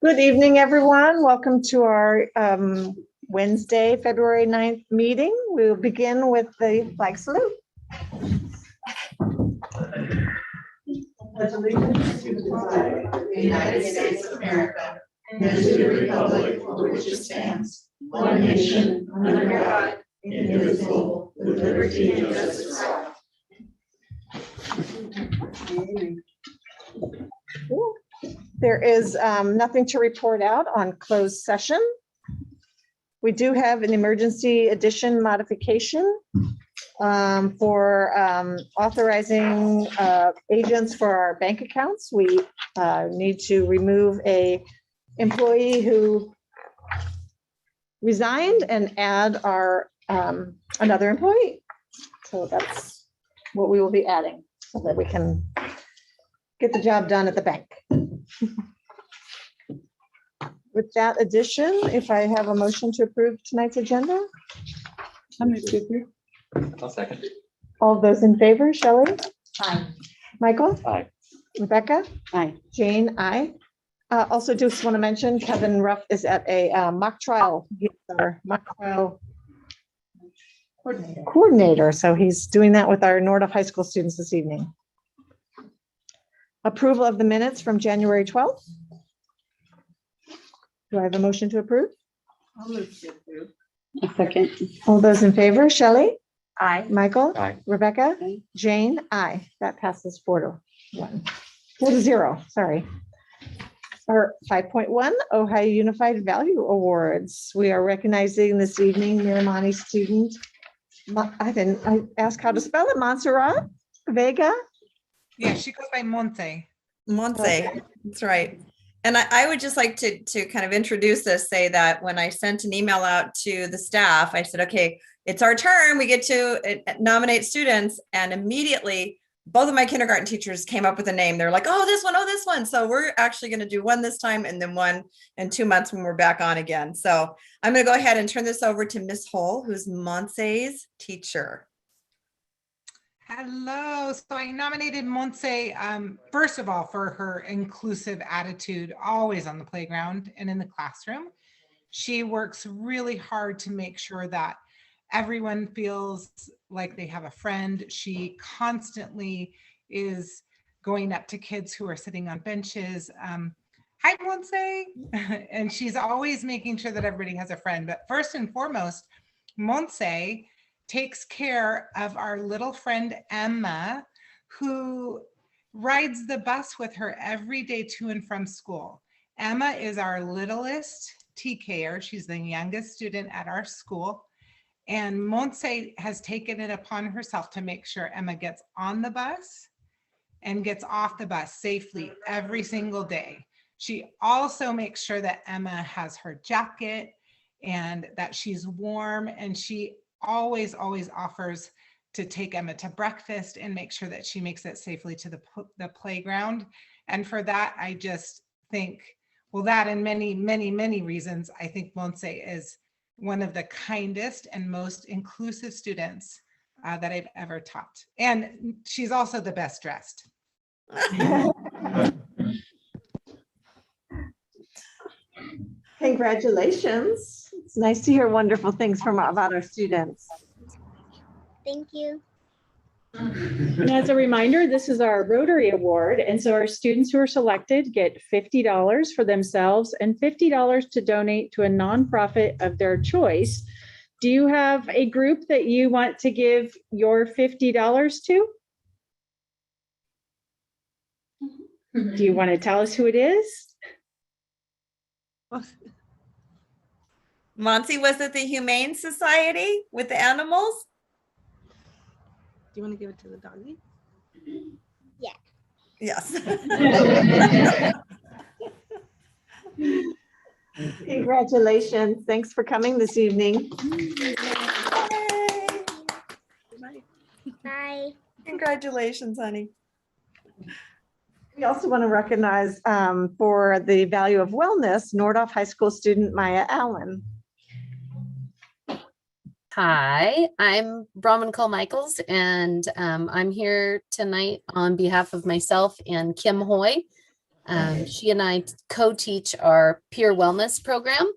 Good evening, everyone. Welcome to our Wednesday, February 9th meeting. We will begin with the flag salute. Pledge allegiance to the flag of the United States of America and to the republic for which it stands, one nation, under God, indivisible, with liberty and justice for all. There is nothing to report out on closed session. We do have an emergency addition modification for authorizing agents for our bank accounts. We need to remove a employee who resigned and add our another employee. So that's what we will be adding so that we can get the job done at the bank. With that addition, if I have a motion to approve tonight's agenda. I'm going to approve. I'll second. All those in favor, Shelley? Aye. Michael? Aye. Rebecca? Aye. Jane? Aye. Also just want to mention Kevin Ruff is at a mock trial. He's our mock trial coordinator. So he's doing that with our Nordhoff High School students this evening. Approval of the minutes from January 12th. Do I have a motion to approve? I'll move to approve. A second. All those in favor, Shelley? Aye. Michael? Aye. Rebecca? Aye. Jane? Aye. That passes 4-0, sorry. Our 5.1 Ohio Unified Value Awards. We are recognizing this evening Miramani student. I asked how to spell it. Montserrat Vega. Yeah, she goes by Monte. Monse, that's right. And I would just like to kind of introduce this, say that when I sent an email out to the staff, I said, okay, it's our turn. We get to nominate students. And immediately, both of my kindergarten teachers came up with a name. They're like, oh, this one. So we're actually going to do one this time and then one in 2 months when we're back on again. So I'm going to go ahead and turn this over to Miss Hull, who's Monse's teacher. Hello. So I nominated Monse, first of all, for her inclusive attitude, always on the playground and in the classroom. She works really hard to make sure that everyone feels like they have a friend. She constantly is going up to kids who are sitting on benches. Hi, Monse. And she's always making sure that everybody has a friend. But first and foremost, Monse takes care of our little friend Emma, who rides the bus with her every day to and from school. Emma is our littlest TKer. She's the youngest student at our school. And Monse has taken it upon herself to make sure Emma gets on the bus and gets off the bus safely every single day. She also makes sure that Emma has her jacket and that she's warm, and she always offers to take Emma to breakfast and make sure that she makes it safely to the playground. And for that, I just think, well, that and many reasons, I think Monse is one of the kindest and most inclusive students that I've ever taught. And she's also the best dressed. Congratulations. It's nice to hear wonderful things about our students. Thank you. And as a reminder, this is our Rotary Award. And so our students who are selected get $50 for themselves and $50 to donate to a nonprofit of their choice. Do you have a group that you want to give your $50 to? Do you want to tell us who it is? Monse, was it the Humane Society with the animals? Do you want to give it to the doggy? Yeah. Yes. Congratulations. Thanks for coming this evening. Bye. Congratulations, honey. We also want to recognize for the value of wellness, Nordhoff High School student Maya Allen. Hi, I'm Brahman Cole Michaels, and I'm here tonight on behalf of myself and Kim Hoy. She and I co-teach our peer wellness program.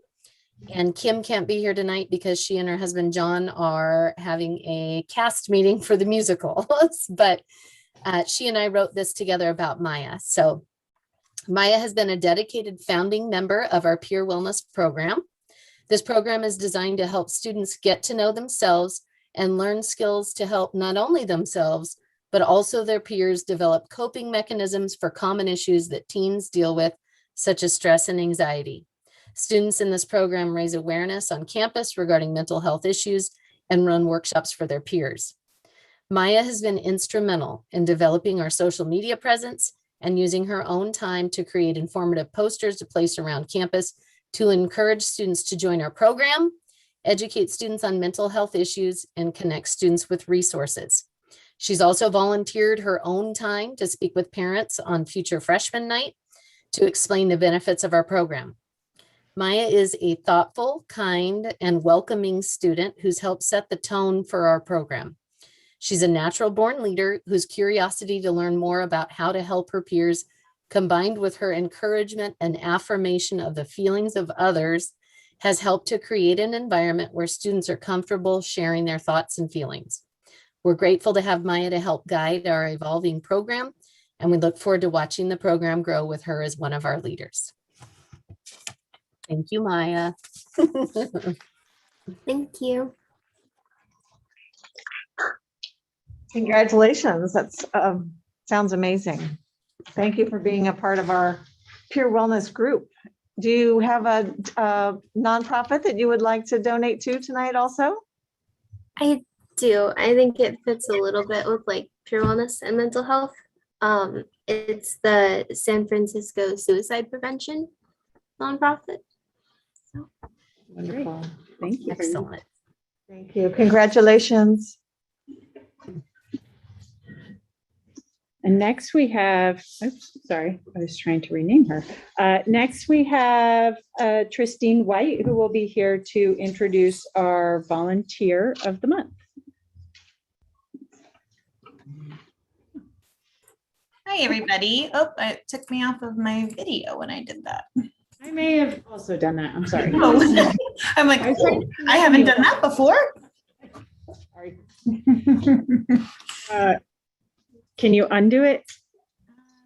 And Kim can't be here tonight because she and her husband, John, are having a cast meeting for the musical. But she and I wrote this together about Maya. So Maya has been a dedicated founding member of our peer wellness program. This program is designed to help students get to know themselves and learn skills to help not only themselves, but also their peers develop coping mechanisms for common issues that teens deal with, such as stress and anxiety. Students in this program raise awareness on campus regarding mental health issues and run workshops for their peers. Maya has been instrumental in developing our social media presence and using her own time to create informative posters to place around campus to encourage students to join our program, educate students on mental health issues, and connect students with resources. She's also volunteered her own time to speak with parents on future freshman night to explain the benefits of our program. Maya is a thoughtful, kind, and welcoming student who's helped set the tone for our program. She's a natural-born leader whose curiosity to learn more about how to help her peers, combined with her encouragement and affirmation of the feelings of others, has helped to create an environment where students are comfortable sharing their thoughts and feelings. We're grateful to have Maya to help guide our evolving program, and we look forward to watching the program grow with her as one of our leaders. Thank you, Maya. Thank you. Congratulations. That's sounds amazing. Thank you for being a part of our peer wellness group. Do you have a nonprofit that you would like to donate to tonight also? I do. I think it fits a little bit with like peer wellness and mental health. It's the San Francisco Suicide Prevention nonprofit. So. Wonderful. Thank you. Excellent. Thank you. Congratulations. And next we have, oops, sorry, I was trying to rename her. Next we have Tristine White, who will be here to introduce our volunteer of the month. Hi, everybody. Oh, it took me off of my video when I did that. I may have also done that. I'm sorry. Oh, I'm like, oh, I haven't done that before. Sorry. Can you undo it?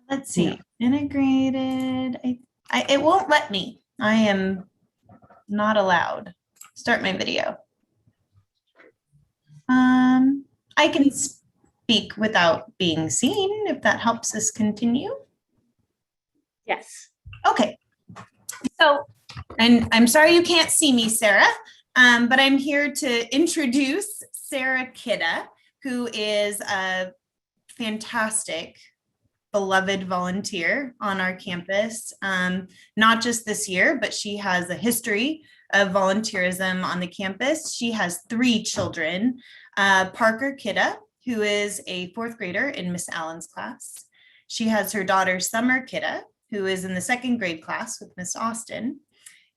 Let's see. No. Integrated. It won't let me. I am not allowed. Start my video. I can speak without being seen if that helps us continue. Yes. Okay. So, and I'm sorry you can't see me, Sarah, but I'm here to introduce Sarah Kidda, who is a fantastic, beloved volunteer on our campus. Not just this year, but she has a history of volunteerism on the campus. She has 3 children, Parker Kidda, who is a 4th grader in Miss Allen's class. She has her daughter, Summer Kidda, who is in the 2nd grade class with Miss Austin.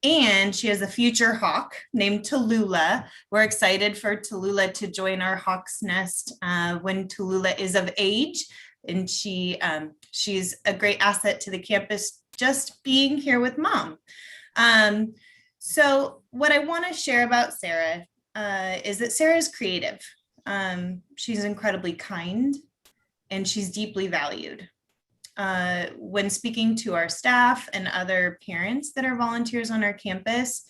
And she has a future hawk named Tallulah. We're excited for Tallulah to join our Hawk's Nest when Tallulah is of age. And she's a great asset to the campus, just being here with mom. So what I want to share about Sarah is that Sarah is creative. She's incredibly kind and she's deeply valued. When speaking to our staff and other parents that are volunteers on our campus,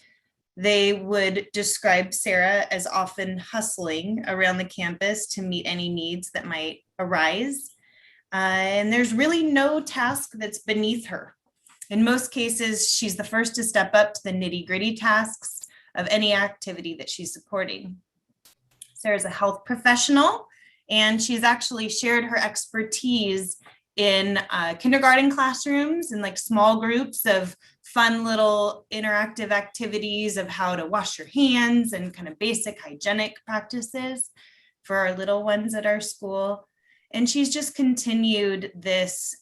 they would describe Sarah as often hustling around the campus to meet any needs that might arise. And there's really no task that's beneath her. In most cases, she's the first to step up to the nitty-gritty tasks of any activity that she's supporting. Sarah's a health professional, and she's actually shared her expertise in kindergarten classrooms and like small groups of fun little interactive activities of how to wash your hands and kind of basic hygienic practices for our little ones at our school. And she's just continued this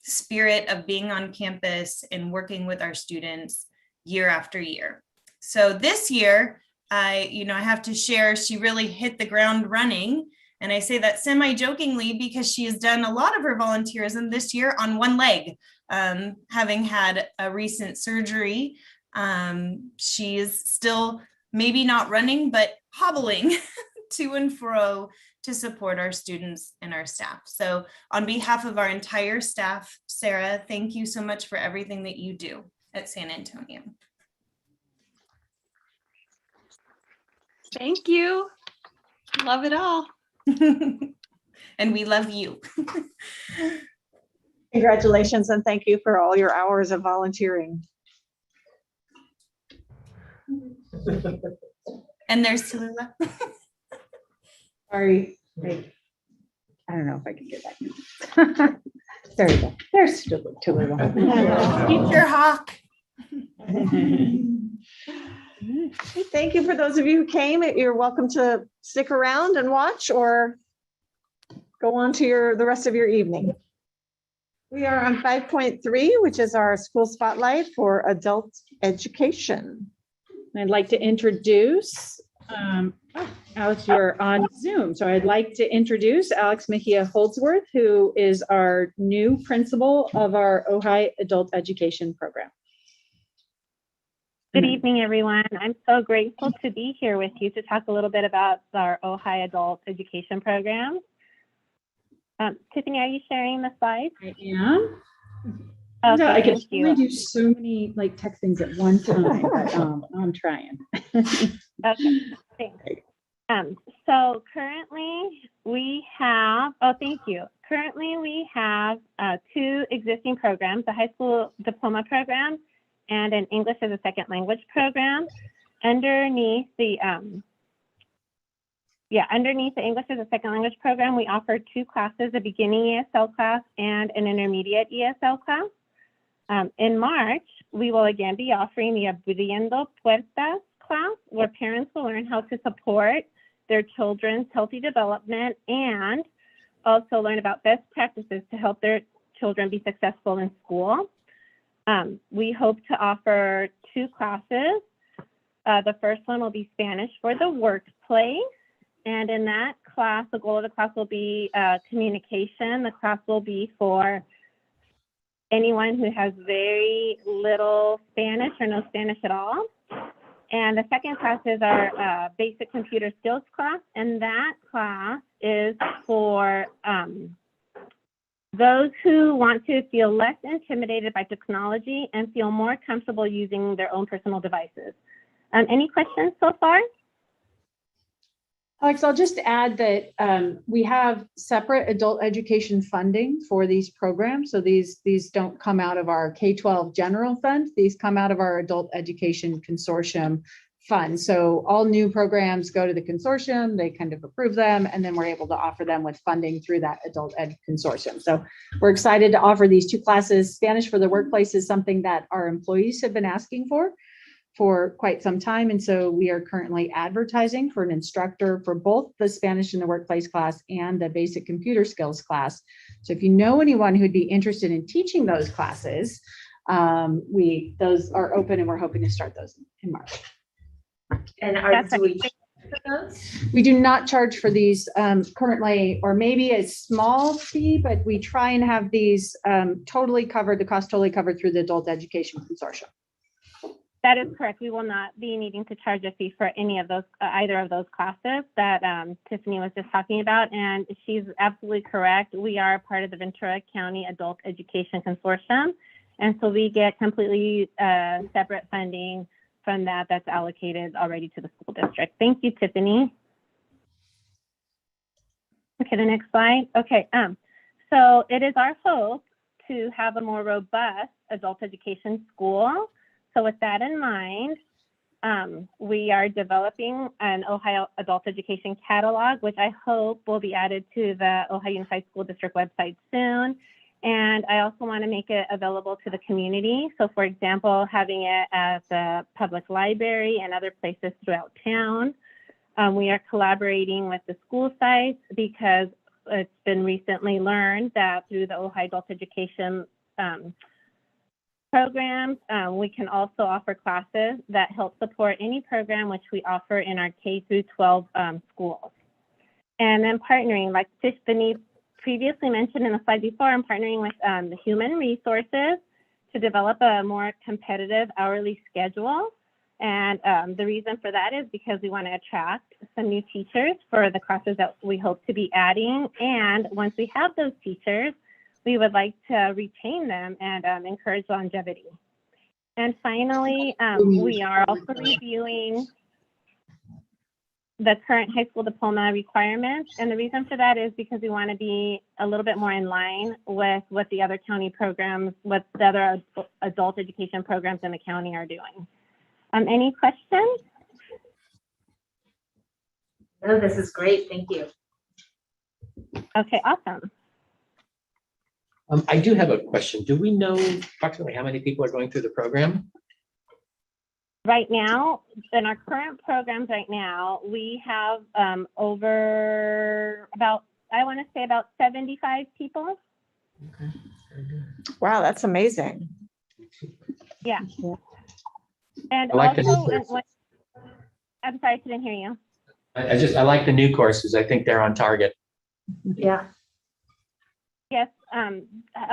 spirit of being on campus and working with our students year after year. So this year, I have to share, she really hit the ground running And I say that semi-jokingly because she has done a lot of her volunteerism this year on one leg, having had a recent surgery. She is still maybe not running, but hobbling to and fro to support our students and our staff. So on behalf of our entire staff, Sarah, thank you so much for everything that you do at San Antonio. Thank you. Love it all. And we love you. Congratulations and thank you for all your hours of volunteering. And there's Tallulah. Sorry. Wait. I don't know if I can get that. There we go. There's Tallulah. Future hawk. Thank you for those of you who came. You're welcome to stick around and watch or go on to the rest of your evening. We are on 5.3, which is our school spotlight for adult education. I'd like to introduce, Alex, you're on Zoom. So I'd like to introduce Alex Mejia Holdsworth, who is our new principal of our Ojai Adult Education Program. Good evening, everyone. I'm so grateful to be here with you to talk a little bit about our Ojai Adult Education Program. Tiffany, are you sharing the slides? I am. Okay, I can thank you. only do so many tech things at one time, but I'm trying. Okay, thanks. So currently we have, thank you. Currently we have 2 existing programs, a high school diploma program and an English as a second language program. Underneath the English as a second language program, we offer 2 classes, a beginning ESL class and an intermediate ESL class. In March, we will again be offering the Abriendo Puertas class, where parents will learn how to support their children's healthy development and also learn about best practices to help their children be successful in school. We hope to offer 2 classes. The first one will be Spanish for the workplace. And in that class, the goal of the class will be communication. The class will be for anyone who has very little Spanish or no Spanish at all. And the second class is our basic computer skills class. And that class is for those who want to feel less intimidated by technology and feel more comfortable using their own personal devices. Any questions so far? Alex, I'll just add that we have separate adult education funding for these programs. So these don't come out of our K-12 general fund. These come out of our adult education consortium fund. So all new programs go to the consortium, they kind of approve them, and then we're able to offer them with funding through that adult ed consortium. So we're excited to offer these 2 classes. Spanish for the workplace is something that our employees have been asking for quite some time. And so we are currently advertising for an instructor for both the Spanish in the workplace class and the basic computer skills class. So if you know anyone who'd be interested in teaching those classes, those are open and we're hoping to start those in March. And we do not charge for these currently, or maybe a small fee, but we try and have these totally covered, the cost totally covered through the adult education consortium. That is correct. We will not be needing to charge a fee for any of those, either of those classes that Tiffany was just talking about. And she's absolutely correct. We are part of the Ventura County Adult Education Consortium. And so we get completely separate funding from that's allocated already to the school district. Thank you, Tiffany. Okay, the next slide. Okay, so it is our hope to have a more robust adult education school. So with that in mind, we are developing an Ohio Adult Education Catalog, which I hope will be added to the Ohio Unified School District website soon. And I also want to make it available to the community. So for example, having it at the public library and other places throughout town. We are collaborating with the school sites because it's been recently learned that through the Ohio Adult Education programs, we can also offer classes that help support any program which we offer in our K through 12 schools. And then partnering, like Tiffany previously mentioned in the slide before, I'm partnering with the human resources to develop a more competitive hourly schedule. And the reason for that is because we want to attract some new teachers for the classes that we hope to be adding. And once we have those teachers, we would like to retain them and encourage longevity. And finally, we are also reviewing the current high school diploma requirements. And the reason for that is because we want to be a little bit more in line with what the other county programs, what the other adult education programs in the county are doing. Any questions? No, this is great. Thank you. Okay, awesome. I do have a question. Do we know approximately how many people are going through the program? Right now, in our current programs right now, we have over about, I want to say about 75 people. Okay. Very good. Wow, that's amazing. Yeah. And I like the also, new courses. I'm sorry, I couldn't hear you. I like the new courses. I think they're on target. Yeah. Yes,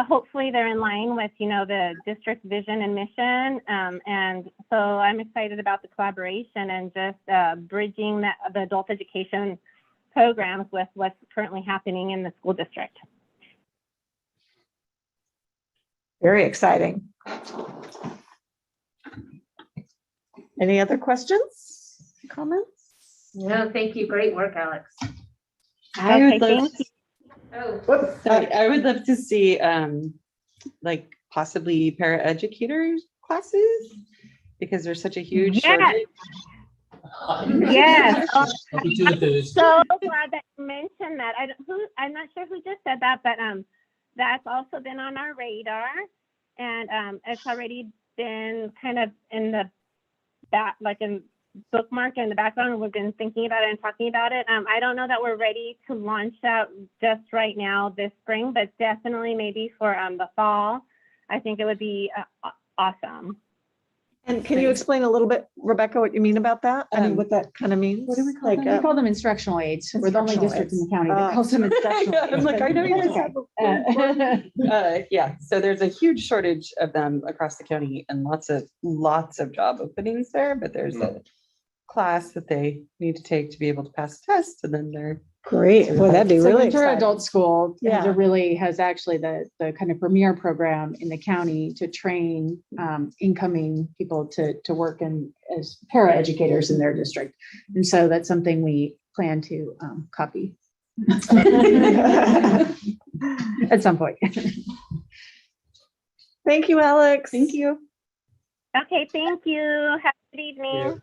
hopefully they're in line with, you know, the district vision and mission. And so I'm excited about the collaboration and just bridging the adult education programs with what's currently happening in the school district. Very exciting. Any other questions, comments? No, thank you. Great work, Alex. I Okay, would love thank you. Oh, sorry, I would love to see like possibly paraeducator classes because there's such a huge Yes. shortage. Yes. I'll be too enthused. So glad that you mentioned that. I'm not sure who just said that, but that's also been on our radar, and it's already been kind of in the back, like in bookmark in the background. We've been thinking about it and talking about it. I don't know that we're ready to launch out just right now this spring, but definitely maybe for the fall. I think it would be awesome. And can you explain a little bit, Rebecca, what you mean about that? I mean, what that kind of means? What do we call Like, them? We call them instructional aids. We're the only Instructional district in the aids. county that calls them instructional aids. I'm like, I know you Okay. yeah, so there's a huge shortage of them across the county and lots of job openings there, but there's a class that they need to take to be able to pass the test, and then they're Great. Well, that'd be So really Ventura exciting. Adult School Yeah. has actually the kind of premier program in the county to train incoming people to work as paraeducators in their district. And so that's something we plan to copy at some point. Thank you, Alex. Thank you. Okay, thank you. Have a good evening.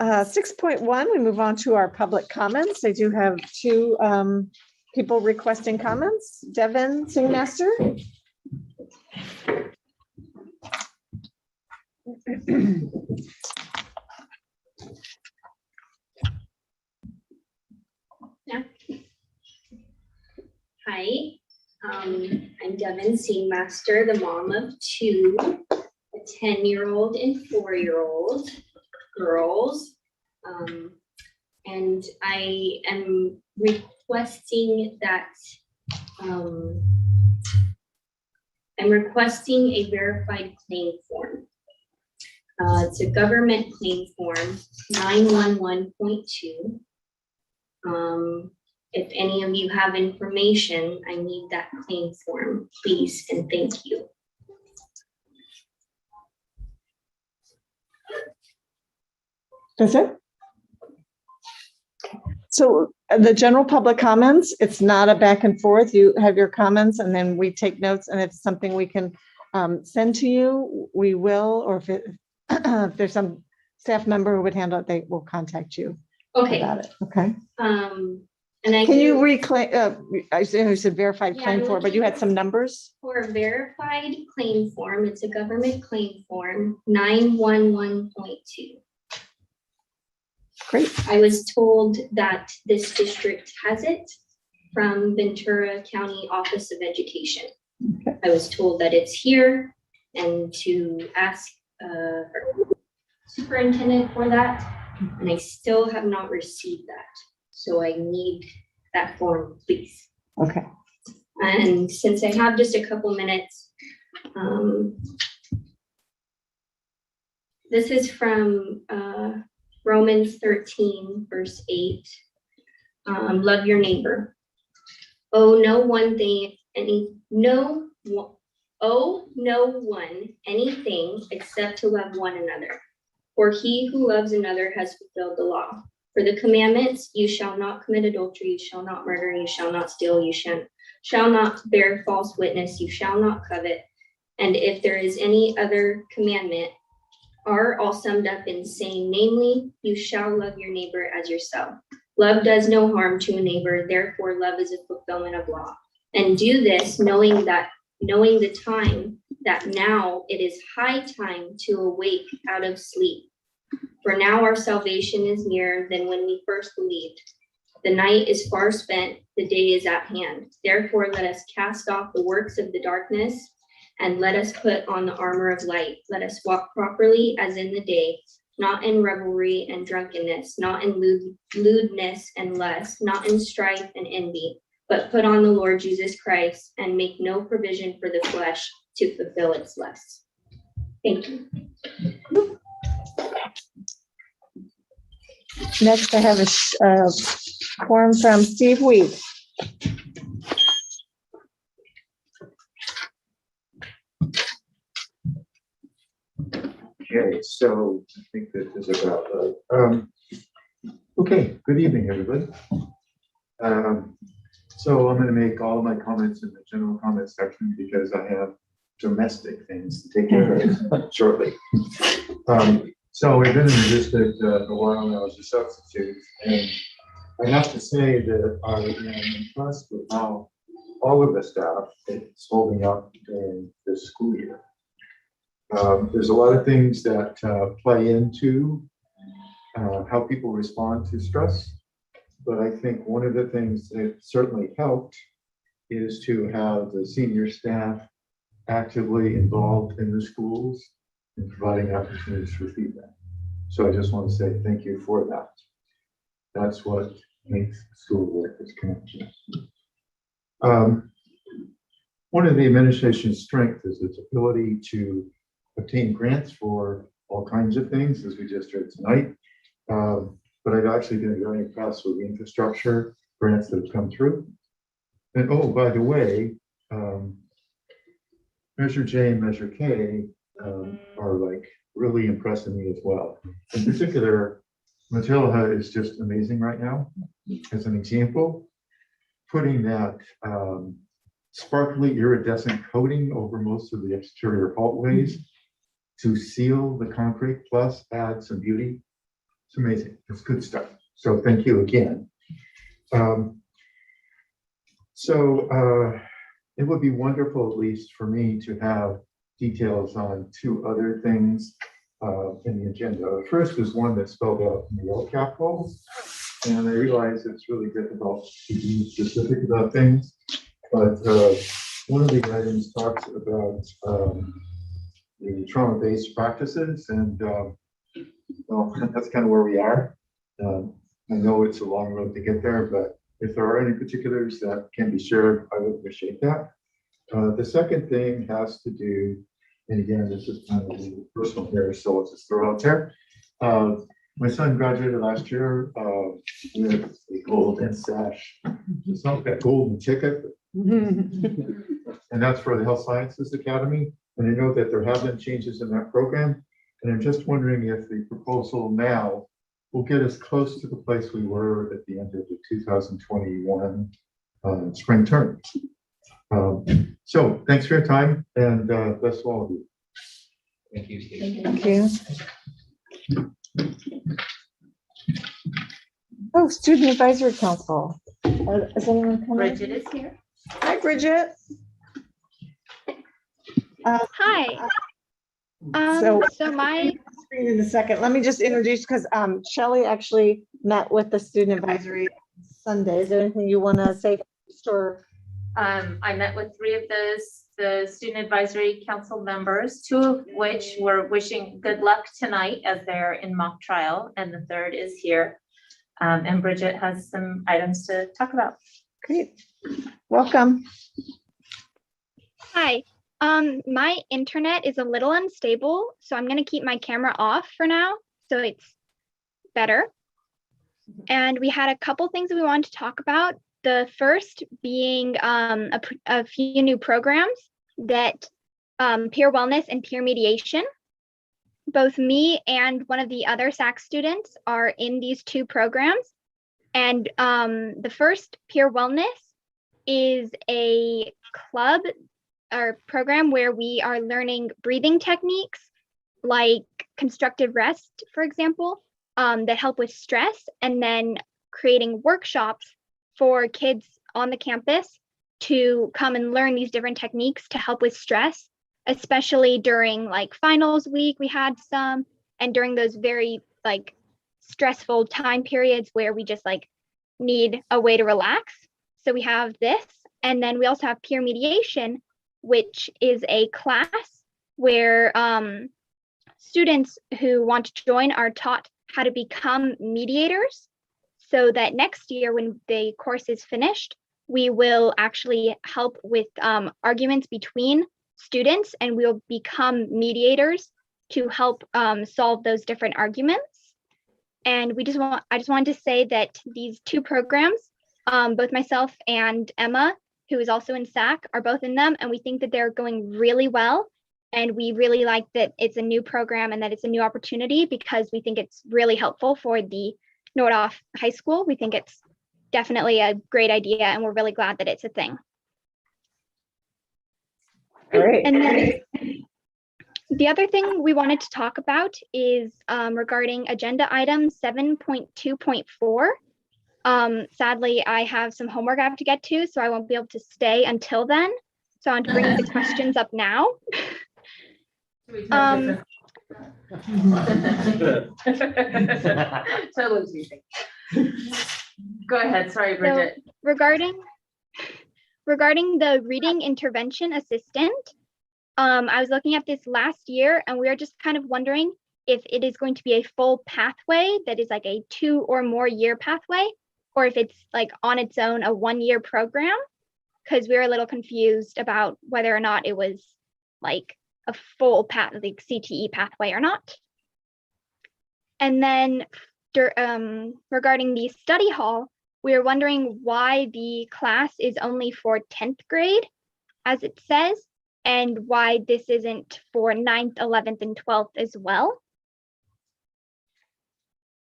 6.1, we move on to our public comments. I do have two people requesting comments. Devin Singmaster. Hi, I'm Devin Singmaster, the mom of two, a 10-year-old and 4-year-old girls. And I am requesting that I'm requesting a verified claim form. It's a government claim form, 911.2. If any of you have information, I need that claim form, please, and thank you. That's it? So the general public comments, it's not a back and forth. You have your comments and then we take notes, and if it's something we can send to you, we will, or if there's some staff member who would handle it, they will contact you about it. Okay. And I Can you reclaim, I said verified Yeah, claim I'm for, but you looking had some numbers? For a verified claim form, it's a government claim form, 911.2. Great. I was told that this district has it from Ventura County Office of Education. Okay. I was told that it's here and to ask Superintendent for that, and I still have not received that. So I need that form, please. Okay. And since I have just a couple minutes, this is from Romans 13, verse 8. Love your neighbor. Owe no one anything except to love one another. For he who loves another has fulfilled the law. For the commandments, you shall not commit adultery, you shall not murder, you shall not steal, you shall not bear false witness, you shall not covet. And if there is any other commandment, are all summed up in saying, namely, you shall love your neighbor as yourself. Love does no harm to a neighbor, therefore love is a fulfillment of law. And do this knowing the time that now it is high time to awake out of sleep. For now our salvation is nearer than when we first believed. The night is far spent, the day is at hand. Therefore let us cast off the works of the darkness and let us put on the armor of light. Let us walk properly as in the day, not in revelry and drunkenness, not in lewdness and lust, not in strife and envy, but put on the Lord Jesus Christ and make no provision for the flesh to fulfill its lusts. Thank you. Next, I have a form from Steve Weed. Okay, so I think this is about right. Okay, good evening, everybody. So I'm going to make all my comments in the general comment section because I have domestic things to take care of shortly. So we've been in the district a while now as a substitute, and I have to say that I am impressed with how all of the staff is holding up during this school year. There's a lot of things that play into how people respond to stress, but I think one of the things that certainly helped is to have the senior staff actively involved in the schools and providing opportunities for feedback. So I just want to say thank you for that. That's what makes school work as connection. One of the administration's strengths is its ability to obtain grants for all kinds of things, as we just heard tonight. But I've actually been very impressed with the infrastructure grants that have come through. And oh, by the way, Measure J and Measure K are like really impressing me as well. In particular, Matilda is just amazing right now. As an example, putting that sparkly iridescent coating over most of the exterior hallways to seal the concrete plus add some beauty. It's amazing. It's good stuff. So thank you again. It would be wonderful, at least for me, to have details on two other things in the agenda. The first is one that's spelled out in the LCAP goals, and I realize it's really difficult to be specific about things, but one of the items talks about the trauma-based practices, and well, that's kind of where we are. I know it's a long road to get there, but if there are any particulars that can be shared, I would appreciate that. The second thing has to do, and again, this is kind of personal here, so let's just throw it out there. My son graduated last year with a golden sash. It's not that golden ticket, and that's for the Health Sciences Academy. And I know that there have been changes in that program. And I'm just wondering if the proposal now will get us close to the place we were at the end of the 2021 spring term. So thanks for your time, and bless all of you. Thank you, Steve. Thank you. Oh, Student Advisory Council. Is anyone coming? Bridget is here. Hi, Bridget. Hi. So my in a second, let me just introduce, because Shelley actually met with the Student Advisory Sunday. Is there anything you want to say? Or I met with 3 of the Student Advisory Council members, 2 of which were wishing good luck tonight as they're in mock trial, and the 3rd is here. And Bridget has some items to talk about. Great. Welcome. Hi. My internet is a little unstable, so I'm going to keep my camera off for now, so it's better. And we had a couple things that we wanted to talk about. The first being a few new programs that peer wellness and peer mediation. Both me and one of the other SAC students are in these two programs. And the first, peer wellness, is a club or program where we are learning breathing techniques like constructive rest, for example, that help with stress, and then creating workshops for kids on the campus to come and learn these different techniques to help with stress, especially during like finals week, we had some, and during those very like stressful time periods where we just like need a way to relax. So we have this, and then we also have peer mediation, which is a class where students who want to join are taught how to become mediators, so that next year when the course is finished, we will actually help with arguments between students, and we'll become mediators to help solve those different arguments. And I just wanted to say that these two programs, both myself and Emma, who is also in SAC, are both in them, and we think that they're going really well. And we really like that it's a new program and that it's a new opportunity, because we think it's really helpful for the Nordhoff High School. We think it's definitely a great idea, and we're really glad that it's a thing. Great. And then the other thing we wanted to talk about is regarding agenda item 7.2.4. Sadly, I have some homework I have to get to, so I won't be able to stay until then. So I want to bring the questions up now. Go ahead, sorry, Bridget. So regarding the reading intervention assistant, I was looking at this last year, and we are just kind of wondering if it is going to be a full pathway that is like a 2 or more year pathway, or if it's like on its own a 1-year program, because we were a little confused about whether or not it was like a full path, like CTE pathway or not. And then regarding the study hall, we were wondering why the class is only for 10th grade, as it says, and why this isn't for 9th, 11th, and 12th as well.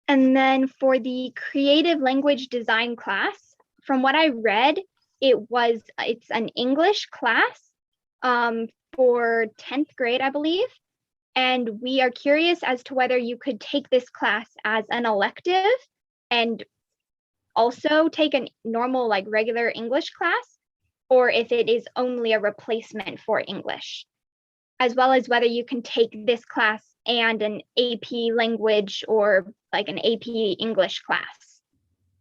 And then for the creative language design class, from what I read, it's an English class for 10th grade, I believe. And we are curious as to whether you could take this class as an elective and also take a normal, like regular English class, or if it is only a replacement for English, as well as whether you can take this class and an AP language or like an AP English class.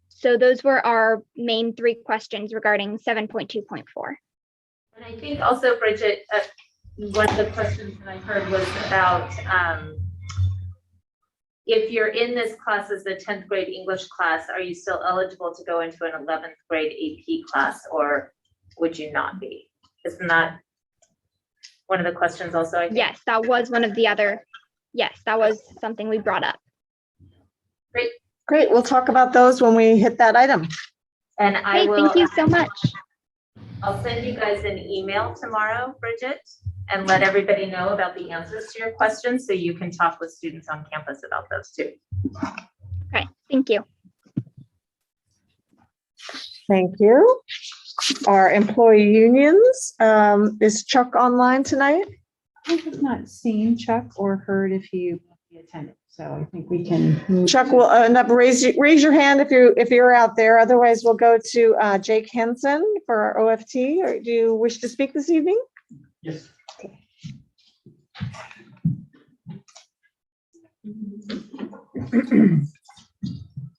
So those were our main 3 questions regarding 7.2.4. And I think also, Bridget, one of the questions that I heard was about if you're in this class as a 10th grade English class, are you still eligible to go into an 11th grade AP class, or would you not be? Isn't that one of the questions also, I think? Yes, that was one of the other, yes, that was something we brought up. Great. Great, we'll talk about those when we hit that item. And I will. Thank you so much. I'll send you guys an email tomorrow, Bridget, and let everybody know about the answers to your questions, so you can talk with students on campus about those too. Okay, thank you. Thank you. Our employee unions, is Chuck online tonight? I have not seen Chuck or heard if he will be attending, so I think we can. Chuck will end up raise your hand if you're out there. Otherwise, we'll go to Jake Henson for our OFT. Or do you wish to speak this evening? Yes.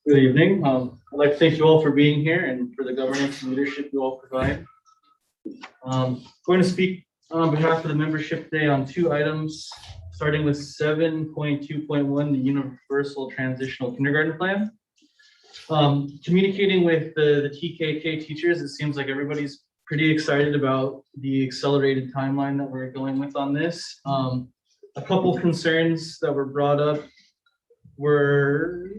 Good evening. I'd like to thank you all for being here and for the governance and leadership you all provide. I'm going to speak on behalf of the membership today on 2 items, starting with 7.2.1, the Universal Transitional Kindergarten Plan. Communicating with the TKK teachers, it seems like everybody's pretty excited about the accelerated timeline that we're going with on this. A couple concerns that were brought up were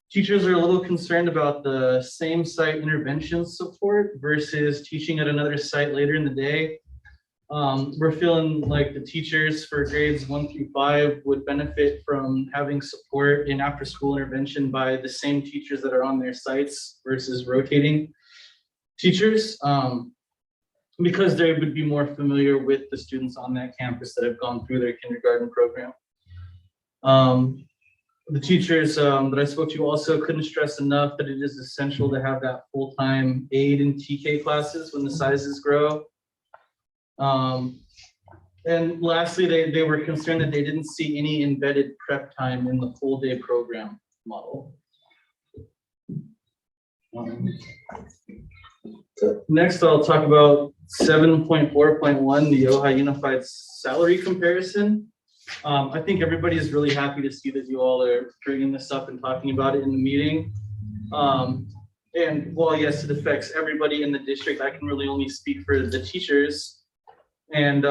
teachers are a little concerned about the same site intervention support versus teaching at another site later in the day. We're feeling like the teachers for grades 1 through 5 would benefit from having support in after school intervention by the same teachers that are on their sites versus rotating teachers, because they would be more familiar with the students on that campus that have gone through their kindergarten program. The teachers that I spoke to also couldn't stress enough that it is essential to have that full-time aid in TK classes when the sizes grow. And lastly, they were concerned that they didn't see any embedded prep time in the full day program model. Next, I'll talk about 7.4.1, the OHI Unified Salary Comparison. I think everybody is really happy to see that you all are bringing this up and talking about it in the meeting. And while yes, it affects everybody in the district, I can really only speak for the teachers. And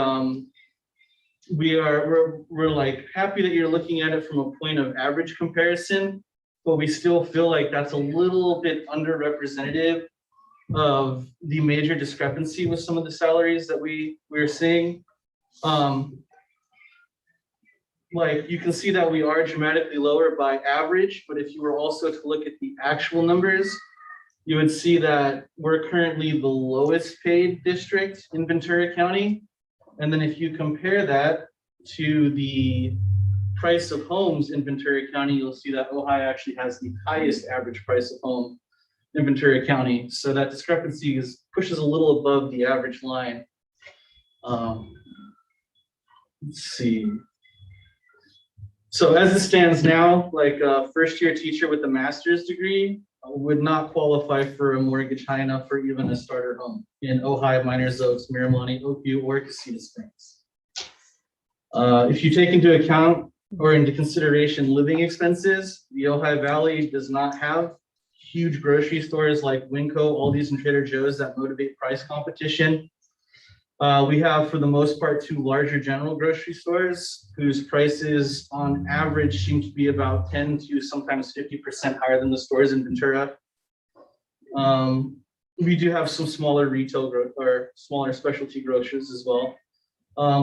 we're like happy that you're looking at it from a point of average comparison, but we still feel like that's a little bit underrepresentative of the major discrepancy with some of the salaries that we're seeing. Like you can see that we are dramatically lower by average, but if you were also to look at the actual numbers, you would see that we're currently the lowest paid district in Ventura County. And then if you compare that to the price of homes in Ventura County, you'll see that Ohio actually has the highest average price of home in Ventura County. So that discrepancy pushes a little above the average line. Let's see. So as it stands now, like a first-year teacher with a master's degree would not qualify for a mortgage high enough for even a starter home in Ohio, Miners Oaks, Miramani, Oakview, or Casita Springs. If you take into account or into consideration living expenses, the Ohio Valley does not have huge grocery stores like Winco, Aldi's, and Trader Joe's that motivate price competition. We have, for the most part, 2 larger general grocery stores whose prices on average seem to be about 10 to sometimes 50% higher than the stores in Ventura. We do have some smaller retail or smaller specialty grocers as well.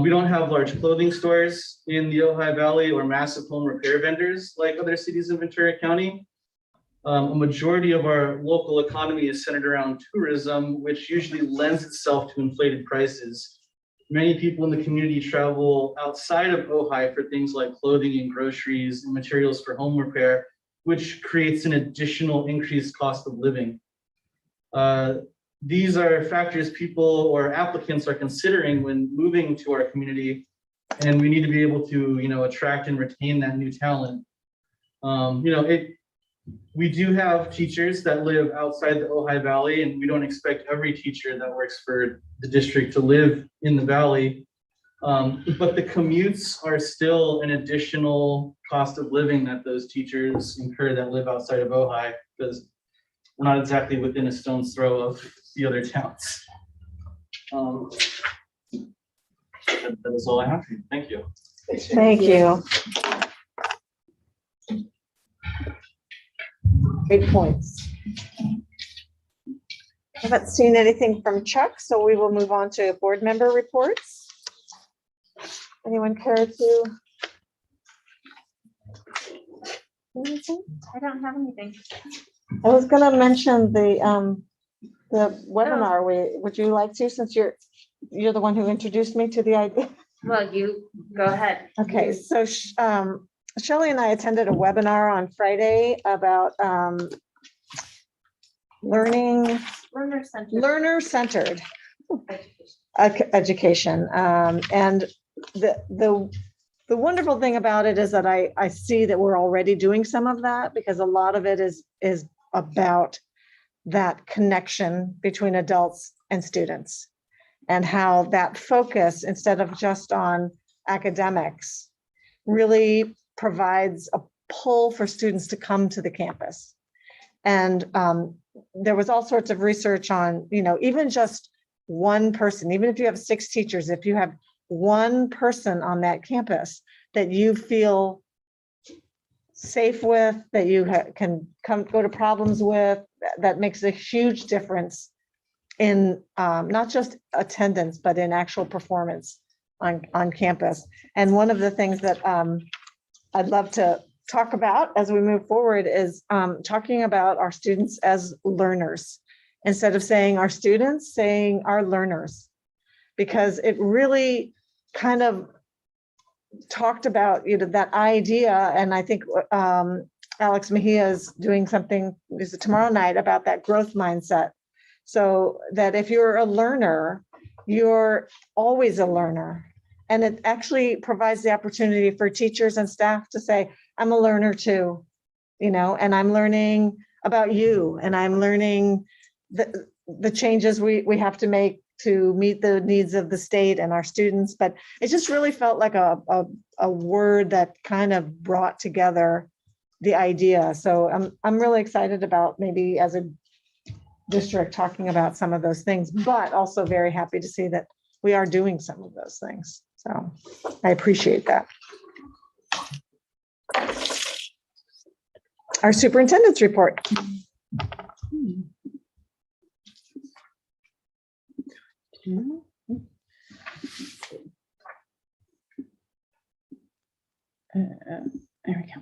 We don't have large clothing stores in the Ohio Valley or massive home repair vendors like other cities in Ventura County. A majority of our local economy is centered around tourism, which usually lends itself to inflated prices. Many people in the community travel outside of Ohio for things like clothing and groceries and materials for home repair, which creates an additional increased cost of living. These are factors people or applicants are considering when moving to our community, and we need to be able to, attract and retain that new talent. We do have teachers that live outside the Ohio Valley, and we don't expect every teacher that works for the district to live in the Valley. But the commutes are still an additional cost of living that those teachers incur that live outside of Ohio, because we're not exactly within a stone's throw of the other towns. That is all I have for you. Thank you. Thank you. Great points. I haven't seen anything from Chuck, so we will move on to board member reports. Anyone care to? I don't have anything. I was gonna mention the webinar. Would you like to, since you're the one who introduced me to the idea? Well, you go ahead. Okay, so Shelley and I attended a webinar on Friday about learner-centered education. And the wonderful thing about it is that I see that we're already doing some of that, because a lot of it is about that connection between adults and students, and how that focus, instead of just on academics, really provides a pull for students to come to the campus. And there was all sorts of research on, even just one person, even if you have 6 teachers, if you have one person on that campus that you feel safe with, that you can go to problems with, that makes a huge difference in not just attendance, but in actual performance on campus. And one of the things that I'd love to talk about as we move forward is talking about our students as learners. Instead of saying our students, saying our learners, because it really kind of talked about that idea. And I think Alex Mejia is doing something tomorrow night about that growth mindset. So that if you're a learner, you're always a learner. And it actually provides the opportunity for teachers and staff to say, I'm a learner too, and I'm learning about you, and I'm learning the changes we have to make to meet the needs of the state and our students. But it just really felt like a word that kind of brought together the idea. So I'm really excited about maybe as a district talking about some of those things, but also very happy to see that we are doing some of those things. So I appreciate that. Our superintendent's report. There we go.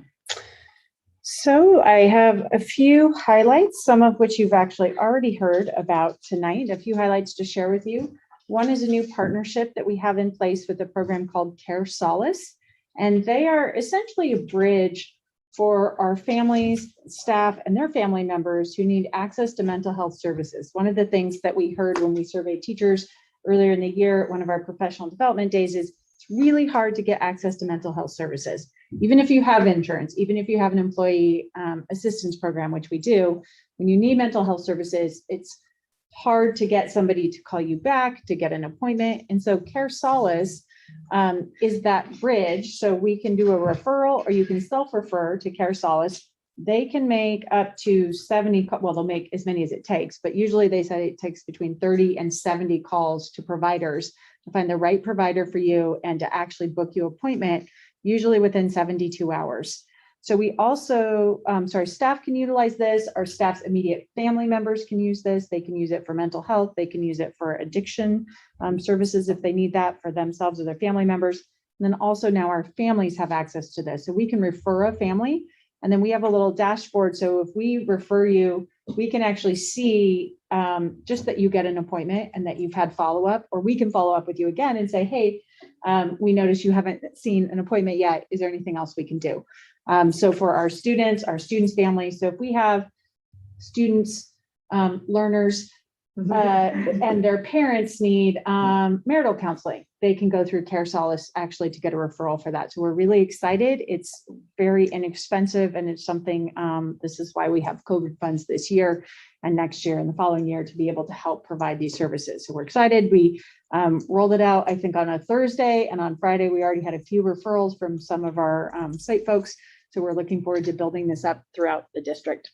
So I have a few highlights, some of which you've actually already heard about tonight, a few highlights to share with you. One is a new partnership that we have in place with a program called Care Solace, and they are essentially a bridge for our families, staff, and their family members who need access to mental health services. One of the things that we heard when we surveyed teachers earlier in the year at one of our professional development days is it's really hard to get access to mental health services. Even if you have insurance, even if you have an employee assistance program, which we do, when you need mental health services, it's hard to get somebody to call you back, to get an appointment. And so Care Solace is that bridge. So we can do a referral, or you can self-refer to Care Solace. They can make up to 70, well, they'll make as many as it takes, but usually they say it takes between 30 and 70 calls to providers to find the right provider for you and to actually book you an appointment, usually within 72 hours. So we also, staff can utilize this. Our staff's immediate family members can use this. They can use it for mental health. They can use it for addiction services if they need that for themselves or their family members. And then also now our families have access to this. So we can refer a family, and then we have a little dashboard. So if we refer you, we can actually see just that you get an appointment and that you've had follow-up, or we can follow up with you again and say, hey, we noticed you haven't seen an appointment yet. Is there anything else we can do? So for our students' families, so if we have students, learners, and their parents need marital counseling, they can go through Care Solace actually to get a referral for that. So we're really excited. It's very inexpensive, and it's something, this is why we have COVID funds this year and next year and the following year to be able to help provide these services. So we're excited. We rolled it out, I think, on a Thursday, and on Friday, we already had a few referrals from some of our site folks. So we're looking forward to building this up throughout the district.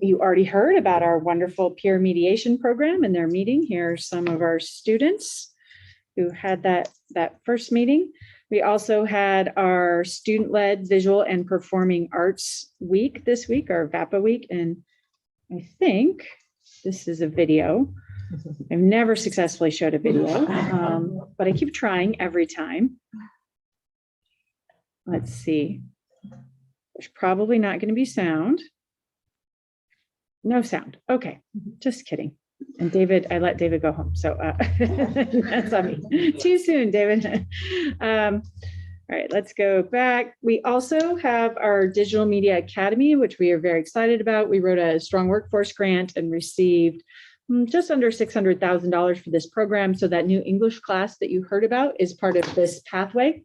You already heard about our wonderful peer mediation program and their meeting. Here are some of our students who had that first meeting. We also had our student-led visual and performing arts week this week, our VAPA week. And I think this is a video. I've never successfully showed a video, but I keep trying every time. Let's see. There's probably not going to be sound. No sound. Okay, just kidding. And David, I let David go home. So that's on me. Too soon, David. All right, let's go back. We also have our Digital Media Academy, which we are very excited about. We wrote a strong workforce grant and received just under $600,000 for this program. So that new English class that you heard about is part of this pathway.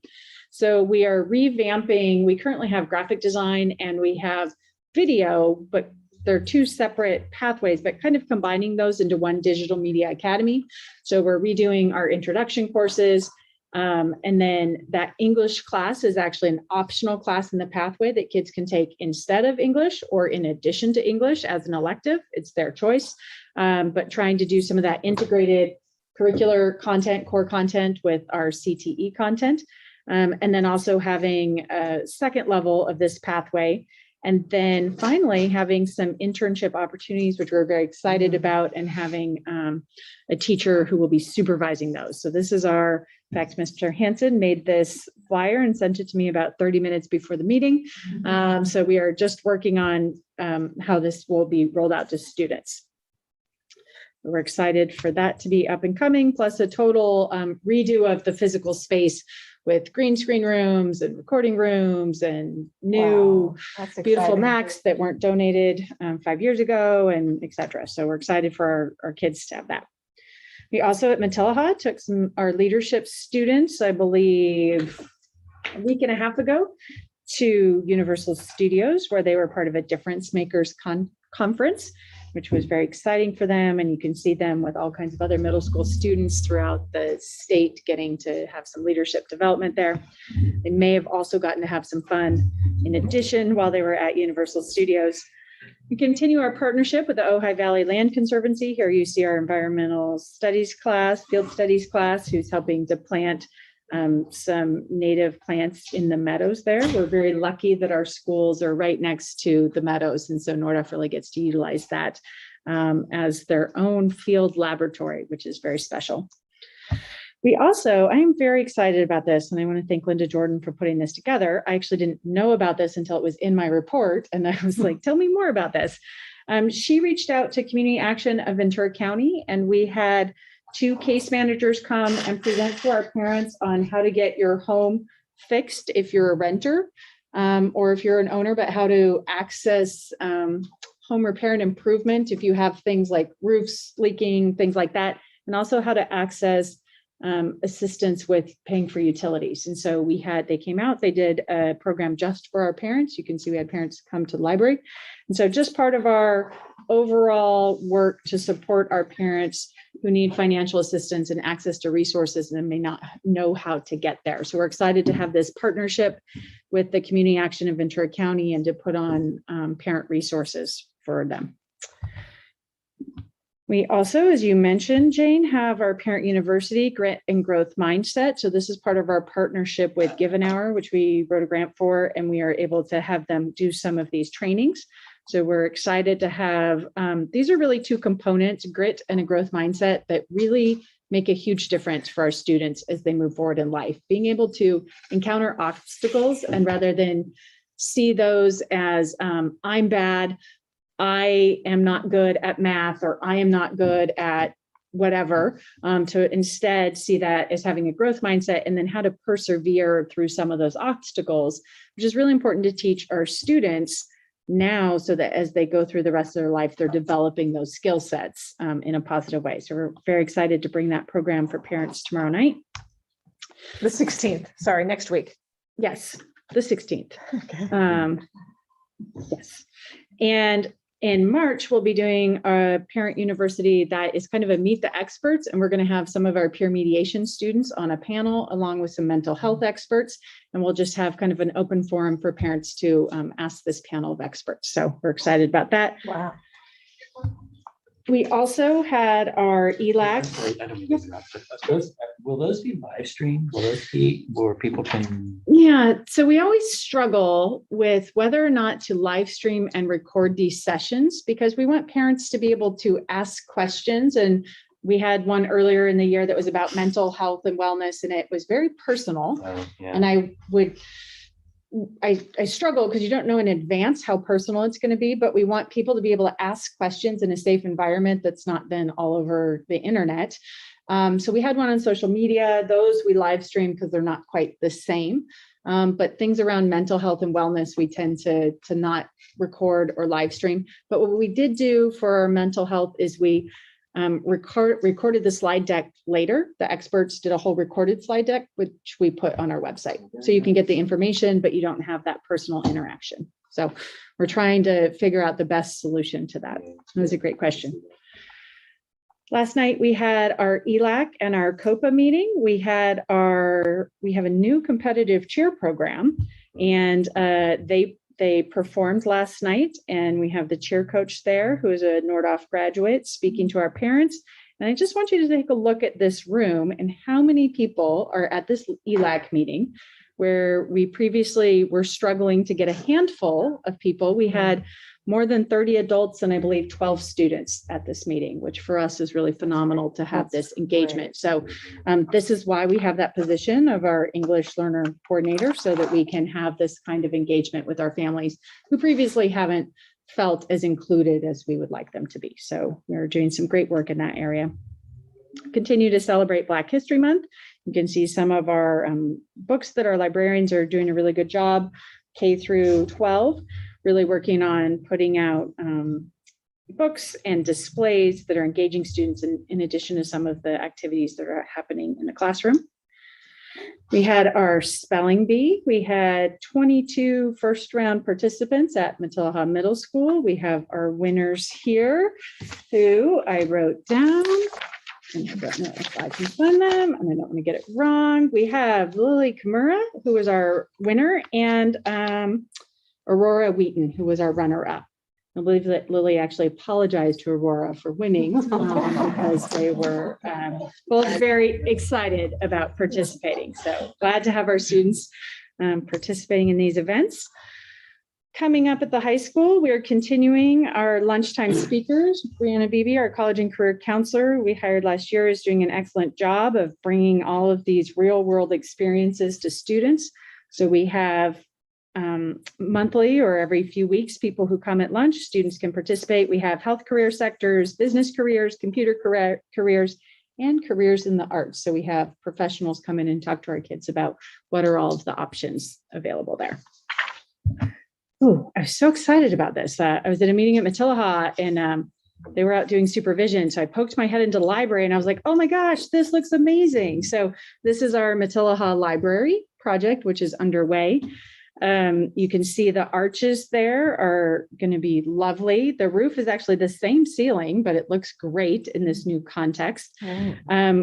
So we are revamping. We currently have graphic design and we have video, but they're two separate pathways, but kind of combining those into one Digital Media Academy. So we're redoing our introduction courses And then that English class is actually an optional class in the pathway that kids can take instead of English or in addition to English as an elective. It's their choice, but trying to do some of that integrated curricular content, core content with our CTE content. And then also having a second level of this pathway. And then finally having some internship opportunities, which we're very excited about, and having a teacher who will be supervising those. So this is our, in fact, Mr. Hansen made this flyer and sent it to me about 30 minutes before the meeting. So we are just working on how this will be rolled out to students. We're excited for that to be up and coming, plus a total redo of the physical space with green screen rooms and recording rooms and new beautiful Macs that weren't donated 5 years ago, and et cetera. So we're excited for our kids to have that. We also at Matilaha took our leadership students, I believe a week and a half ago, to Universal Studios, where they were part of a Difference Makers conference, which was very exciting for them. And you can see them with all kinds of other middle school students throughout the state getting to have some leadership development there. They may have also gotten to have some fun in addition while they were at Universal Studios. We continue our partnership with the Ojai Valley Land Conservancy. Here you see our environmental studies class, field studies class, who's helping to plant some native plants in the meadows there. We're very lucky that our schools are right next to the meadows. And so Nordhoff really gets to utilize that as their own field laboratory, which is very special. We also, I am very excited about this, and I want to thank Linda Jordan for putting this together. I actually didn't know about this until it was in my report, and I was like, tell me more about this. She reached out to Community Action of Ventura County, and we had 2 case managers come and present to our parents on how to get your home fixed if you're a renter, or if you're an owner, but how to access home repair and improvement if you have things like roofs leaking, things like that, and also how to access assistance with paying for utilities. And so they came out, they did a program just for our parents. You can see we had parents come to the library. And so just part of our overall work to support our parents who need financial assistance and access to resources and may not know how to get there. So we're excited to have this partnership with the Community Action of Ventura County and to put on parent resources for them. We also, as you mentioned, Jane, have our Parent University Grant and Growth Mindset. So this is part of our partnership with Given Hour, which we wrote a grant for, and we are able to have them do some of these trainings. So we're excited to have, these are really 2 components, grit and a growth mindset, that really make a huge difference for our students as they move forward in life. Being able to encounter obstacles and rather than see those as I'm bad, I am not good at math, or I am not good at whatever, to instead see that as having a growth mindset and then how to persevere through some of those obstacles, which is really important to teach our students now so that as they go through the rest of their life, they're developing those skill sets in a positive way. So we're very excited to bring that program for parents tomorrow night. The 16th, sorry, next week. Yes, the 16th. Okay. Yes. And in March, we'll be doing a parent university that is kind of a meet the experts, and we're going to have some of our peer mediation students on a panel along with some mental health experts, and we'll just have kind of an open forum for parents to ask this panel of experts. So we're excited about that. Wow. We also had our ELAC. Sorry, I don't mean to interrupt, but will those be live streamed? Will those be where people can? Yeah, so we always struggle with whether or not to live stream and record these sessions because we want parents to be able to ask questions. And we had one earlier in the year that was about mental health and wellness, and it was very personal. Yeah. And I struggle because you don't know in advance how personal it's going to be, but we want people to be able to ask questions in a safe environment that's not then all over the internet. So we had one on social media. Those we live stream because they're not quite the same. But things around mental health and wellness, we tend to not record or live stream. But what we did do for our mental health is we recorded the slide deck later. The experts did a whole recorded slide deck, which we put on our website. So you can get the information, but you don't have that personal interaction. So we're trying to figure out the best solution to that. That was a great question. Last night we had our ELAC and our COPA meeting. We have a new competitive cheer program, and they performed last night, and we have the cheer coach there who is a Nordhoff graduate speaking to our parents. And I just want you to take a look at this room and how many people are at this ELAC meeting, where we previously were struggling to get a handful of people. We had more than 30 adults and I believe 12 students at this meeting, which for us is really phenomenal to have this engagement. So this is why we have that position of our English learner coordinator, so that we can have this kind of engagement with our families who previously haven't felt as included as we would like them to be. So we're doing some great work in that area. Continue to celebrate Black History Month. You can see some of our books that our librarians are doing a really good job, K through 12, really working on putting out books and displays that are engaging students in addition to some of the activities that are happening in the classroom. We had our spelling bee. We had 22 first round participants at Matilaha Middle School. We have our winners here who I wrote down. And I don't know if I can find them, and I don't want to get it wrong. We have Lily Kimura, who was our winner, and Aurora Wheaton, who was our runner-up. I believe that Lily actually apologized to Aurora for winning because they were both very excited about participating. So glad to have our students participating in these events. Coming up at the high school, we are continuing our lunchtime speakers. Brianna Beebe, our college and career counselor we hired last year, is doing an excellent job of bringing all of these real world experiences to students. So we have monthly or every few weeks, people who come at lunch, students can participate. We have health career sectors, business careers, computer careers, and careers in the arts. So we have professionals come in and talk to our kids about what are all of the options available there. Oh, I was so excited about this. I was at a meeting at Matilaha and they were out doing supervision. So I poked my head into the library and I was like, oh my gosh, this looks amazing. So this is our Matilaha library project, which is underway. You can see the arches there are going to be lovely. The roof is actually the same ceiling, but it looks great in this new context.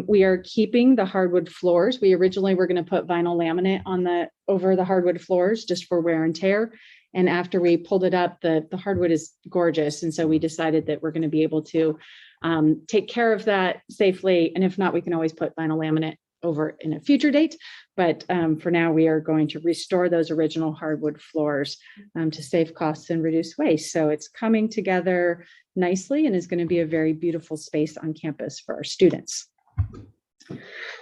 We are keeping the hardwood floors. We originally were going to put vinyl laminate over the hardwood floors just for wear and tear. And after we pulled it up, the hardwood is gorgeous. And so we decided that we're going to be able to take care of that safely. And if not, we can always put vinyl laminate over in a future date. But for now, we are going to restore those original hardwood floors to save costs and reduce waste. So it's coming together nicely and is going to be a very beautiful space on campus for our students.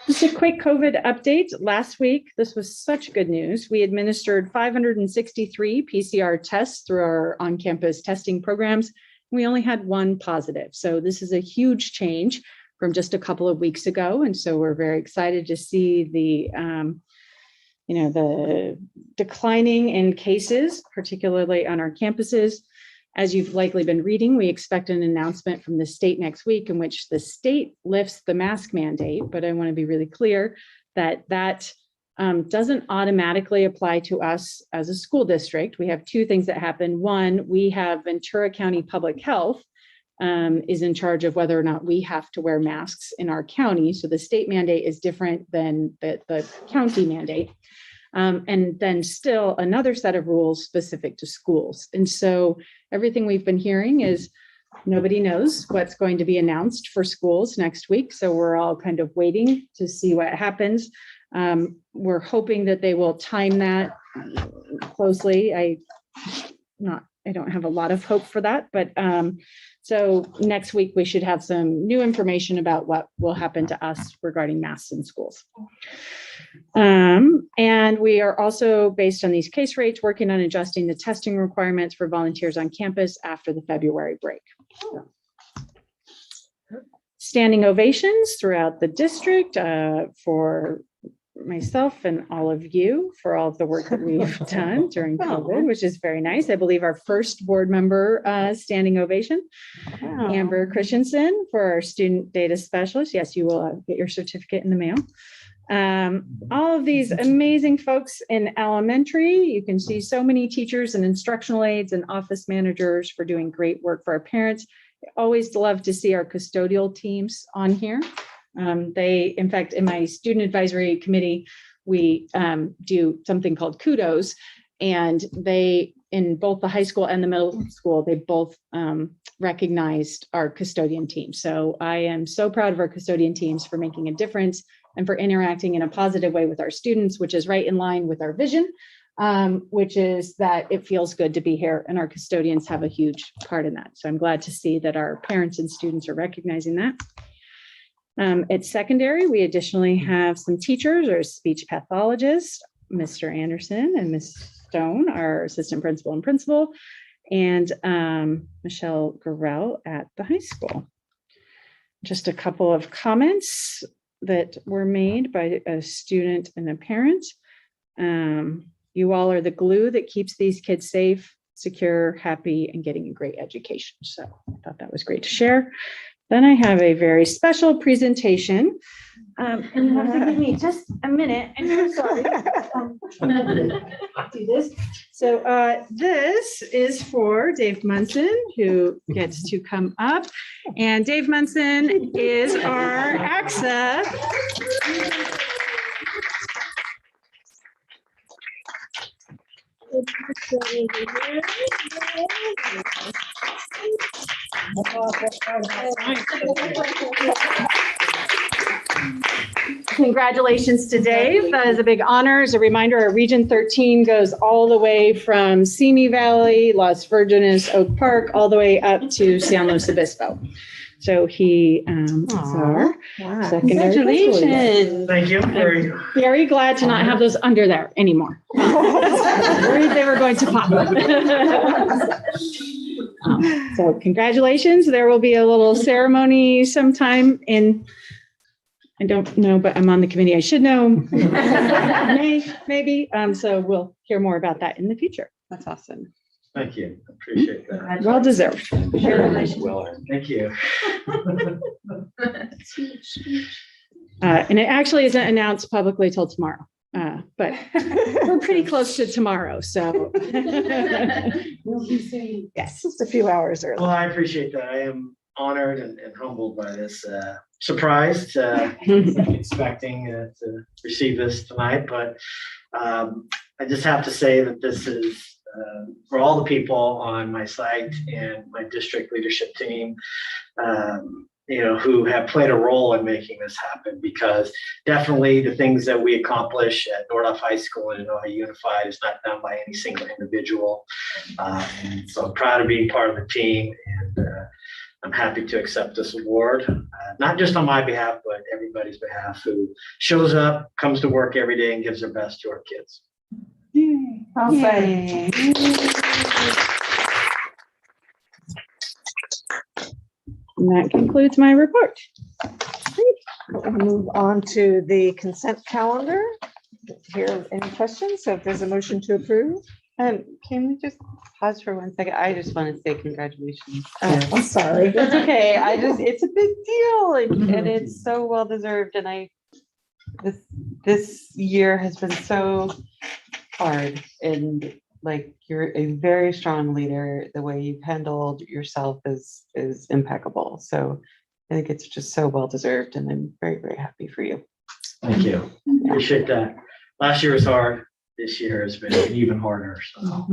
Just a quick COVID update. Last week, this was such good news. We administered 563 PCR tests through our on-campus testing programs. We only had one positive. So this is a huge change from just a couple of weeks ago. And so we're very excited to see the declining in cases, particularly on our campuses. As you've likely been reading, we expect an announcement from the state next week in which the state lifts the mask mandate. But I want to be really clear that doesn't automatically apply to us as a school district. We have two things that happen. One, we have Ventura County Public Health is in charge of whether or not we have to wear masks in our county. So the state mandate is different than the county mandate. And then still another set of rules specific to schools. And so everything we've been hearing is nobody knows what's going to be announced for schools next week. So we're all kind of waiting to see what happens. We're hoping that they will time that closely. I don't have a lot of hope for that, but so next week we should have some new information about what will happen to us regarding masks in schools. And we are also, based on these case rates, working on adjusting the testing requirements for volunteers on campus after the February break. Standing ovations throughout the district for myself and all of you for all of the work that we've done during COVID, which is very nice. I believe our first board member standing ovation, Amber Christensen, for our student data specialist. Yes, you will get your certificate in the mail. All of these amazing folks in elementary. You can see so many teachers and instructional aides and office managers for doing great work for our parents. Always love to see our custodial teams on here. They, in fact, in my student advisory committee, we do something called kudos, and they, in both the high school and the middle school, they both recognized our custodian team. So I am so proud of our custodian teams for making a difference and for interacting in a positive way with our students, which is right in line with our vision, which is that it feels good to be here, and our custodians have a huge part in that. So I'm glad to see that our parents and students are recognizing that. At secondary, we additionally have some teachers or speech pathologists, Mr. Anderson and Ms. Stone, our assistant principal and principal, and Michelle Gorell at the high school. Just a couple of comments that were made by a student and a parent. You all are the glue that keeps these kids safe, secure, happy, and getting a great education. So I thought that was great to share. Then I have a very special presentation. And you have to give me just a minute. And I'm sorry. Do this. So this is for Dave Munson, who gets to come up. And Dave Munson is our AXA. Congratulations to Dave. That is a big honor. As a reminder, our Region 13 goes all the way from Simi Valley, Las Virgenes, Oak Park, all the way up to San Luis Obispo. So he is our secondary. Congratulations. Thank you. Very glad to not have those under there anymore. Worried they were going to pop. So congratulations. There will be a little ceremony sometime in, I don't know, but I'm on the committee. I should know. May, maybe. So we'll hear more about that in the future. That's awesome. Thank you. Appreciate that. Well deserved. Well, thank you. And it actually isn't announced publicly till tomorrow. But we're pretty close to tomorrow, so. Yes, just a few hours early. Well, I appreciate that. I am honored and humbled by this. Surprised, expecting to receive this tonight, but I just have to say that this is for all the people on my site and my district leadership team, who have played a role in making this happen, because definitely the things that we accomplish at Nordhoff High School and Illinois Unified is not done by any single individual. And so I'm proud of being part of the team, and I'm happy to accept this award, not just on my behalf, but everybody's behalf who shows up, comes to work every day, and gives their best to our kids. Awesome. And that concludes my report. We'll move on to the consent calendar. Here, any questions? So if there's a motion to approve. Can we just pause for 1 second? I just want to say congratulations. I'm sorry. That's okay. It's a big deal, and it's so well deserved. And this year has been so hard, and like, you're a very strong leader. The way you've handled yourself is impeccable. So I think it's just so well deserved, and I'm very, very happy for you. Thank you. Appreciate that. Last year was hard. This year has been even harder. So,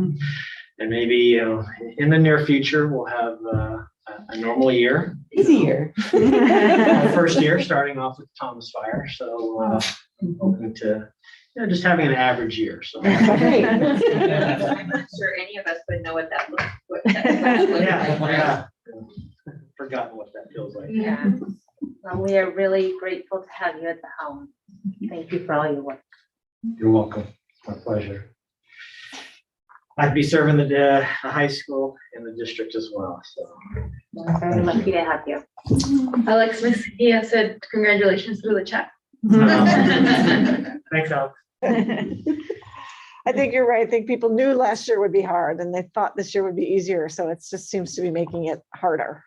and maybe in the near future we'll have a normal year. Easy year. My first year, starting off with Thomas Fire. So I'm hoping to just having an average year. So I'm not sure any of us would know what that looks like. yeah. Forgotten what that feels like. Yeah. Well, we are really grateful to have you at the helm. Thank you for all your work. You're welcome. My pleasure. I'd be serving the high school and the district as well. So we're very lucky to have you. Alex, Miss Ia said congratulations through the chat. Thanks, Alex. I think you're right. I think people knew last year would be hard, and they thought this year would be easier. So it just seems to be making it harder.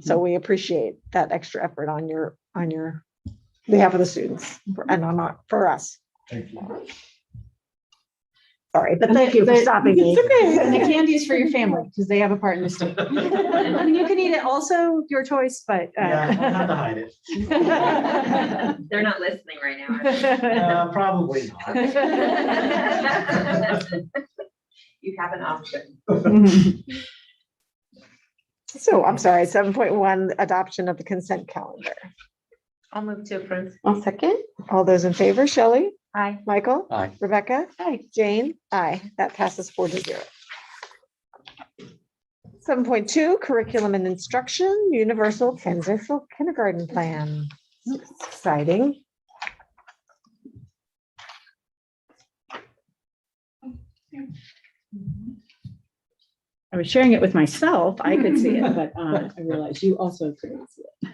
So we appreciate that extra effort on your behalf of the students and for us. Thank you. Sorry, but thank you for stopping me. It's okay. And the candy is for your family because they have a part in this too. I mean, you can eat it also, your choice, but. Yeah, I'll have to hide it. They're not listening right now. are they? Probably not. You have an option. So I'm sorry, 7.1, adoption of the consent calendar. I'll move to approve. I'll second. All those in favor, Shelley? Aye. Michael? Aye. Rebecca? Aye. Jane? Aye. That passes 4-0. 7.2, curriculum and instruction, universal transitional kindergarten plan. Exciting. I was sharing it with myself. I could see it, but I realized you also couldn't see it.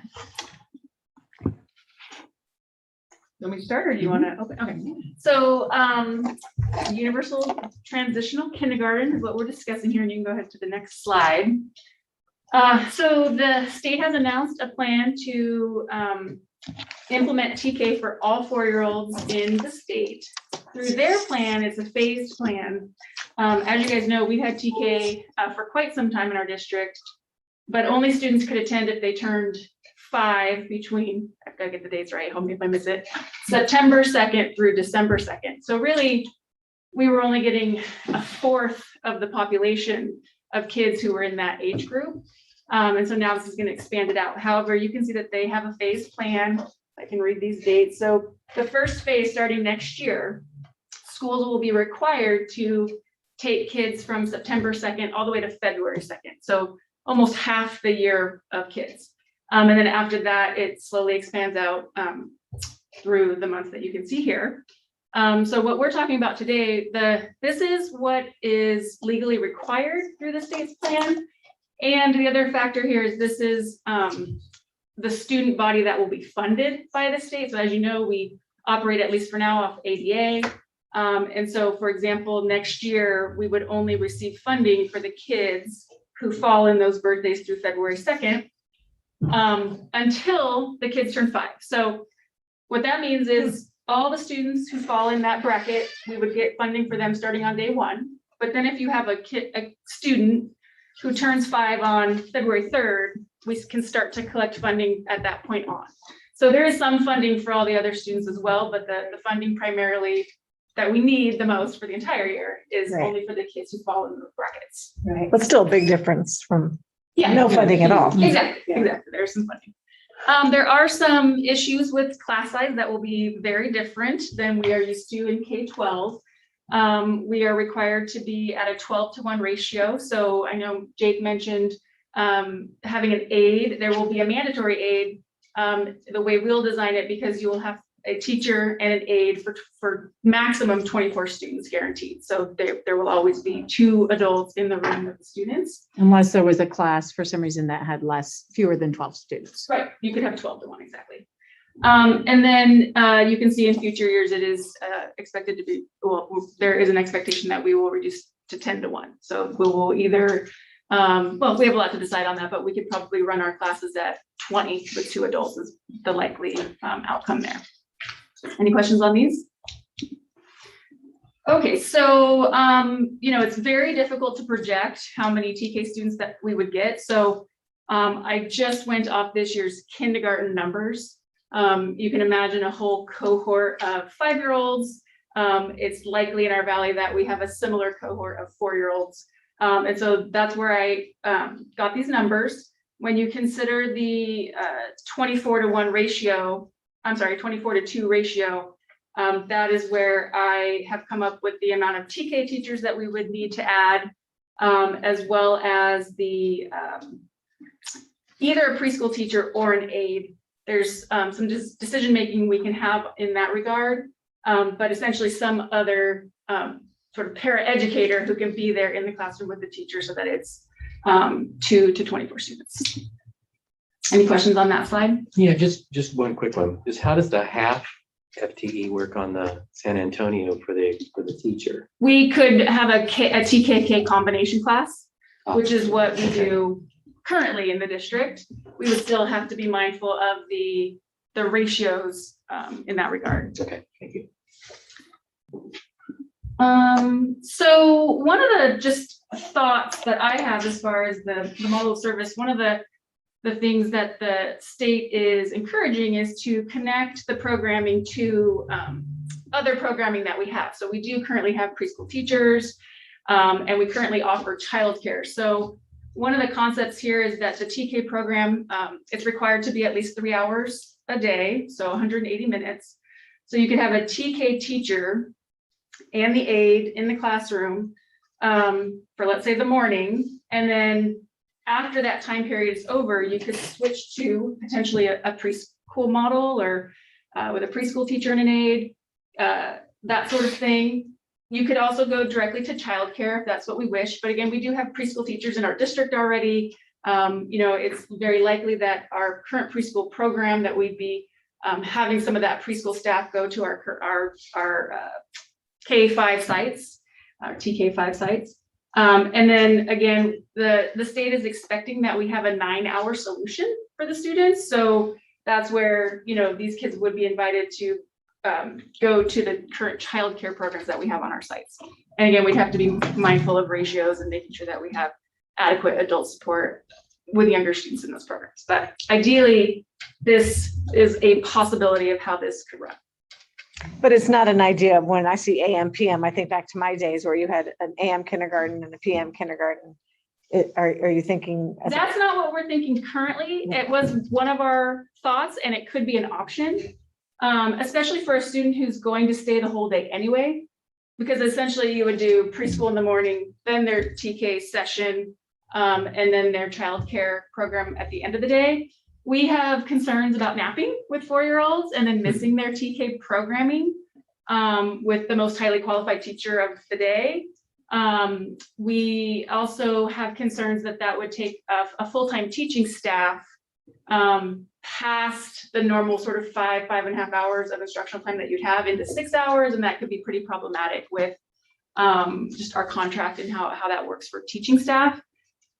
Let me start, or do you want to open? Okay. So universal transitional kindergarten is what we're discussing here, and you can go ahead to the next slide. So the state has announced a plan to implement TK for all 4-year-olds in the state. Through their plan, it's a phased plan. As you guys know, we've had TK for quite some time in our district, but only students could attend if they turned 5 between, I've got to get the dates right, help me if I miss it, September 2nd through December 2nd. So really, we were only getting a fourth of the population of kids who were in that age group. And so now this is going to expand it out. However, you can see that they have a phased plan. I can read these dates. So the first phase starting next year, schools will be required to take kids from September 2nd all the way to February 2nd. So almost half the year of kids. And then after that, it slowly expands out through the months that you can see here. So what we're talking about today, this is what is legally required through the state's plan. And the other factor here is this is the student body that will be funded by the state. So as you know, we operate, at least for now, off ADA. And so, for example, next year, we would only receive funding for the kids who fall in those birthdays through February 2nd. Until the kids turn 5. So what that means is all the students who fall in that bracket, we would get funding for them starting on day 1. But then if you have a student who turns 5 on February 3rd, we can start to collect funding at that point on. So there is some funding for all the other students as well, but the funding primarily that we need the most for the entire year is only for the kids who fall in those brackets. Right. But still a big difference from no funding at all. Exactly. There's some funding. There are some issues with class size that will be very different than we are used to in K-12. We are required to be at a 12-to-1 ratio. So I know Jake mentioned having an aide. There will be a mandatory aide the way we'll design it, because you will have a teacher and an aide for maximum 24 students guaranteed. So there will always be 2 adults in the room with the students. Unless there was a class for some reason that had fewer than 12 students. Right, you could have 12-to-1, exactly. And then you can see in future years, it is expected to be, well, there is an expectation that we will reduce to 10-to-1. So we will either, well, we have a lot to decide on that, but we could probably run our classes at 20 with 2 adults is the likely outcome there. Any questions on these? Okay, so, it's very difficult to project how many TK students that we would get. So I just went off this year's kindergarten numbers. You can imagine a whole cohort of 5-year-olds. It's likely in our valley that we have a similar cohort of 4-year-olds. And so that's where I got these numbers. When you consider the 24-to-1 ratio, 24-to-2 ratio, that is where I have come up with the amount of TK teachers that we would need to add, as well as the either a preschool teacher or an aide. There's some decision-making we can have in that regard, but essentially some other sort of paraeducator who can be there in the classroom with the teacher so that it's 2 to 24 students. Any questions on that slide? Yeah, just one quick one. How does the half FTE work on the San Antonio for the teacher? We could have a TKK combination class, which is what we do currently in the district. We would still have to be mindful of the ratios in that regard. Okay, thank you. So one of the just thoughts that I have as far as the model of service, one of the things that the state is encouraging is to connect the programming to other programming that we have. So we do currently have preschool teachers, and we currently offer childcare. So one of the concepts here is that the TK program, it's required to be at least 3 hours a day, so 180 minutes. So you could have a TK teacher and the aide in the classroom for, let's say, the morning, and then after that time period is over, you could switch to potentially a preschool model or with a preschool teacher and an aide, that sort of thing. You could also go directly to childcare if that's what we wish. But again, we do have preschool teachers in our district already. It's very likely that our current preschool program that we'd be having some of that preschool staff go to our K5 sites, our TK5 sites. And then again, the state is expecting that we have a 9-hour solution for the students. So that's where, these kids would be invited to go to the current childcare programs that we have on our sites. And again, we'd have to be mindful of ratios and making sure that we have adequate adult support with younger students in those programs. But ideally, this is a possibility of how this could run. But it's not an idea of when I see AM, PM, I think back to my days where you had an AM kindergarten and a PM kindergarten. Are you thinking? That's not what we're thinking currently. It was one of our thoughts, and it could be an option, especially for a student who's going to stay the whole day anyway, because essentially you would do preschool in the morning, then their TK session, and then their childcare program at the end of the day. We have concerns about napping with 4-year-olds and then missing their TK programming with the most highly qualified teacher of the day. We also have concerns that would take a full-time teaching staff past the normal sort of 5.5 hours of instructional time that you'd have into 6 hours. And that could be pretty problematic with just our contract and how that works for teaching staff.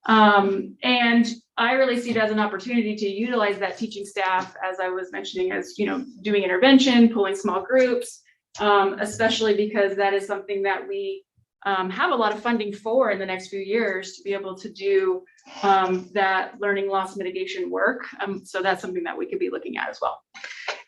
And I really see it as an opportunity to utilize that teaching staff, as I was mentioning, as doing intervention, pulling small groups, especially because that is something that we have a lot of funding for in the next few years to be able to do that learning loss mitigation work. So that's something that we could be looking at as well.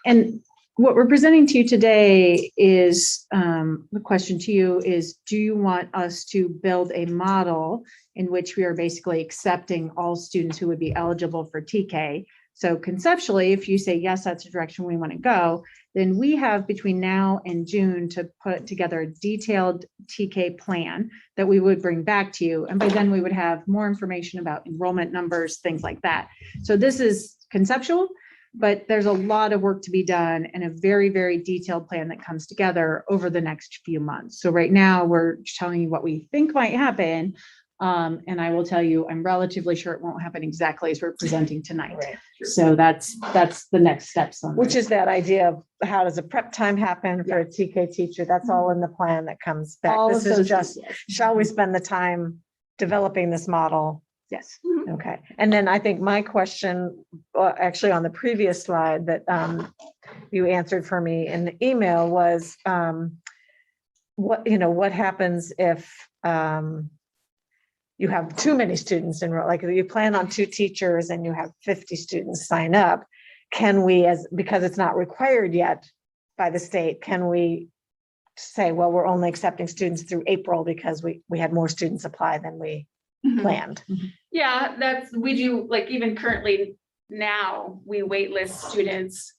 And what we're presenting to you today is, the question to you is, do you want us to build a model in which we are basically accepting all students who would be eligible for TK? So conceptually, if you say, yes, that's the direction we want to go, then we have between now and June to put together a detailed TK plan that we would bring back to you. And by then we would have more information about enrollment numbers, things like that. So this is conceptual, but there's a lot of work to be done and a very, very detailed plan that comes together over the next few months. So right now we're telling you what we think might happen. And I will tell you, I'm relatively sure it won't happen exactly as we're presenting tonight. Right. So that's the next steps on Which is that idea of how does a prep time happen for a TK teacher? That's all in the plan that comes back. All This of is those just, details. shall we spend the time developing this model? Yes. Okay. And then I think my question, actually on the previous slide that you answered for me in the email was, what happens if you have too many students enroll, like if you plan on 2 teachers and you have 50 students sign up, can we, because it's not required yet by the state, can we say, well, we're only accepting students through April because we had more students apply than we planned? Yeah, we do, like even currently now, we waitlist students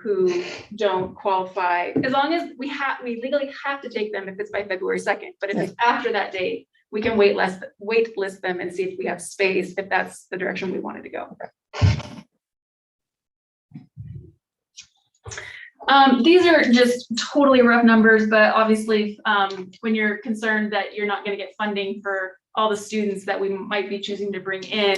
who don't qualify, as long as we legally have to take them if it's by February 2nd. But if it's after that date, we can waitlist them and see if we have space, if that's the direction we wanted to go. These are just totally rough numbers, but obviously when you're concerned that you're not going to get funding for all the students that we might be choosing to bring in,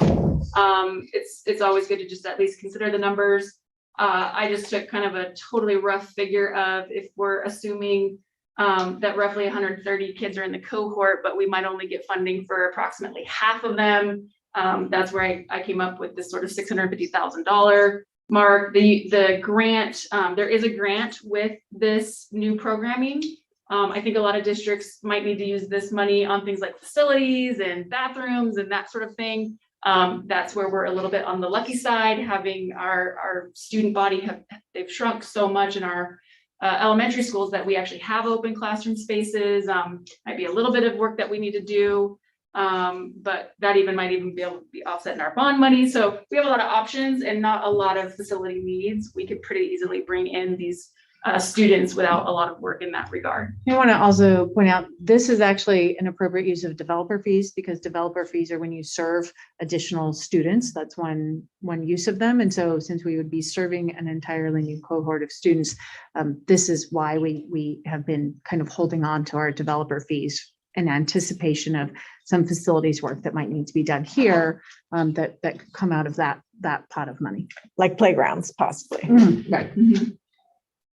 it's always good to just at least consider the numbers. I just took kind of a totally rough figure of if we're assuming that roughly 130 kids are in the cohort, but we might only get funding for approximately half of them. That's where I came up with this sort of $650,000 mark. The grant, there is a grant with this new programming I think a lot of districts might need to use this money on things like facilities and bathrooms and that sort of thing. That's where we're a little bit on the lucky side, having our student body they've shrunk so much in our elementary schools that we actually have open classroom spaces. Might be a little bit of work that we need to do, but that might even be able to be offset in our bond money. So we have a lot of options and not a lot of facility needs. We could pretty easily bring in these students without a lot of work in that regard. I want to also point out, this is actually an appropriate use of developer fees, because developer fees are when you serve additional students. That's one use of them. And so since we would be serving an entirely new cohort of students, this is why we have been kind of holding on to our developer fees in anticipation of some facilities work that might need to be done here, that could come out of that pot of money. Like playgrounds possibly. Right.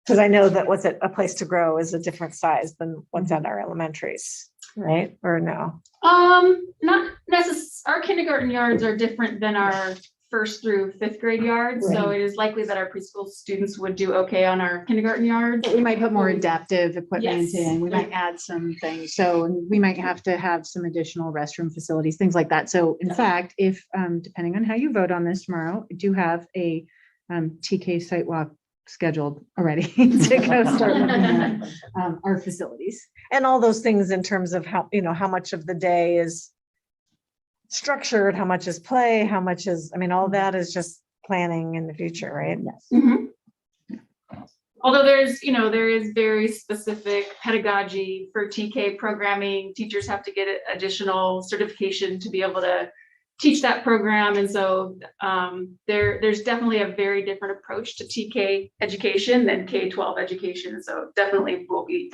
Because I know that what's it, A Place to Grow is a different size than what's at our elementaries, right? Or no? Not necessarily. Our kindergarten yards are different than our 1st through 5th grade yards. So it is likely that our preschool students would do okay on our kindergarten yards. We might put more adaptive equipment Yes. in, we might add some things. So we might have to have some additional restroom facilities, things like that. So in fact, if, depending on how you vote on this tomorrow, I do have a TK site walk scheduled already to go start looking at our facilities. And all those things in terms of how, how much of the day is structured, how much is play, how much is, all that is just planning in the future, right? Yes. Although there is very specific pedagogy for TK programming. Teachers have to get additional certification to be able to teach that program. And so there's definitely a very different approach to TK education than K-12 education. So definitely we'll be,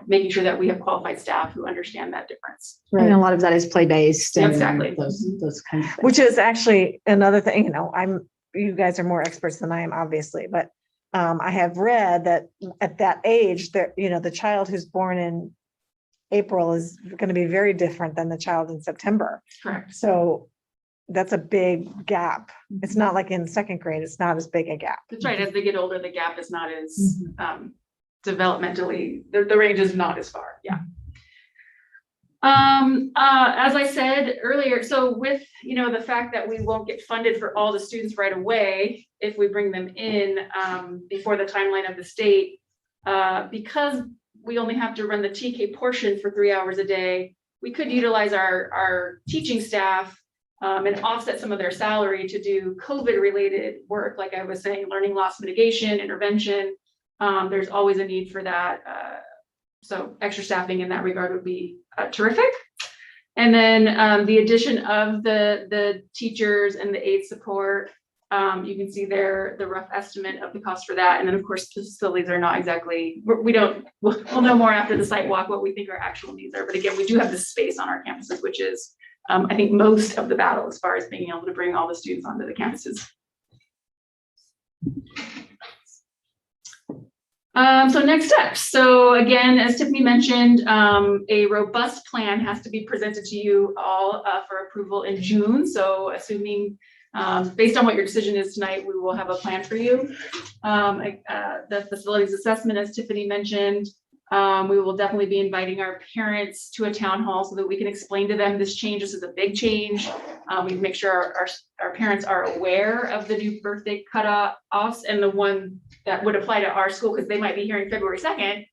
making sure that we have qualified staff who understand that difference. Right. And a lot of that is play-based. And Exactly. Those kinds of things. Which is actually another thing, you guys are more experts than I am, obviously, but I have read that at that age, the child who's born in April is going to be very different than the child in September. Correct. So that's a big gap. It's not like in 2nd grade, it's not as big a gap. That's right. As they get older, the gap is not as developmentally, the range is not as far. Yeah. As I said earlier, so with, the fact that we won't get funded for all the students right away, if we bring them in before the timeline of the state, because we only have to run the TK portion for 3 hours a day, we could utilize our teaching staff and offset some of their salary to do COVID related work. Like I was saying, learning loss mitigation, intervention. There's always a need for that. So extra staffing in that regard would be terrific. And then the addition of the teachers and the aid support, you can see there the rough estimate of the cost for that. And then of course, the facilities are not exactly, we'll know more after the site walk what we think our actual needs are. But again, we do have this space on our campuses, which is I think most of the battle as far as being able to bring all the students onto the campuses. So next steps. So again, as Tiffany mentioned, a robust plan has to be presented to you all for approval in June. So assuming, based on what your decision is tonight, we will have a plan for you. The facilities assessment, as Tiffany mentioned, we will definitely be inviting our parents to a town hall so that we can explain to them this change. This is a big change. We make sure our parents are aware of the new birthday cutoffs and the one that would apply to our school, because they might be hearing February 2nd,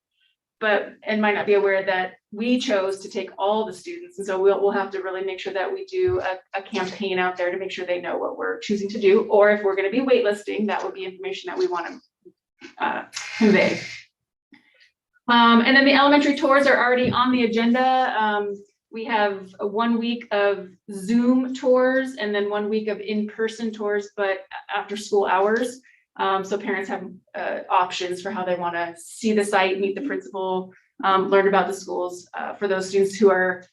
and might not be aware that we chose to take all the students. And so we'll have to really make sure that we do a campaign out there to make sure they know what we're choosing to do, or if we're going to be waitlisting, that would be information that we want to convey. And then the elementary tours are already on the agenda. We have 1 week of Zoom tours and then 1 week of in-person tours, but after school hours. So parents have options for how they want to see the site, meet the principal, learn about the schools for those students who are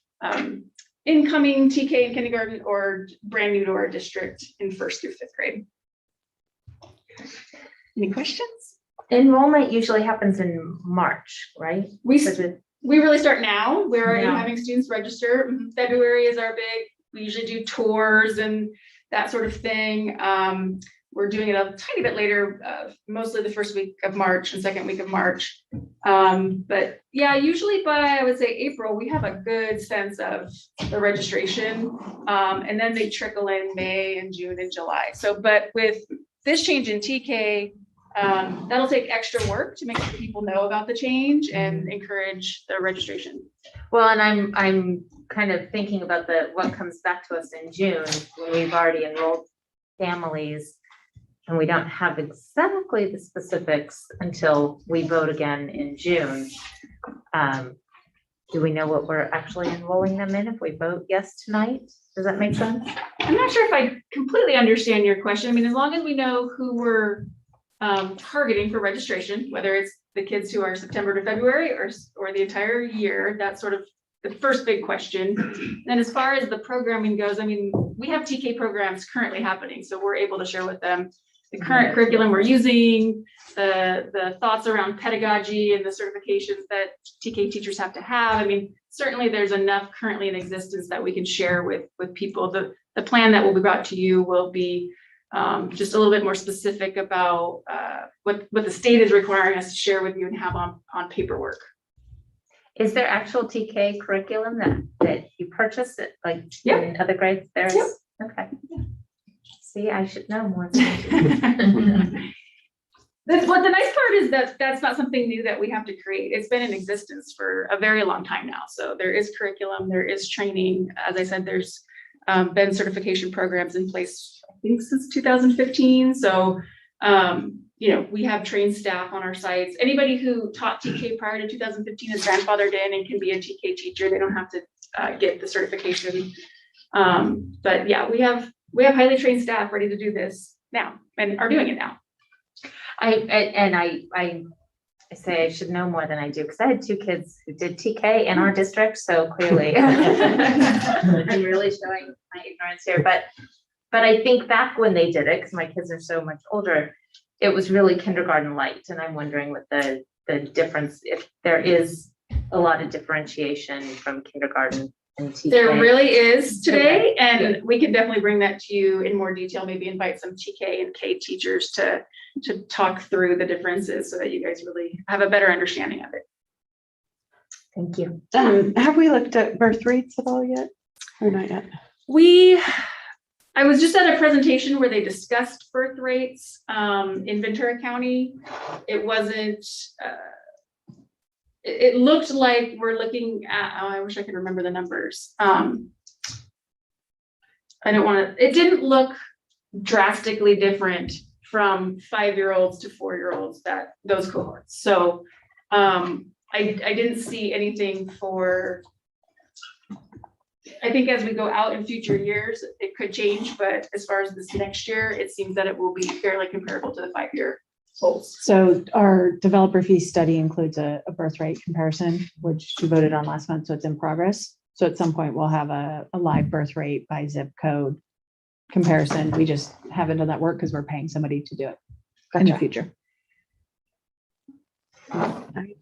incoming TK in kindergarten or brand new to our district in 1st through 5th grade. Any questions? Enrollment usually happens in March, right? We really start now. We're already Yeah. having students register. February is our big, we usually do tours and that sort of thing. we're doing it a tiny bit later, mostly the first week of March and second week of March. But yeah, usually by, I would say April, we have a good sense of the registration. And then they trickle in May and June and July. So, but with this change in TK, that'll take extra work to make sure people know about the change and encourage the registration. Well, and I'm kind of thinking about what comes back to us in June when we've already enrolled families and we don't have exactly the specifics until we vote again in June. Do we know what we're actually enrolling them in if we vote yes tonight? Does that make sense? I'm not sure if I completely understand your question. I mean, as long as we know who we're targeting for registration, whether it's the kids who are September to February or the entire year, that's sort of the first big question. And as far as the programming goes, I mean, we have TK programs currently happening, so we're able to share with them the current curriculum we're using, the thoughts around pedagogy and the certifications that TK teachers have to have. I mean, certainly there's enough currently in existence that we can share with people. The plan that will be brought to you will be just a little bit more specific about what the state is requiring us to share with you and have on paperwork. Is there actual TK curriculum that you purchase it like in other grades? There is. Okay. See, I should know more. Well, the nice part is that that's not something new that we have to create. It's been in existence for a very long time now. So there is curriculum, there is training. As I said, there's been certification programs in place, I think, since 2015. So, you know, we have trained staff on our sites. Anybody who taught TK prior to 2015 is grandfathered in and can be a TK teacher. They don't have to get the certification. But yeah, we have highly trained staff ready to do this now and are doing it now. I say I should know more than I do because I had two kids who did TK in our district. So clearly I'm really showing my ignorance here, but I think back when they did it, because my kids are so much older, it was really kindergarten light. And I'm wondering what the difference, if there is a lot of differentiation from kindergarten and TK. There really is today, and we can definitely bring that to you in more detail, maybe invite some TK and K teachers to talk through the differences so that you guys really have a better understanding of it. Thank you. Have we looked at birth rates at all yet? Or not yet? I was just at a presentation where they discussed birth rates in Ventura County. It wasn't, it looked like we're looking at, oh, I wish I could remember the numbers. It didn't look drastically different from 5-year-olds to 4-year-olds, those cohorts. So I didn't see anything for, I think as we go out in future years, it could change, but as far as this next year, it seems that it will be fairly comparable to the 5-year olds. So our developer fee study includes a birth rate comparison, which you voted on last month, so it's in progress. So at some point we'll have a live birth rate by zip code comparison. We just haven't done that work because we're paying somebody to do it in the future. I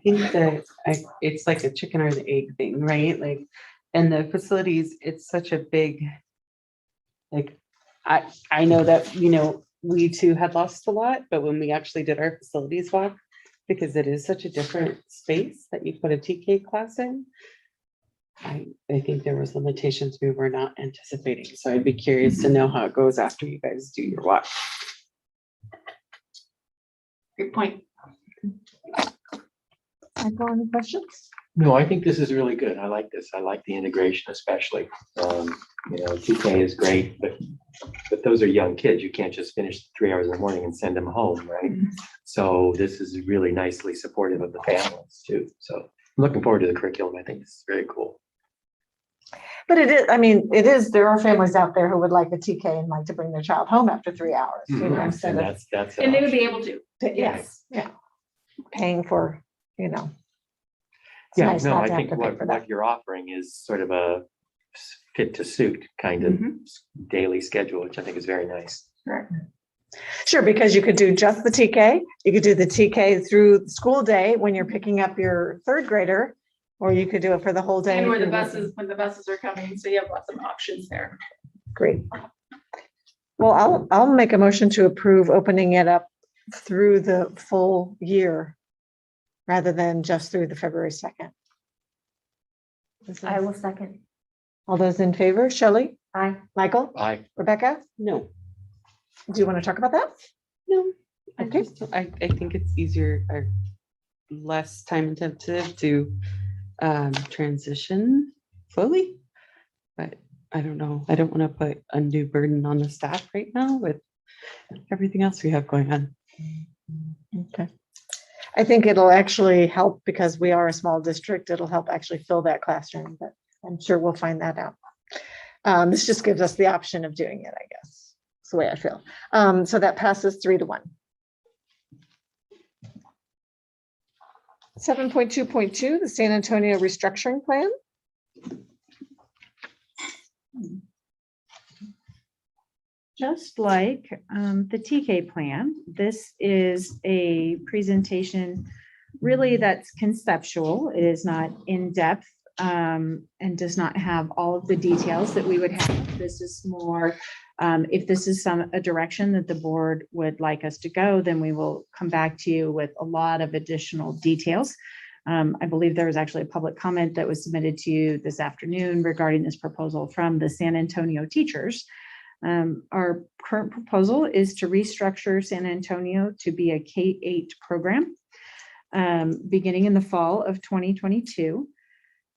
think that it's like a chicken or the egg thing, right? Like, and the facilities, it's such a big, like, I know that, you know, we too had lost a lot, but when we actually did our facilities walk, because it is such a different space that you put a TK class in, I think there was limitations we were not anticipating. So I'd be curious to know how it goes after you guys do your walk. Good point. Any questions? No, I think this is really good. I like this. I like the integration especially. You know, TK is great, but those are young kids. You can't just finish 3 hours in the morning and send them home, right? So this is really nicely supportive of the families too. So I'm looking forward to the curriculum. I think this is very cool. But it is, I mean, it is, there are families out there who would like a TK and like to bring their child home after 3 hours. You know, instead of, that's and they would be able to. Yes, yeah. Paying for, you know. It's Yeah, nice no, not I to have think to pay for that. what you're offering is sort of a fit to suit kind of daily schedule, which I think is very nice. Right. Sure, because you could do just the TK. You could do the TK through the school day when you're picking up your 3rd grader, or you could do it for the whole day. And if when you're working. the buses are coming, so you have lots of options there. Great. Well, I'll make a motion to approve opening it up through the full year rather than just through the February 2nd. I will second. All those in favor, Shelley, Aye. Michael, Aye. Rebecca? No. Do you want to talk about that? No. Okay. I think it's easier or less time intensive to transition slowly. But I don't know. I don't want to put undue burden on the staff right now with everything else we have going on. Okay. I think it'll actually help because we are a small district. It'll help actually fill that classroom, but I'm sure we'll find that out. This just gives us the option of doing it, I guess. That's the way I feel. So that passes 3-1. 7.2.2, the San Antonio restructuring plan. Just like the TK plan, this is a presentation really that's conceptual. It is not in-depth and does not have all of the details that we would have. This is more, if this is a direction that the board would like us to go, then we will come back to you with a lot of additional details. I believe there was actually a public comment that was submitted to you this afternoon regarding this proposal from the San Antonio teachers. Our current proposal is to restructure San Antonio to be a K-8 program beginning in the fall of 2022.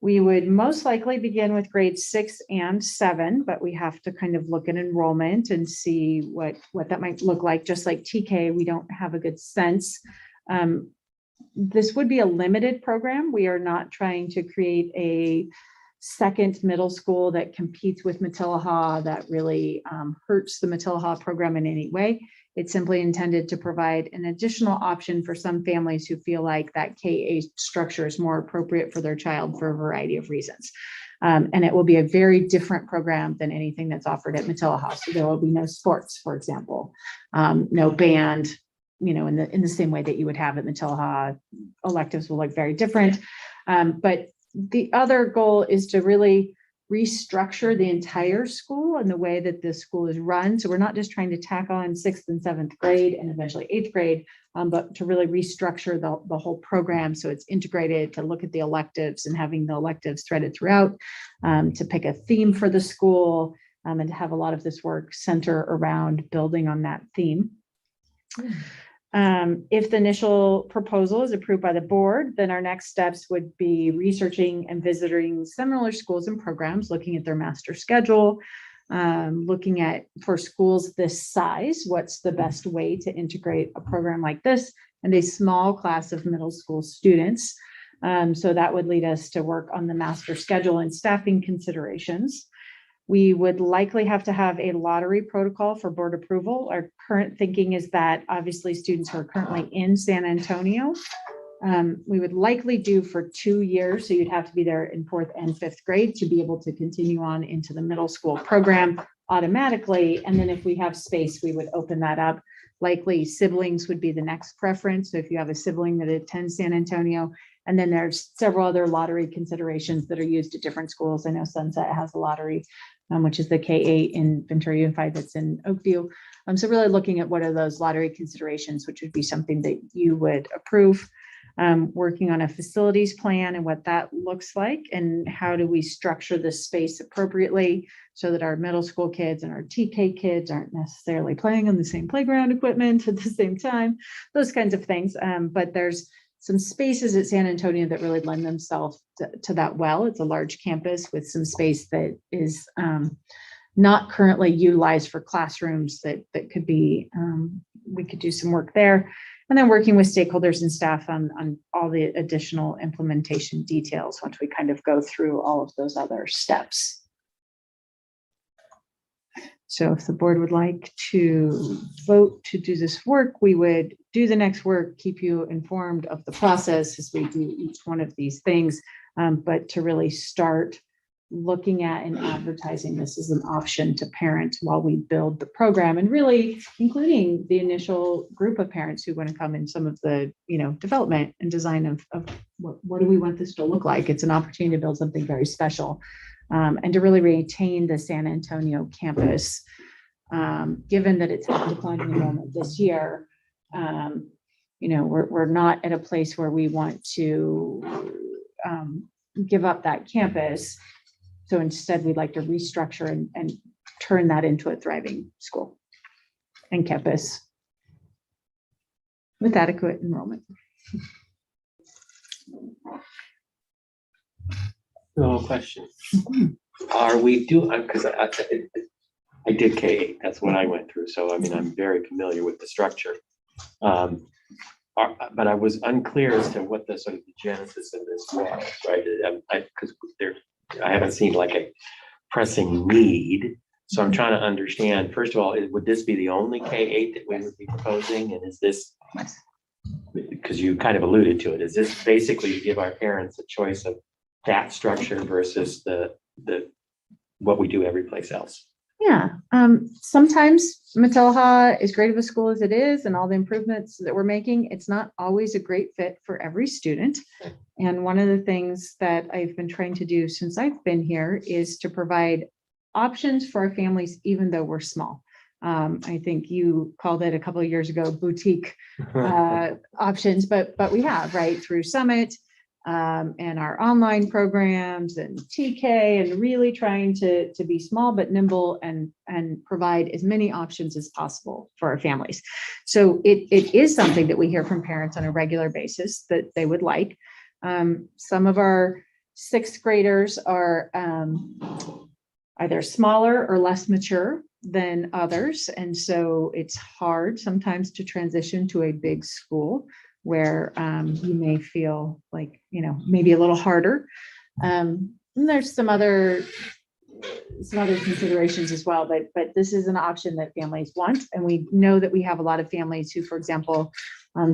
We would most likely begin with grades 6 and 7, but we have to kind of look at enrollment and see what that might look like. Just like TK, we don't have a good sense. This would be a limited program. We are not trying to create a second middle school that competes with Matilaha that really hurts the Matilaha program in any way. It's simply intended to provide an additional option for some families who feel like that K-8 structure is more appropriate for their child for a variety of reasons. And it will be a very different program than anything that's offered at Matilaha. So there will be no sports, for example, no band, in the same way that you would have at Matilaha. Electives will look very different. But the other goal is to really restructure the entire school and the way that the school is run. So we're not just trying to tack on 6th and 7th grade and eventually 8th grade, but to really restructure the whole program so it's integrated, to look at the electives and having the electives threaded throughout, to pick a theme for the school, and to have a lot of this work center around building on that theme. If the initial proposal is approved by the board, then our next steps would be researching and visiting similar schools and programs, looking at their master schedule, looking at, for schools this size, what's the best way to integrate a program like this and a small class of middle school students. So that would lead us to work on the master schedule and staffing considerations. We would likely have to have a lottery protocol for board approval. Our current thinking is that obviously students who are currently in San Antonio, we would likely do for 2 years. So you'd have to be there in 4th and 5th grade to be able to continue on into the middle school program automatically. And then if we have space, we would open that up. Likely siblings would be the next preference. So if you have a sibling that attends San Antonio, and then there's several other lottery considerations that are used at different schools. I know Sunset has a lottery, which is the K-8 in Ventura Unified that's in Oakview. So really looking at what are those lottery considerations, which would be something that you would approve. Working on a facilities plan and what that looks like and how do we structure the space appropriately so that our middle school kids and our TK kids aren't necessarily playing on the same playground equipment at the same time, those kinds of things. But there's some spaces at San Antonio that really lend themselves to that well. It's a large campus with some space that is not currently utilized for classrooms that could be, we could do some work there. And then working with stakeholders and staff on all the additional implementation details once we kind of go through all of those other steps. So if the board would like to vote to do this work, we would do the next work, keep you informed of the process as we do each one of these things, but to really start looking at and advertising this as an option to parents while we build the program, and really including the initial group of parents who want to come in some of the development and design of what do we want this to look like. It's an opportunity to build something very special, and to really retain the San Antonio campus given that it's had declining enrollment this year, we're not at a place where we want to give up that campus. So instead, we'd like to restructure and turn that into a thriving school and campus with adequate enrollment. No question. Are we because I did K-8, that's what I went through. So, I mean, I'm very familiar with the structure. But I was unclear as to what the sort of the genesis of this was, right? Because I haven't seen like a pressing need. So I'm trying to understand, first of all, would this be the only K-8 that we would be proposing? And is this, because you kind of alluded to it, is this basically to give our parents a choice of that structure versus the what we do every place else? Yeah, sometimes Matilah, as great of a school as it is and all the improvements that we're making, it's not always a great fit for every student. And one of the things that I've been trying to do since I've been here is to provide options for our families, even though we're small. I think you called it a couple of years ago, boutique options, but we have, right, through Summit, and our online programs and TK, and really trying to be small but nimble and provide as many options as possible for our families. So it is something that we hear from parents on a regular basis that they would like. Some of our sixth graders are either smaller or less mature than others. And so it's hard sometimes to transition to a big school where you may feel like, maybe a little harder. And there's some other considerations as well, but this is an option that families want. And we know that we have a lot of families who, for example,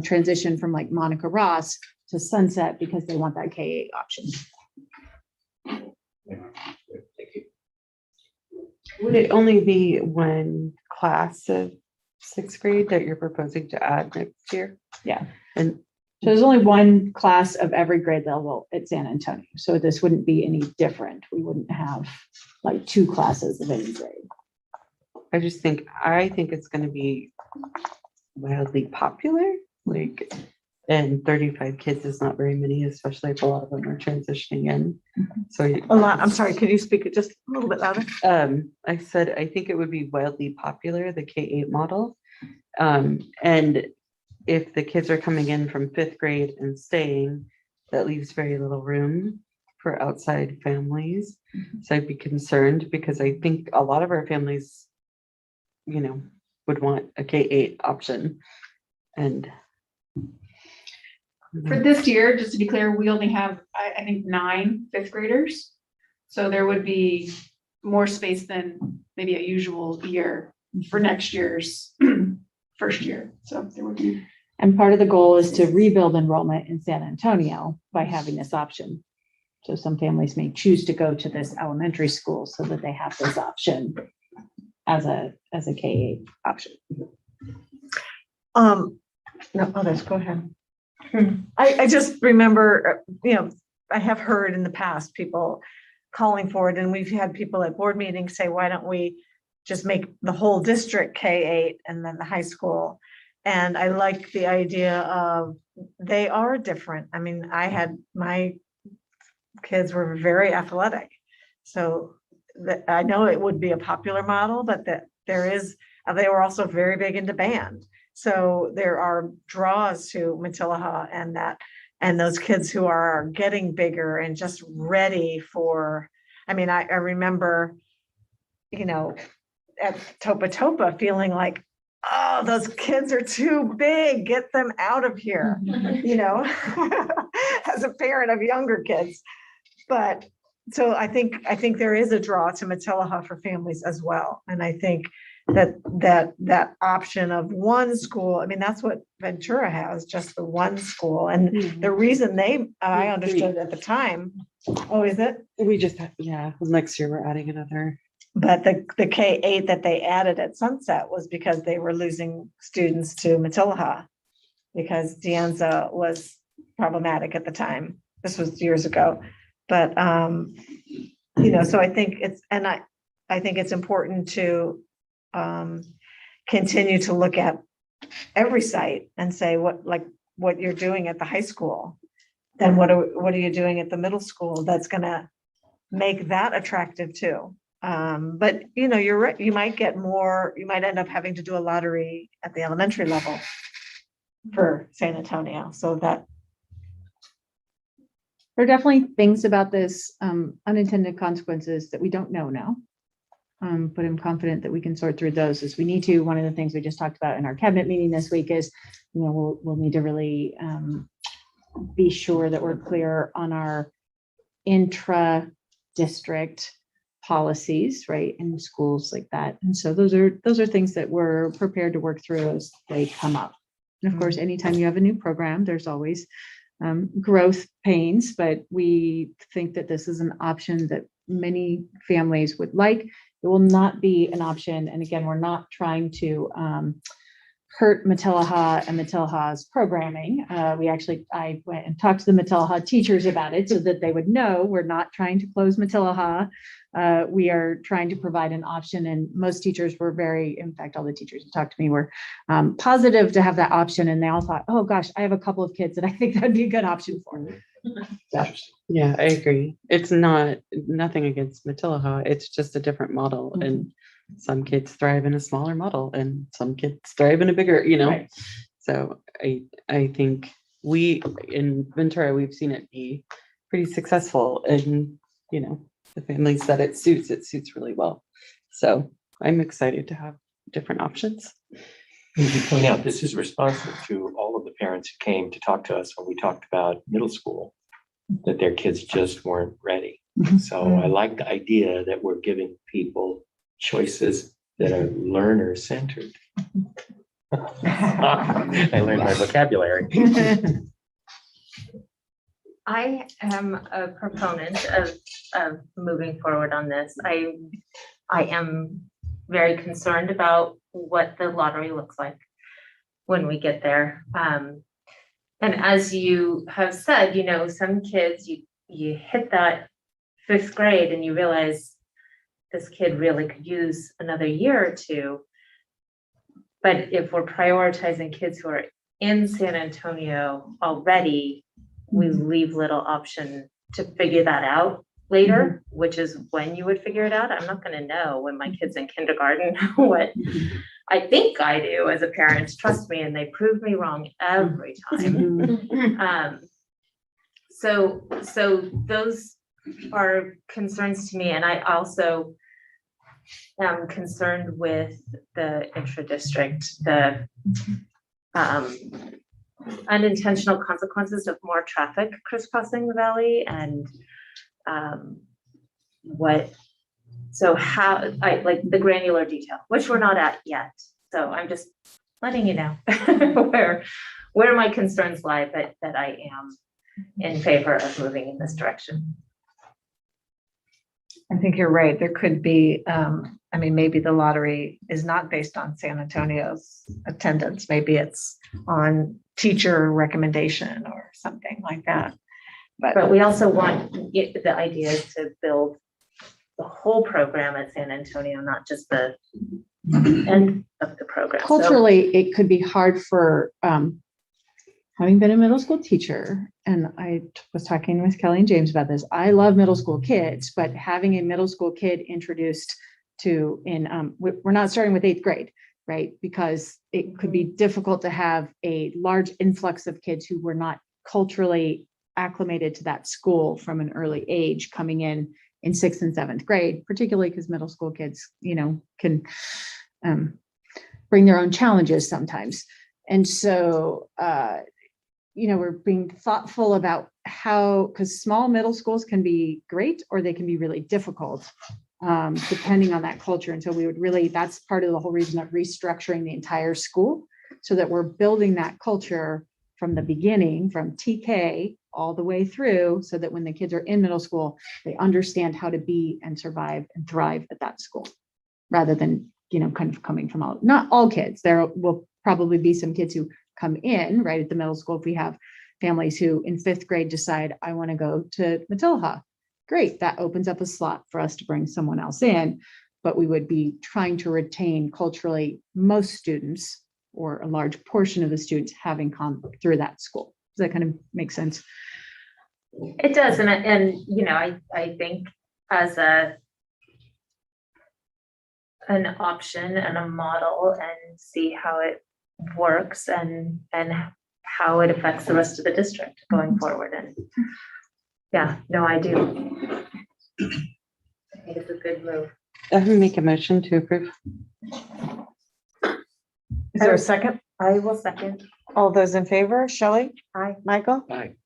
transition from like Monica Ross to Sunset because they want that K-8 option. Would it only be one class of sixth grade that you're proposing to add next year? Yeah. And so there's only one class of every grade level at San Antonio. So this wouldn't be any different. We wouldn't have like two classes of any grade. I think it's going to be wildly popular. And 35 kids is not very many, especially if a lot of them are transitioning in. So a lot. I'm sorry. Could you speak it just a little bit louder? I said I think it would be wildly popular, the K-8 model, and if the kids are coming in from fifth grade and staying, that leaves very little room for outside families. So I'd be concerned because I think a lot of our families, would want a K-8 option. And for this year, just to be clear, we only have, I think, 9 fifth graders. So there would be more space than maybe a usual year for next year's first year. So there would be. And part of the goal is to rebuild enrollment in San Antonio by having this option. So some families may choose to go to this elementary school so that they have this option as a K-8 option. No, others, go ahead. I just remember, I have heard in the past people calling for it, and we've had people at board meetings say, why don't we just make the whole district K-8 and then the high school? And I like the idea of they are different. I mean, my kids were very athletic. So I know it would be a popular model, but that they were also very big into band. So there are draws to Matilah and those kids who are getting bigger and just ready for, I remember, at Topa Topa feeling like, oh, those kids are too big, get them out of here, as a parent of younger kids. But so I think there is a draw to Matilah for families as well. And I think that option of one school, that's what Ventura has, just the one school. And the reason I understood at the time, oh, is it? We just, next year we're adding another. But the K-8 that they added at Sunset was because they were losing students to Matilah because Deanza was problematic at the time. This was years ago. But, so I think I think it's important to continue to look at every site and say what you're doing at the high school, then what are you doing at the middle school that's gonna make that attractive too. But you're right, you might end up having to do a lottery at the elementary level for San Antonio, so that. There are definitely things about this unintended consequences that we don't know now. But I'm confident that we can sort through those as we need to. One of the things we just talked about in our cabinet meeting this week is, we'll need to really be sure that we're clear on our intra-district policies, right, in schools like that. And so those are things that we're prepared to work through as they come up. And of course, anytime you have a new program, there's always growth pains, but we think that this is an option that many families would like. It will not be an option. And again, we're not trying to hurt Matilaha and Matilaha's programming. I went and talked to the Matilaha teachers about it so that they would know we're not trying to close Matilaha. We are trying to provide an option, and most teachers were in fact, all the teachers who talked to me were positive to have that option. And they all thought, oh gosh, I have a couple of kids that I think that'd be a good option for. Yeah, I agree. It's nothing against Matilaha. It's just a different model. And some kids thrive in a smaller model and some kids thrive in a bigger, Right. So I think in Ventura, we've seen it be pretty successful, and, the families that it suits really well. So I'm excited to have different options. As you point out, this is responsive to all of the parents who came to talk to us when we talked about middle school, that their kids just weren't ready. So I like the idea that we're giving people choices that are learner-centered. I learned my vocabulary. I am a proponent of moving forward on this. I am very concerned about what the lottery looks like when we get there. And as you have said, some kids, you hit that 5th grade and you realize this kid really could use another year or two. But if we're prioritizing kids who are in San Antonio already, we leave little option to figure that out later, which is when you would figure it out. I'm not going to know when my kid's in kindergarten what I think I do as a parent. Trust me, and they prove me wrong every time. So those are concerns to me, and I also am concerned with the intra-district, the unintentional consequences of more traffic crisscrossing the valley, and how I like the granular detail, which we're not at yet. So I'm just letting you know where my concerns lie, but that I am in favor of moving in this direction. I think you're right. There could be, maybe the lottery is not based on San Antonio's attendance. Maybe it's on teacher recommendation or something like that. But we also want the idea is to build the whole program at San Antonio, not just the end of the program. Culturally, it could be hard for, having been a middle school teacher, and I was talking with Kelly and James about this. I love middle school kids, but having a middle school kid introduced to we're not starting with 8th grade, right? Because it could be difficult to have a large influx of kids who were not culturally acclimated to that school from an early age coming in 6th and 7th grade, particularly because middle school kids, can bring their own challenges sometimes. And so, we're being thoughtful about because small middle schools can be great or they can be really difficult, depending on that culture. And so that's part of the whole reason of restructuring the entire school, so that we're building that culture from the beginning, from TK all the way through, so that when the kids are in middle school, they understand how to be and survive and thrive at that school, rather than, kind of coming from not all kids. There will probably be some kids who come in right at the middle school. If we have families who in 5th grade decide, I want to go to Matilaha, great, that opens up a slot for us to bring someone else in. but we would be trying to retain culturally most students or a large portion of the students having come through that school. Does that kind of make sense? It does, and you know, I think as an option and a model, and see how it works and how it affects the rest of the district going forward. And yeah, no, I do. I think it's a good move. I would make a motion to approve. Is there a second? I will second. All those in favor, Shelley? Aye. Michael? Aye.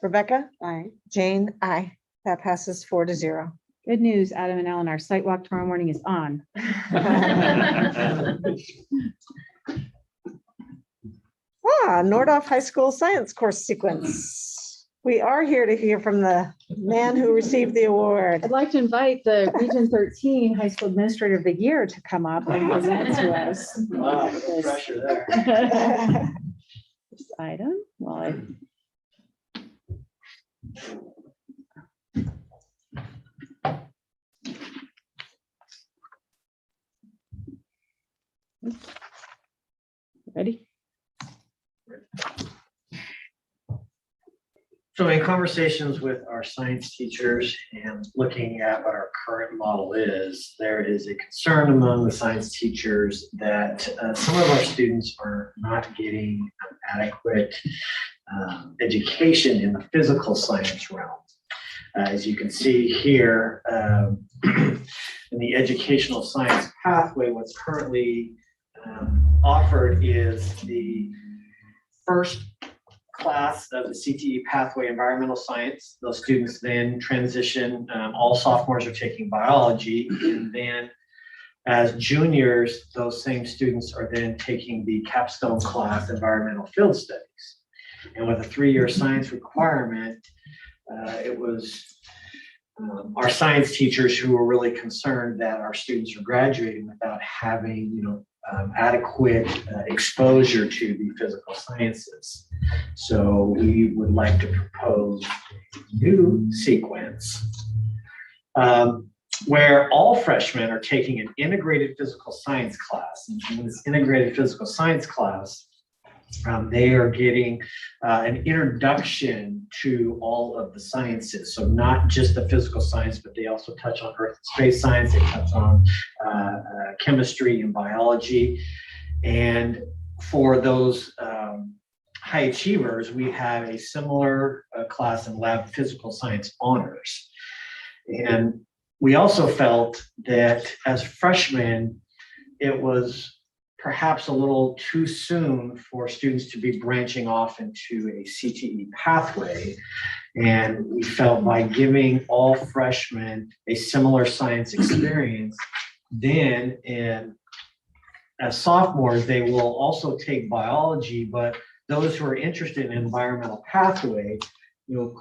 Rebecca? Aye. Jane? Aye. That passes 4-0. Good news, Adam and Ellen, our site walk tomorrow morning is on. Nordhoff High School Science Course Sequence. We are here to hear from the man who received the award. I'd like to invite the Region 13 High School Administrator of the Year to come up and present to us. Wow, no pressure there. This item, well, ready? So in conversations with our science teachers and looking at what our current model is, there is a concern among the science teachers that some of our students are not getting adequate education in the physical science realm. As you can see here, in the educational science pathway, what's currently offered is the first class of the CTE pathway environmental science. Those students then transition, all sophomores are taking biology, and then as juniors, those same students are then taking the capstone class environmental field studies. And with a 3-year science requirement, it was our science teachers who were really concerned that our students are graduating without having, adequate exposure to the physical sciences. So we would like to propose a new sequence where all freshmen are taking an integrated physical science class. And in this integrated physical science class, they are getting an introduction to all of the sciences. So not just the physical science, but they also touch on earth and space science. They touch on chemistry and biology. And for those high achievers, we have a similar class in lab physical science honors. And we also felt that as freshmen, it was perhaps a little too soon for students to be branching off into a CTE pathway. And we felt by giving all freshmen a similar science experience, then as sophomores, they will also take biology, but those who are interested in environmental pathway,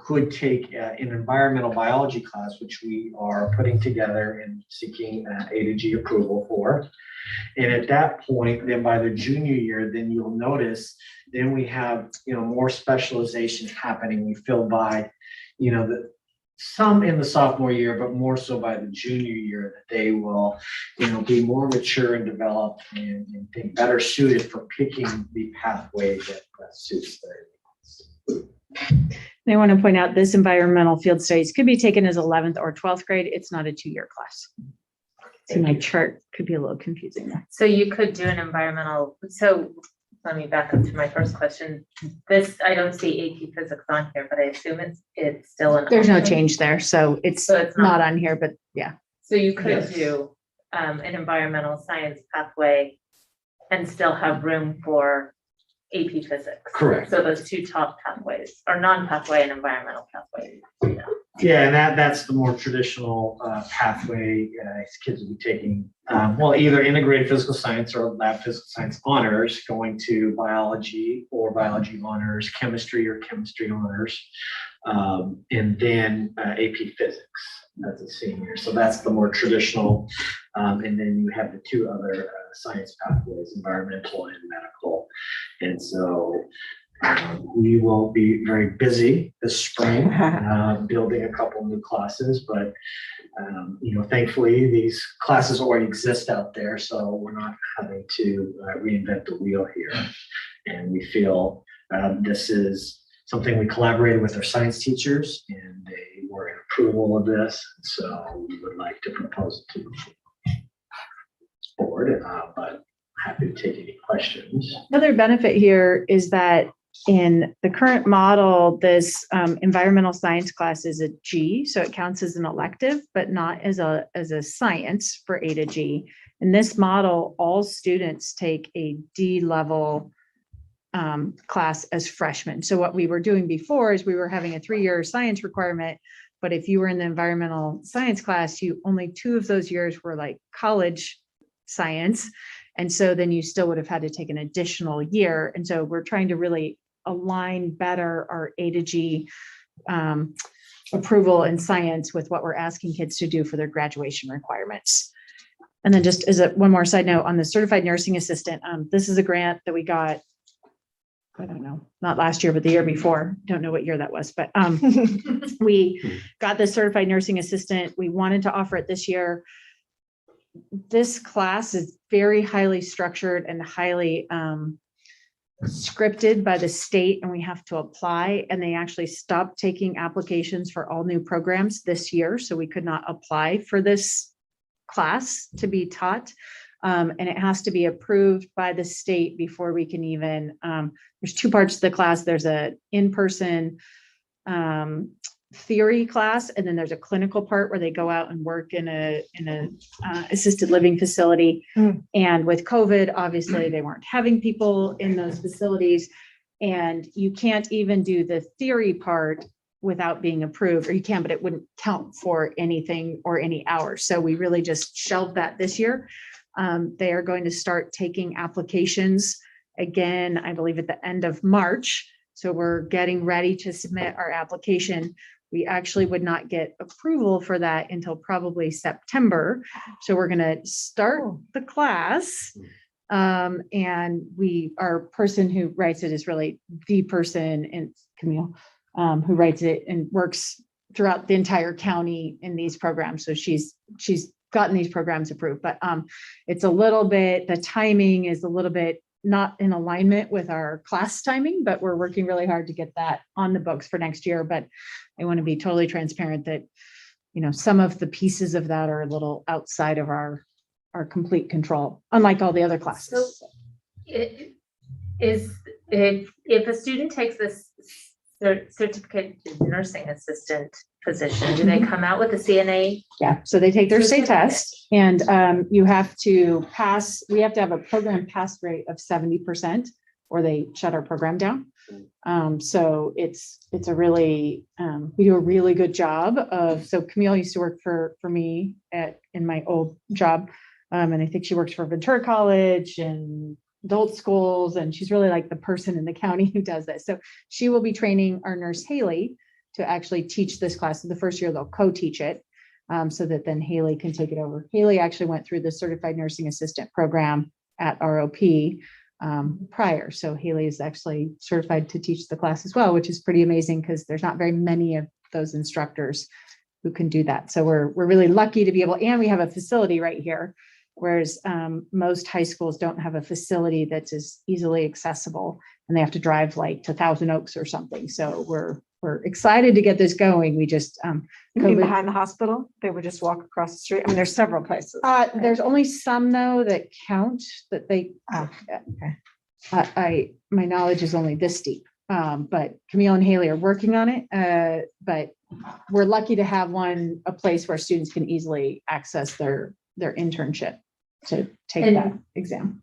could take an environmental biology class, which we are putting together and seeking A to G approval for. And at that point, then by the junior year, then you'll notice, then we have, more specialization happening. We feel by, some in the sophomore year, but more so by the junior year, that they will, be more mature and developed and think better suited for picking the pathway that suits their needs. I want to point out this environmental field studies could be taken as 11th or 12th grade. It's not a 2-year class. So my chart could be a little confusing there. So you could do an environmental, so let me back up to my first question. This, I don't see AP physics on here, but I assume it's still an There's no option. change there, so it's not on here, but yeah. So you could Yes. do an environmental science pathway and still have room for AP physics. Correct. So those two top pathways, or non-pathway and environmental pathways. Yeah, and that's the more traditional pathway kids will be taking. Either integrated physical science or lab physical science honors, going to biology or biology honors, chemistry or chemistry honors, and then AP physics as a senior. So that's the more traditional. And then you have the two other science pathways, environmental and medical. And so We will be very busy this spring, building a couple new classes, but thankfully these classes already exist out there, so we're not having to reinvent the wheel here. And we feel this is something we collaborated with our science teachers, and they were in approval of this. So we would like to propose it to the board, but happy to take any questions. Another benefit here is that in the current model, this environmental science class is a G, so it counts as an elective, but not as a science for A to G. In this model, all students take a D level class as freshmen. So what we were doing before is we were having a 3-year science requirement, but if you were in the environmental science class, only 2 of those years were like college science. And so then you still would have had to take an additional year. And so we're trying to really align better our A to G approval in science with what we're asking kids to do for their graduation requirements. And then just as one more side note on the certified nursing assistant, this is a grant that we got, I don't know, not last year, but the year before. Don't know what year that was, but we got this certified nursing assistant. We wanted to offer it this year. This class is very highly structured and highly scripted by the state, and we have to apply, and they actually stopped taking applications for all new programs this year. So we could not apply for this class to be taught. And it has to be approved by the state before we can even, there's 2 parts to the class. There's a in-person theory class, and then there's a clinical part where they go out and work in a assisted living facility. And with COVID, obviously they weren't having people in those facilities, and you can't even do the theory part without being approved, or you can, but it wouldn't count for anything or any hours. So we really just shelved that this year. They are going to start taking applications again, I believe at the end of March. So we're getting ready to submit our application. We actually would not get approval for that until probably September. So we're going to start the class. And our person who writes it is really the person, and Camille, who writes it and works throughout the entire county in these programs. So she's gotten these programs approved, but it's a little bit, the timing is a little bit not in alignment with our class timing, but we're working really hard to get that on the books for next year. But I want to be totally transparent that, some of the pieces of that are a little outside of our complete control, unlike all the other classes. So if a student takes this certificate nursing assistant position, do they come out with a CNA? Yeah, so they take their state test, and you have to pass, we have to have a program pass rate of 70%, or they shut our program down. So it's a really, we do a really good job of, so Camille used to work for me in my old job. And I think she works for Ventura College and adult schools, and she's really like the person in the county who does this. So she will be training our nurse Haley to actually teach this class. So the first year they'll co-teach it, so that then Haley can take it over. Haley actually went through the certified nursing assistant program at ROP prior. So Haley is actually certified to teach the class as well, which is pretty amazing because there's not very many of those instructors who can do that. So we're really lucky to be able, and we have a facility right here, whereas most high schools don't have a facility that's as easily accessible, and they have to drive like to Thousand Oaks or something. So we're excited to get this going. We just behind the hospital, they would just walk across the street. I mean, there's several places. There's only some though that count that they. Okay. My knowledge is only this deep, but Camille and Haley are working on it. But we're lucky to have a place where students can easily access their internship to take that exam.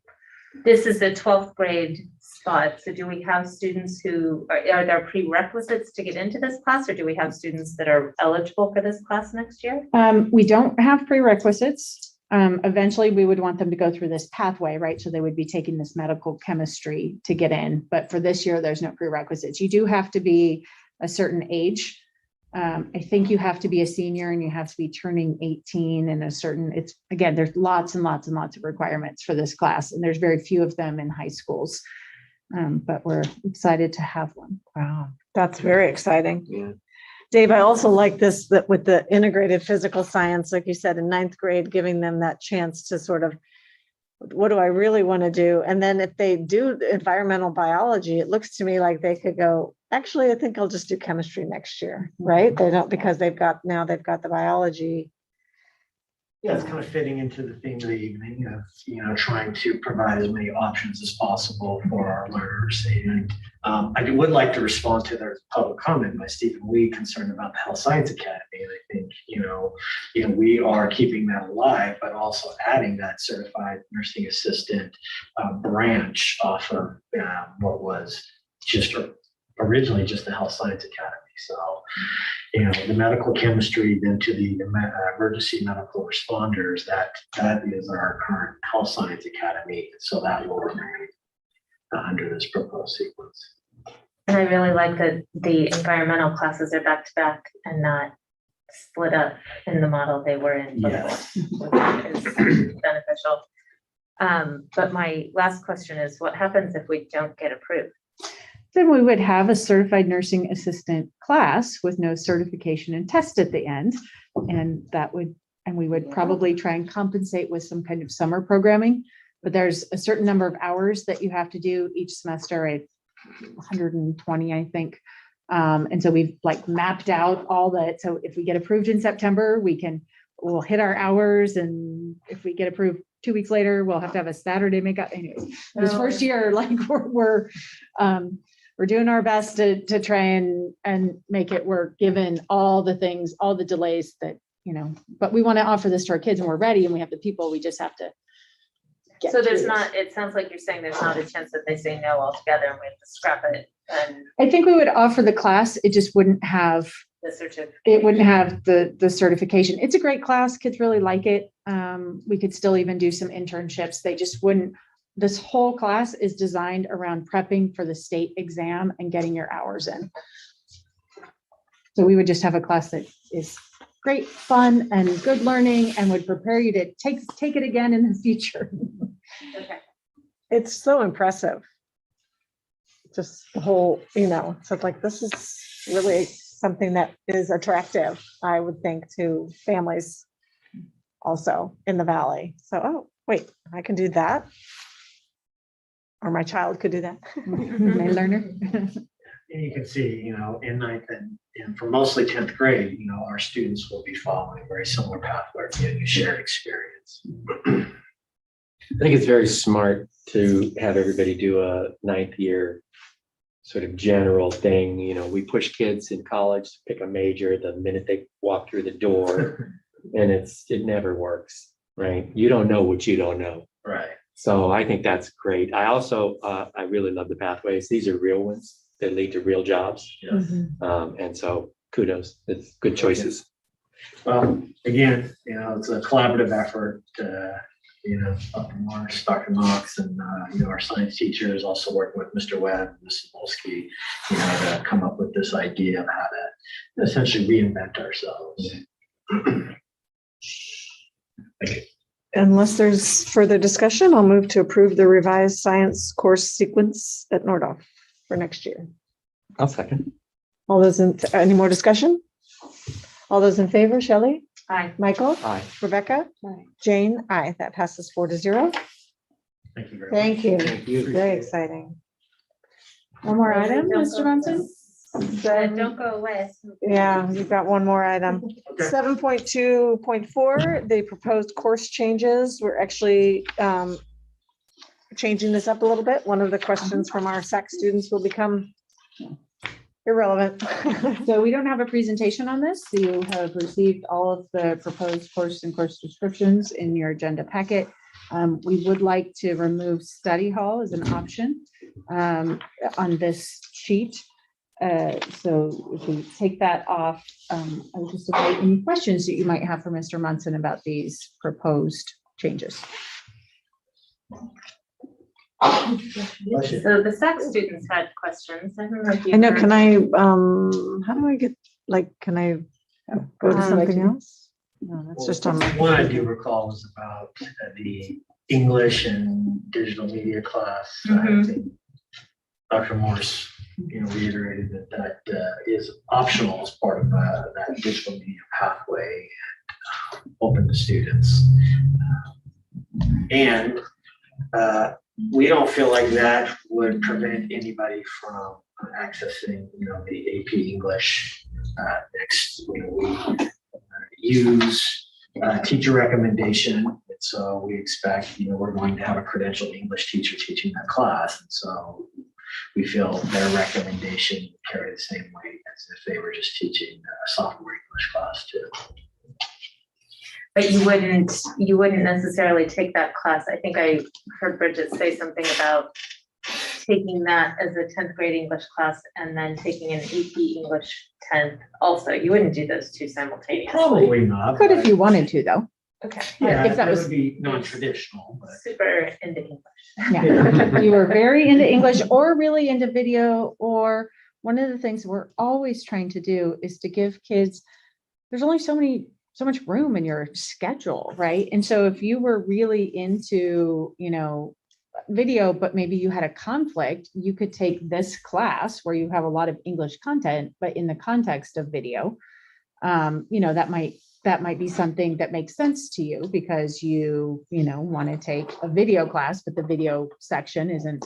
This is a 12th grade spot. So do we have students who are there prerequisites to get into this class, or do we have students that are eligible for this class next year? We don't have prerequisites. Eventually we would want them to go through this pathway, right? So they would be taking this medical chemistry to get in, but for this year, there's no prerequisites. You do have to be a certain age. I think you have to be a senior and you have to be turning 18 and there's lots and lots and lots of requirements for this class. And there's very few of them in high schools. But we're excited to have one. Wow, that's very exciting. Yeah. Dave, I also like this, that with the integrated physical science, like you said, in ninth grade, giving them that chance to sort of, what do I really want to do? And then if they do environmental biology, it looks to me like they could go, actually, I think I'll just do chemistry next year, right? They don't, because they've got the biology. Yeah, it's kind of fitting into the theme of the evening of, trying to provide as many options as possible for our learners. And I would like to respond to their public comment by Stephen Lee concerned about the Health Science Academy. And I think, we are keeping that alive, but also adding that certified nursing assistant branch off of what was just originally just the Health Science Academy. So, the medical chemistry, then to the emergency medical responders, that is our current Health Science Academy. So that will remain under this proposed sequence. And I really like that the environmental classes are back to back and not split up in the model they were in before, Yes. which is beneficial. But my last question is, what happens if we don't get approved? Then we would have a certified nursing assistant class with no certification and test at the end. And we would probably try and compensate with some kind of summer programming. But there's a certain number of hours that you have to do each semester, 120, I think. And so we've mapped out all that. So if we get approved in September, we'll hit our hours. And if we get approved 2 weeks later, we'll have to have a Saturday makeup. Anyways, this first year, we're doing our best to try and make it work, given all the things, all the delays that, but we want to offer this to our kids and we're ready and we have the people, we just have to get So there's through this. not, it sounds like you're saying there's not a chance that they say no altogether and we have to scrap it and I think we would offer the class, it just wouldn't have, the certificate. it wouldn't have the certification. It's a great class, kids really like it. We could still even do some internships. They just wouldn't. This whole class is designed around prepping for the state exam and getting your hours in. So we would just have a class that is great, fun, and good learning and would prepare you to take it again in the future. Okay. It's so impressive. Just the whole, so this is really something that is attractive, I would think, to families also in the Valley. So, oh, wait, I can do that. Or my child could do that. My learner. And you can see, in ninth and for mostly 10th grade, our students will be following a very similar pathway, getting a shared experience. I think it's very smart to have everybody do a ninth year sort of general thing. We push kids in college to pick a major the minute they walk through the door, and it never works, right? You don't know what you don't know. Right. So I think that's great. I also, I really love the pathways. These are real ones that lead to real jobs. Yes. And so kudos, it's good choices. Well, again, it's a collaborative effort, up in Morris, Dr. Knox, and, our science teachers also working with Mr. Webb and Mrs. Molsky, to come up with this idea of how to essentially reinvent ourselves. Thank you. Unless there's further discussion, I'll move to approve the revised science course sequence at Nordhoff for next year. I'll second. All those any more discussion? All those in favor, Shelley? Aye. Michael? Aye. Rebecca? Aye. Jane? Aye. That passes 4-0. Thank you very much. Thank you. Thank you. Very exciting. One more item, Mr. Munson? Don't go away. Yeah, you've got one more item. Okay. 7.2.4, the proposed course changes. We're actually changing this up a little bit. One of the questions from our SAC students will become irrelevant. So we don't have a presentation on this. You have received all of the proposed course and course descriptions in your agenda packet. We would like to remove study hall as an option on this sheet. So if we take that off, I would just invite any questions that you might have for Mr. Munson about these proposed changes. So the SAC students had questions. I don't know if you. I know, heard- can I, how do I get, can I go to something else? No, that's just on my. One I do recall was about the English and digital media class. I Mhm. think Dr. Morse, reiterated that is optional as part of that digital media pathway, open to students. And we don't feel like that would prevent anybody from accessing, the AP English next. We use teacher recommendation. And so we expect, we're going to have a credentialed English teacher teaching that class. And so we feel their recommendation would carry the same weight as if they were just teaching a sophomore English class too. But you wouldn't necessarily take that class. I think I heard Bridget say something about taking that as a 10th grade English class and then taking an AP English 10th also. You wouldn't do those two simultaneously. Probably not. Could if you wanted to, though. Okay. Yeah, If that that was would be non-traditional, but super into English. Yeah, you were very into English or really into video, or one of the things we're always trying to do is to give kids, there's only so much room in your schedule, right? And so if you were really into, video, but maybe you had a conflict, you could take this class where you have a lot of English content, but in the context of video, that might be something that makes sense to you because you want to take a video class, but the video section isn't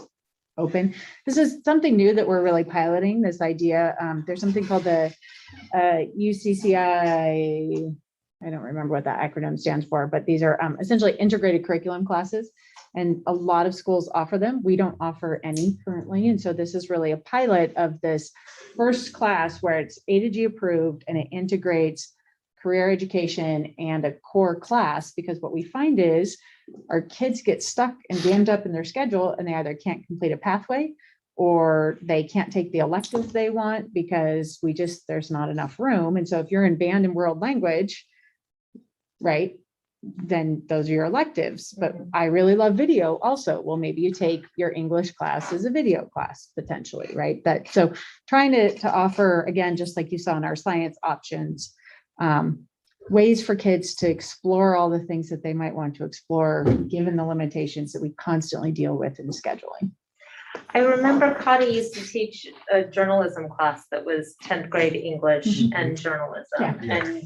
open. This is something new that we're really piloting, this idea. There's something called the UCCI, I don't remember what that acronym stands for, but these are essentially integrated curriculum classes. And a lot of schools offer them. We don't offer any currently. And so this is really a pilot of this first class where it's A to G approved and it integrates career education and a core class, because what we find is our kids get stuck and jammed up in their schedule and they either can't complete a pathway or they can't take the elective they want because there's not enough room. And so if you're in band and world language, right, then those are your electives. But I really love video also. Well, maybe you take your English class as a video class potentially, right? So trying to offer, again, just like you saw in our science options, ways for kids to explore all the things that they might want to explore, given the limitations that we constantly deal with in scheduling. I remember Connie used to teach a journalism class that was 10th grade English and journalism. Yeah. And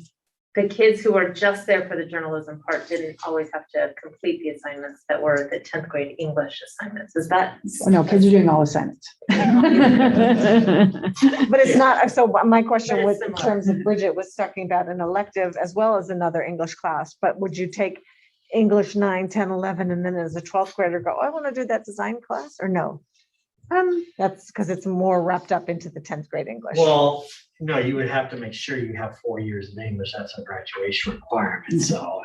the kids who were just there for the journalism part didn't always have to complete the assignments that were the 10th grade English assignments. Is that? No, kids are doing all assignments. But it's not, so my question was in terms of Bridget was talking about an elective as well as another English class, but would you take English 9, 10, 11, and then as a 12th grader go, I want to do that design class or no? That's because it's more wrapped up into the 10th grade English. well, no, you would have to make sure you have 4 years in English. That's a graduation requirement. So,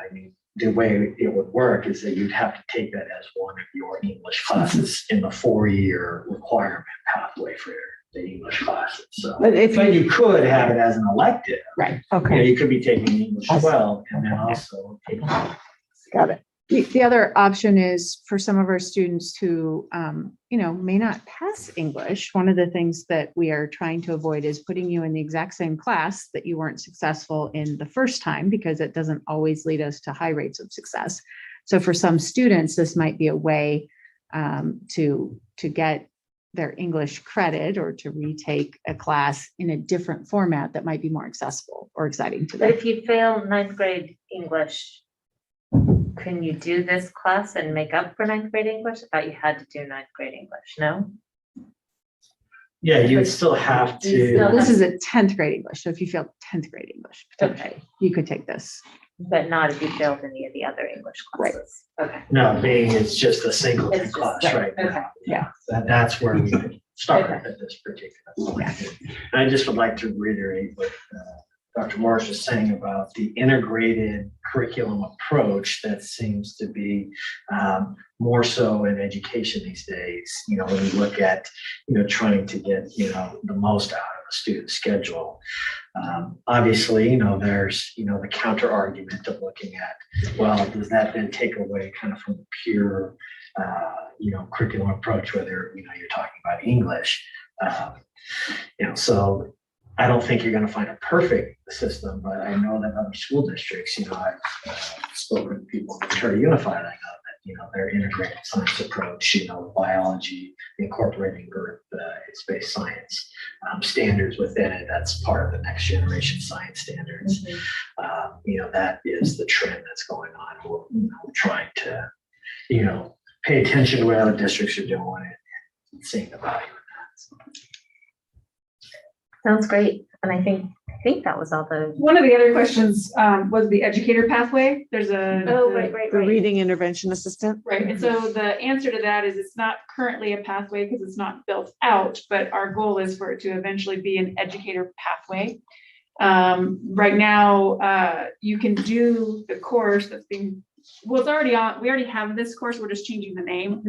the way it would work is that you'd have to take that as one of your English classes in the 4-year requirement pathway for the English classes. So, But if you could have it as an elective. Right, okay. You could be taking English 12 and then also taking. Got it. The other option is for some of our students who, may not pass English. One of the things that we are trying to avoid is putting you in the exact same class that you weren't successful in the first time, because it doesn't always lead us to high rates of success. So for some students, this might be a way to get their English credit or to retake a class in a different format that might be more accessible or exciting to them. But if you fail 9th grade English, can you do this class and make up for 9th grade English? I thought you had to do 9th grade English, no? Yeah, you would still have to. This is a 10th grade English. So if you failed 10th grade English, potentially, you could take this. But not if you failed any of the other English classes. Okay. No, being it's just a single It's just- class right, right now. okay. Yeah. That's where we would start at this particular point. And I just would like to reiterate what Dr. Morris was saying about the integrated curriculum approach that seems to be more so in education these days. When we look at, trying to get, the most out of a student's schedule. Obviously, there's, the counter argument of looking at, well, does that then take away kind of from the pure, curriculum approach, whether, you're talking about English, so I don't think you're going to find a perfect system, but I know that other school districts, I've spoken to people in Ontario Unified, I know that their integrated science approach, biology, incorporating earth-based science standards within it. That's part of the next generation science standards. That is the trend that's going on. We're trying to, pay attention to what other districts are doing and seeing the value in that. Sounds great. And I think that was all the. One of the other questions was the educator pathway. There's a. The reading intervention assistant. Right, and so the answer to that is it's not currently a pathway because it's not built out, but our goal is for it to eventually be an educator pathway. Right now, you can do the course that's being, well, it's already on, we already have this course, we're just changing the name.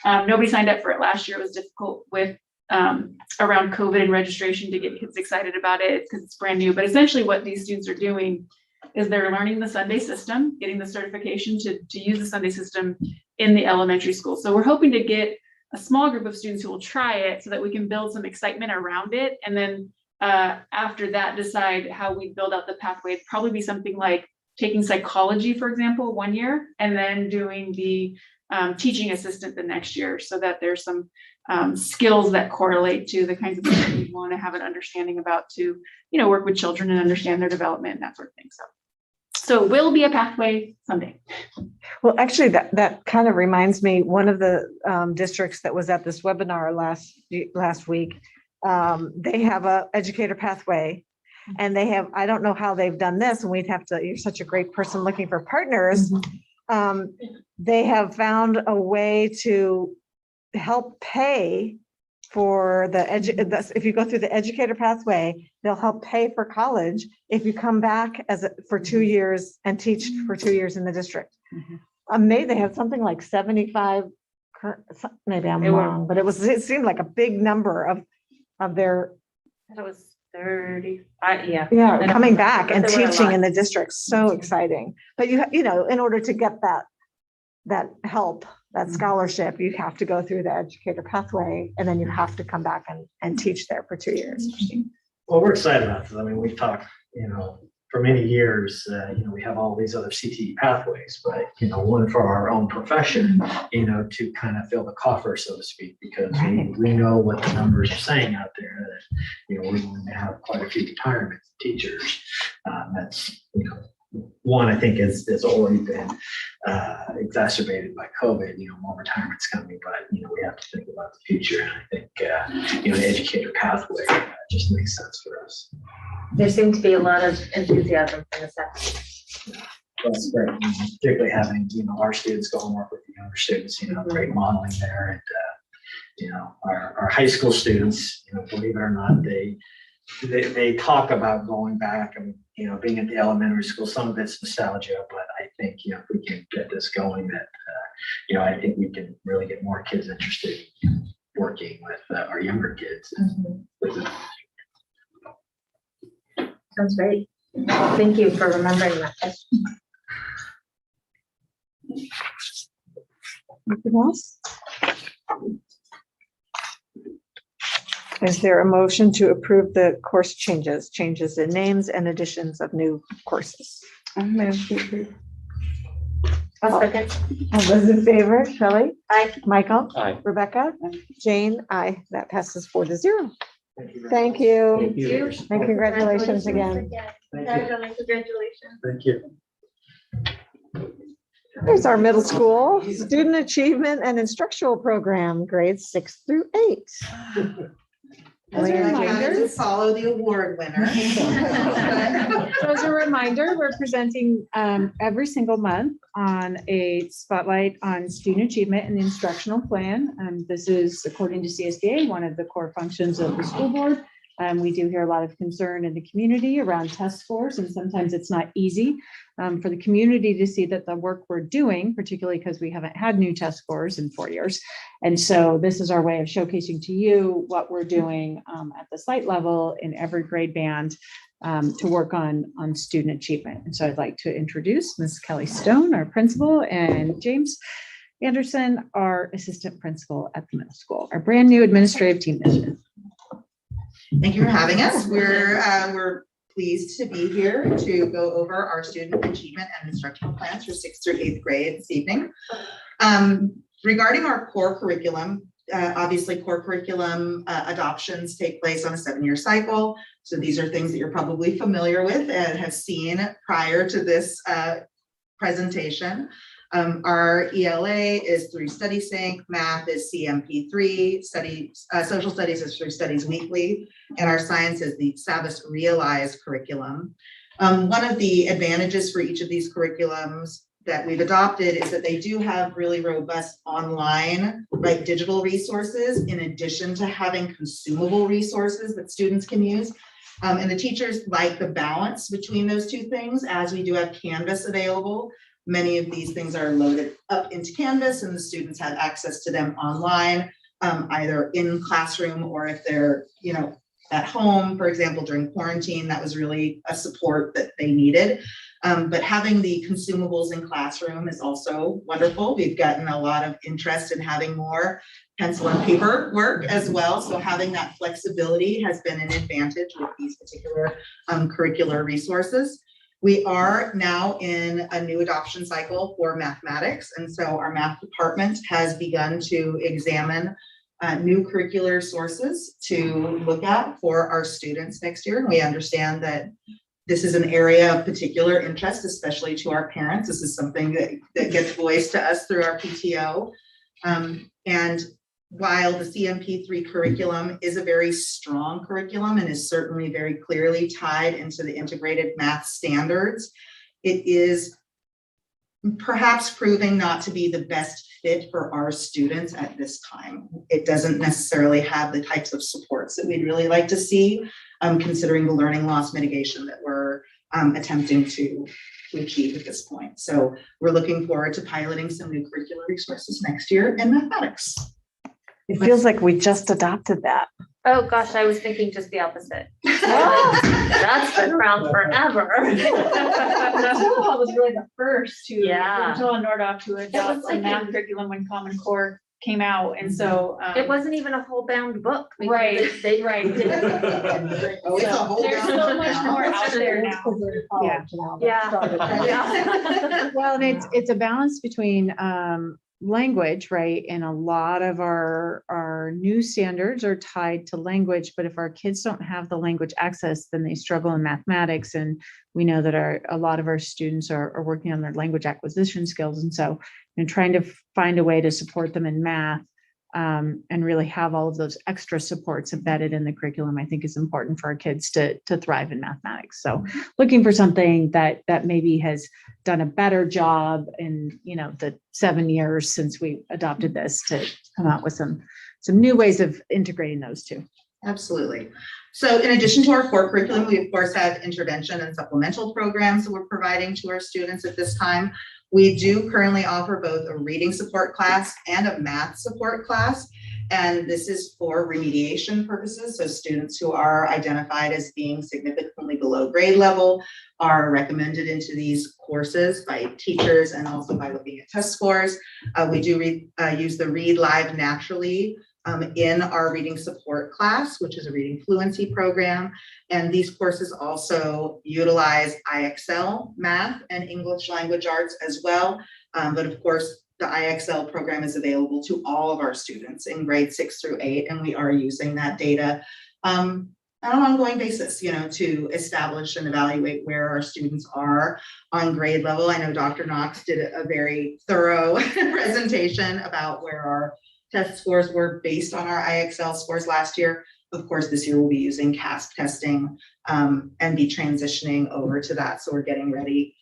Nobody signed up for it last year. It was difficult with around COVID and registration to get kids excited about it because it's brand new. But essentially what these students are doing is they're learning the Sunday system, getting the certification to use the Sunday system in the elementary school. So we're hoping to get a small group of students who will try it so that we can build some excitement around it. And then after that, decide how we build out the pathway. It'd probably be something like taking psychology, for example, 1 year, and then doing the teaching assistant the next year so that there's some skills that correlate to the kinds of things we want to have an understanding about to, work with children and understand their development and that sort of thing. So it will be a pathway someday. Well, actually, that kind of reminds me, one of the districts that was at this webinar last week, they have a educator pathway. And they have, I don't know how they've done this, and we'd have to, you're such a great person looking for partners. They have found a way to help pay for if you go through the educator pathway, they'll help pay for college if you come back for 2 years and teach for 2 years in the district. They have something like 75, maybe I'm wrong, but it seemed like a big number of their. That was 30, coming back and teaching in the district. So exciting. But in order to get that help, that scholarship, you have to go through the educator pathway, and then you have to come back and teach there for 2 years. Well, we're excited about this. I mean, we've talked, for many years, we have all these other CTE pathways, but, one for our own profession, to kind of fill the coffer, so to speak, because we know what the numbers are saying out there that, we're going to have quite a few retirements of teachers. That's, one, I think has already been exacerbated by COVID, more retirements coming, but, we have to think about the future. And I think, the educator pathway just makes sense for us. There seemed to be a lot of enthusiasm from the staff. That's great, particularly having, our students go and work with the younger students, great modeling there. And, our high school students, believe it or not, they talk about going back and, being at the elementary school. Some of it's nostalgia, but I think, if we can get this going, that, I think we can really get more kids interested in working with our younger kids. Sounds great. Thank you for remembering that. Anything else? Is there a motion to approve the course changes in names and additions of new courses? I move to approve. I'll second. All those in favor, Shelley? Aye. Michael? Aye. Rebecca? Jane? Aye. That passes 4-0. Thank you. Thank you. Thank you. And congratulations again. Congratulations. Thank you. There's our middle school student achievement and instructional program, grades 6 through 8. As a reminder, to follow the award winner. So as a reminder, we're presenting every single month on a spotlight on student achievement and the instructional plan. This is, according to CSBA, one of the core functions of the school board. We do hear a lot of concern in the community around test scores, and sometimes it's not easy for the community to see that the work we're doing, particularly because we haven't had new test scores in 4 years. And so this is our way of showcasing to you what we're doing at the site level in every grade band to work on student achievement. And so I'd like to introduce Ms. Kelly Stone, our principal, and James Anderson, our assistant principal at the middle school, our brand new administrative team this year. Thank you for having us. We're pleased to be here to go over our student achievement and instructional plans for 6th through 8th grade this evening. Regarding our core curriculum, obviously core curriculum adoptions take place on a 7-year cycle. So these are things that you're probably familiar with and have seen prior to this presentation. Our ELA is through StudySync, math is CMP3, social studies is through Studies Weekly, and our science is the Savas Realize curriculum. One of the advantages for each of these curriculums that we've adopted is that they do have really robust online, like digital resources, in addition to having consumable resources that students can use. And the teachers like the balance between those two things, as we do have Canvas available. Many of these things are loaded up into Canvas and the students have access to them online, either in classroom or if they're, at home, for example, during quarantine, that was really a support that they needed. But having the consumables in classroom is also wonderful. We've gotten a lot of interest in having more pencil and paper work as well. So having that flexibility has been an advantage with these particular curricular resources. We are now in a new adoption cycle for mathematics. And so our math department has begun to examine new curricular sources to look at for our students next year. And we understand that this is an area of particular interest, especially to our parents. This is something that gets voiced to us through our PTO. And while the CMP3 curriculum is a very strong curriculum and is certainly very clearly tied into the integrated math standards, it is perhaps proving not to be the best fit for our students at this time. It doesn't necessarily have the types of supports that we'd really like to see, considering the learning loss mitigation that we're attempting to achieve at this point. So we're looking forward to piloting some new curricular resources next year in mathematics. It feels like we just adopted that. Oh, gosh, I was thinking just the opposite. That's been around forever. Total was really the first to, Yeah. Total and Nordoff to adopt a math curriculum when Common Core came out. And so. It wasn't even a whole bound book. because Right, They right. Oh, it's a whole There's so much more out there now. Yeah. Well, and it's a balance between language, right? And a lot of our new standards are tied to language, but if our kids don't have the language access, then they struggle in mathematics. And we know that a lot of our students are working on their language acquisition skills. And so, trying to find a way to support them in math and really have all of those extra supports embedded in the curriculum, I think is important for our kids to thrive in mathematics. So looking for something that maybe has done a better job in, the 7 years since we adopted this to come out with some new ways of integrating those two. Absolutely. So in addition to our core curriculum, we of course have intervention and supplemental programs that we're providing to our students at this time. We do currently offer both a reading support class and a math support class. And this is for remediation purposes. So students who are identified as being significantly below grade level are recommended into these courses by teachers and also by looking at test scores. We do use the Read Live Naturally in our reading support class, which is a reading fluency program. And these courses also utilize IXL math and English language arts as well. But of course, the IXL program is available to all of our students in grades 6 through 8, and we are using that data on an ongoing basis, to establish and evaluate where our students are on grade level. I know Dr. Knox did a very thorough presentation about where our test scores were based on our IXL scores last year. Of course, this year we'll be using CASP testing and be transitioning over to that. So we're getting ready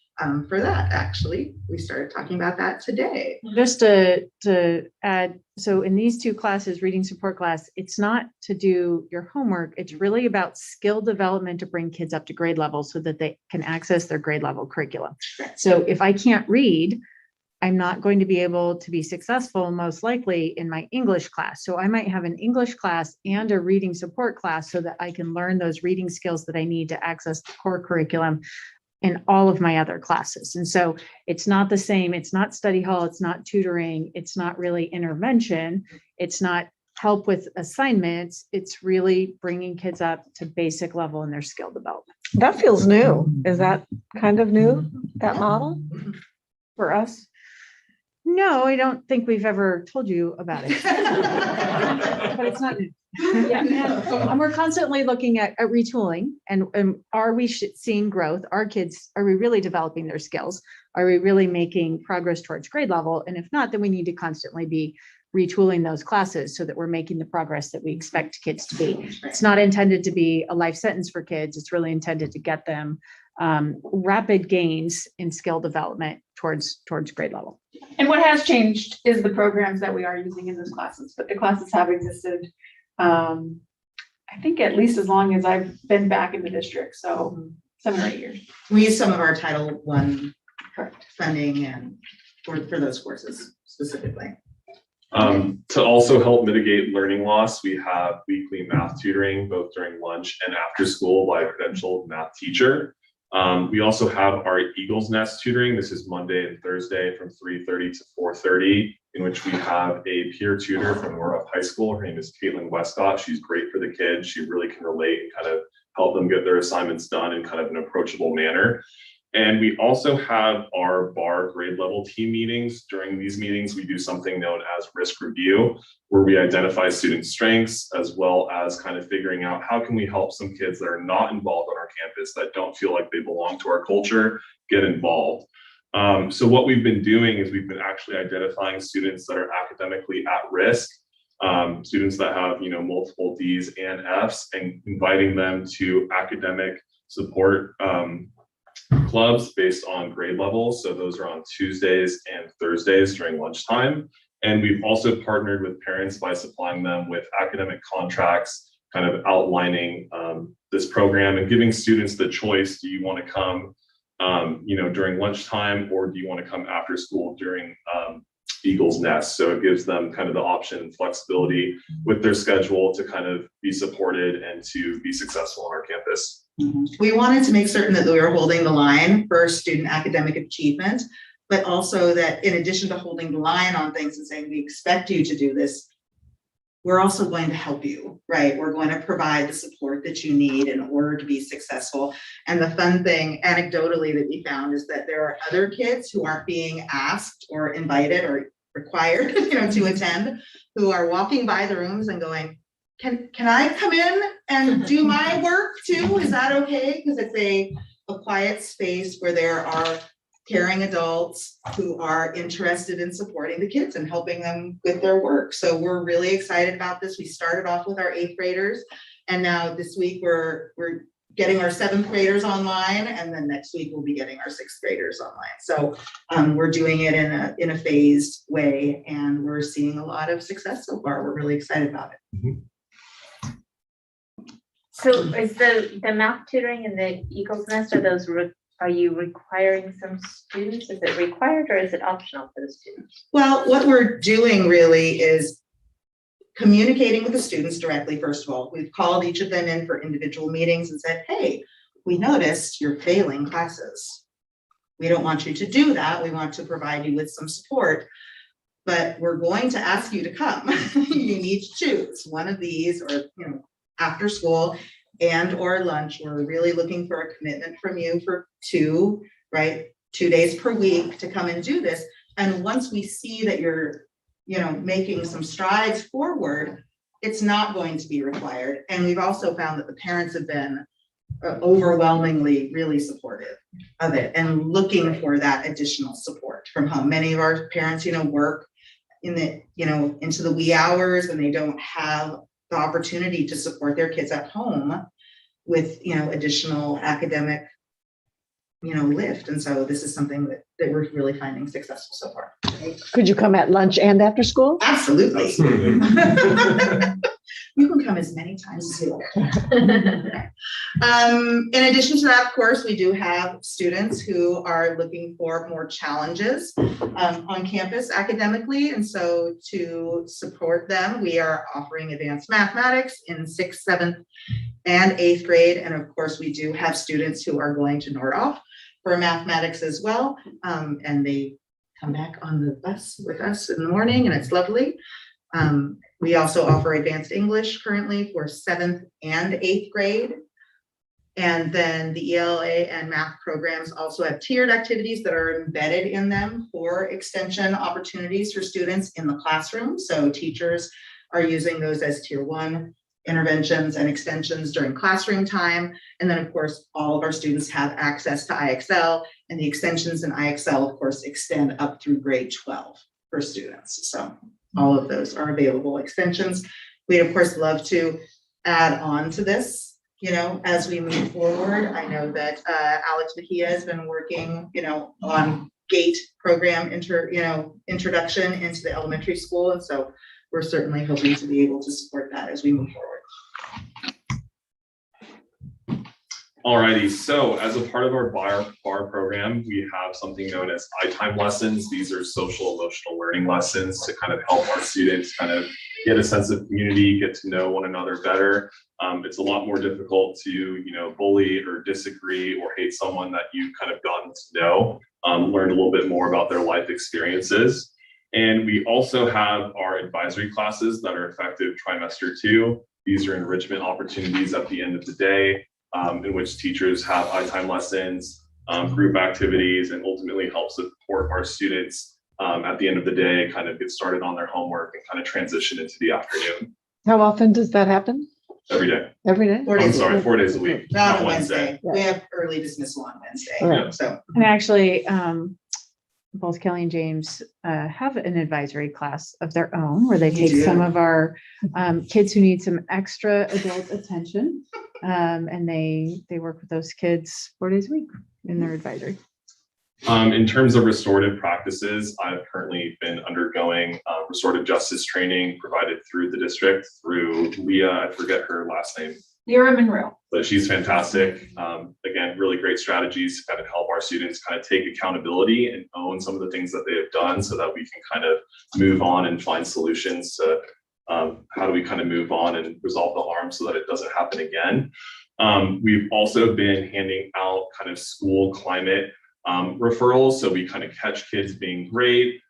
for that. Actually, we started talking about that today. Just to add, so in these two classes, reading support class, it's not to do your homework. It's really about skill development to bring kids up to grade level so that they can access their grade level curriculum. So if I can't read, I'm not going to be able to be successful, most likely, in my English class. So I might have an English class and a reading support class so that I can learn those reading skills that I need to access the core curriculum in all of my other classes. And so it's not the same. It's not study hall. It's not tutoring. It's not really intervention. It's not help with assignments, it's really bringing kids up to basic level in their skill development. That feels new. Is that kind of new, that model for us? No, I don't think we've ever told you about it. But it's not new. Yeah, and we're constantly looking at retooling and are we seeing growth? Are we really developing their skills? Are we really making progress towards grade level? And if not, then we need to constantly be retooling those classes so that we're making the progress that we expect kids to be. It's not intended to be a life sentence for kids. It's really intended to get them rapid gains in skill development towards grade level. And what has changed is the programs that we are using in those classes, but the classes have existed, I think at least as long as I've been back in the district, so 7 or 8 years. We use some of our Title I funding and for those courses specifically. To also help mitigate learning loss, we have weekly math tutoring, both during lunch and after school by a credentialed math teacher. We also have our Eagles Nest tutoring. This is Monday and Thursday from 3:30 to 4:30, in which we have a peer tutor from North High School. Her name is Caitlin Westcott. She's great for the kids. She really can relate and kind of help them get their assignments done in kind of an approachable manner. And we also have our bar grade level team meetings. During these meetings, we do something known as risk review, where we identify student strengths, as well as kind of figuring out how can we help some kids that are not involved on our campus, that don't feel like they belong to our culture, get involved. So what we've been doing is we've been actually identifying students that are academically at risk, students that have, multiple D's and F's, and inviting them to academic support clubs based on grade levels. So those are on Tuesdays and Thursdays during lunchtime. And we've also partnered with parents by supplying them with academic contracts, kind of outlining this program and giving students the choice. Do you want to come, during lunchtime, or do you want to come after school during Eagles Nest? So it gives them kind of the option and flexibility with their schedule to kind of be supported and to be successful on our campus. We wanted to make certain that we were holding the line for student academic achievement, but also that in addition to holding the line on things and saying, we expect you to do this, we're also going to help you, right? We're going to provide the support that you need in order to be successful. And the fun thing, anecdotally, that we found is that there are other kids who aren't being asked or invited or required, to attend, who are walking by the rooms and going, can I come in and do my work too? Is that okay? Because it's a quiet space where there are caring adults who are interested in supporting the kids and helping them with their work. So we're really excited about this. We started off with our 8th graders, and now this week we're getting our 7th graders online, and then next week we'll be getting our 6th graders online. So we're doing it in a phased way, and we're seeing a lot of success so far. We're really excited about it. Mm-hmm. So is the math tutoring and the Eagles Nest, are you requiring some students? Is it required or is it optional for the students? Well, what we're doing really is communicating with the students directly. First of all, we've called each of them in for individual meetings and said, hey, we noticed you're failing classes. We don't want you to do that. We want to provide you with some support, but we're going to ask you to come. You need to choose one of these, or after school and or lunch. We're really looking for a commitment from you for 2 days per week to come and do this. And once we see that you're, making some strides forward, it's not going to be required. And we've also found that the parents have been overwhelmingly really supportive of it and looking for that additional support from home. Many of our parents, work in the, into the wee hours, and they don't have the opportunity to support their kids at home with, additional academic, lift. And so this is something that we're really finding successful so far. Could you come at lunch and after school? Absolutely. You can come as many times as you want. In addition to that, of course, we do have students who are looking for more challenges on campus academically. And so to support them, we are offering advanced mathematics in 6th, 7th, and 8th grade. And of course, we do have students who are going to Nordhoff for mathematics as well. And they come back on the bus with us in the morning, and it's lovely. We also offer advanced English currently for 7th and 8th grade. And then the ELA and math programs also have tiered activities that are embedded in them for extension opportunities for students in the classroom. So teachers are using those as tier 1 interventions and extensions during classroom time. And then of course, all of our students have access to IXL, and the extensions in IXL of course extend up through grade 12 for students. So all of those are available extensions. We'd of course love to add on to this, you know, as we move forward. I know that Alex Mejia has been working, you know, on GATE program introduction into the elementary school. And so we're certainly hoping to be able to support that as we move forward. Alrighty, so as a part of our bar program, we have something known as I-Time lessons. These are social emotional learning lessons to kind of help our students kind of get a sense of community, get to know one another better. It's a lot more difficult to, you know, bully or disagree or hate someone that you've kind of gotten to know, learn a little bit more about their life experiences. And we also have our advisory classes that are effective trimester 2. These are enrichment opportunities at the end of the day, in which teachers have I-Time lessons, group activities, and ultimately help support our students at the end of the day, kind of get started on their homework and kind of transition into the afternoon. How often does that happen? Every day. Every day? 4 days I'm sorry, 4 days a week. Not Wednesday. We have early dismissal on Wednesday. Yeah. So. And actually, both Kelly and James have an advisory class of their own where they You take do. some of our kids who need some extra adult attention. And they work with those kids 4 days a week in their advisory. In terms of restorative practices, I've currently been undergoing restorative justice training provided through the district through Leah. I forget her last name, Lyra Monroe. but she's fantastic. Again, really great strategies to kind of help our students kind of take accountability and own some of the things that they have done so that we can kind of move on and find solutions to how do we kind of move on and resolve the harm so that it doesn't happen again. We've also been handing out kind of school climate referrals. So we kind of catch kids being great.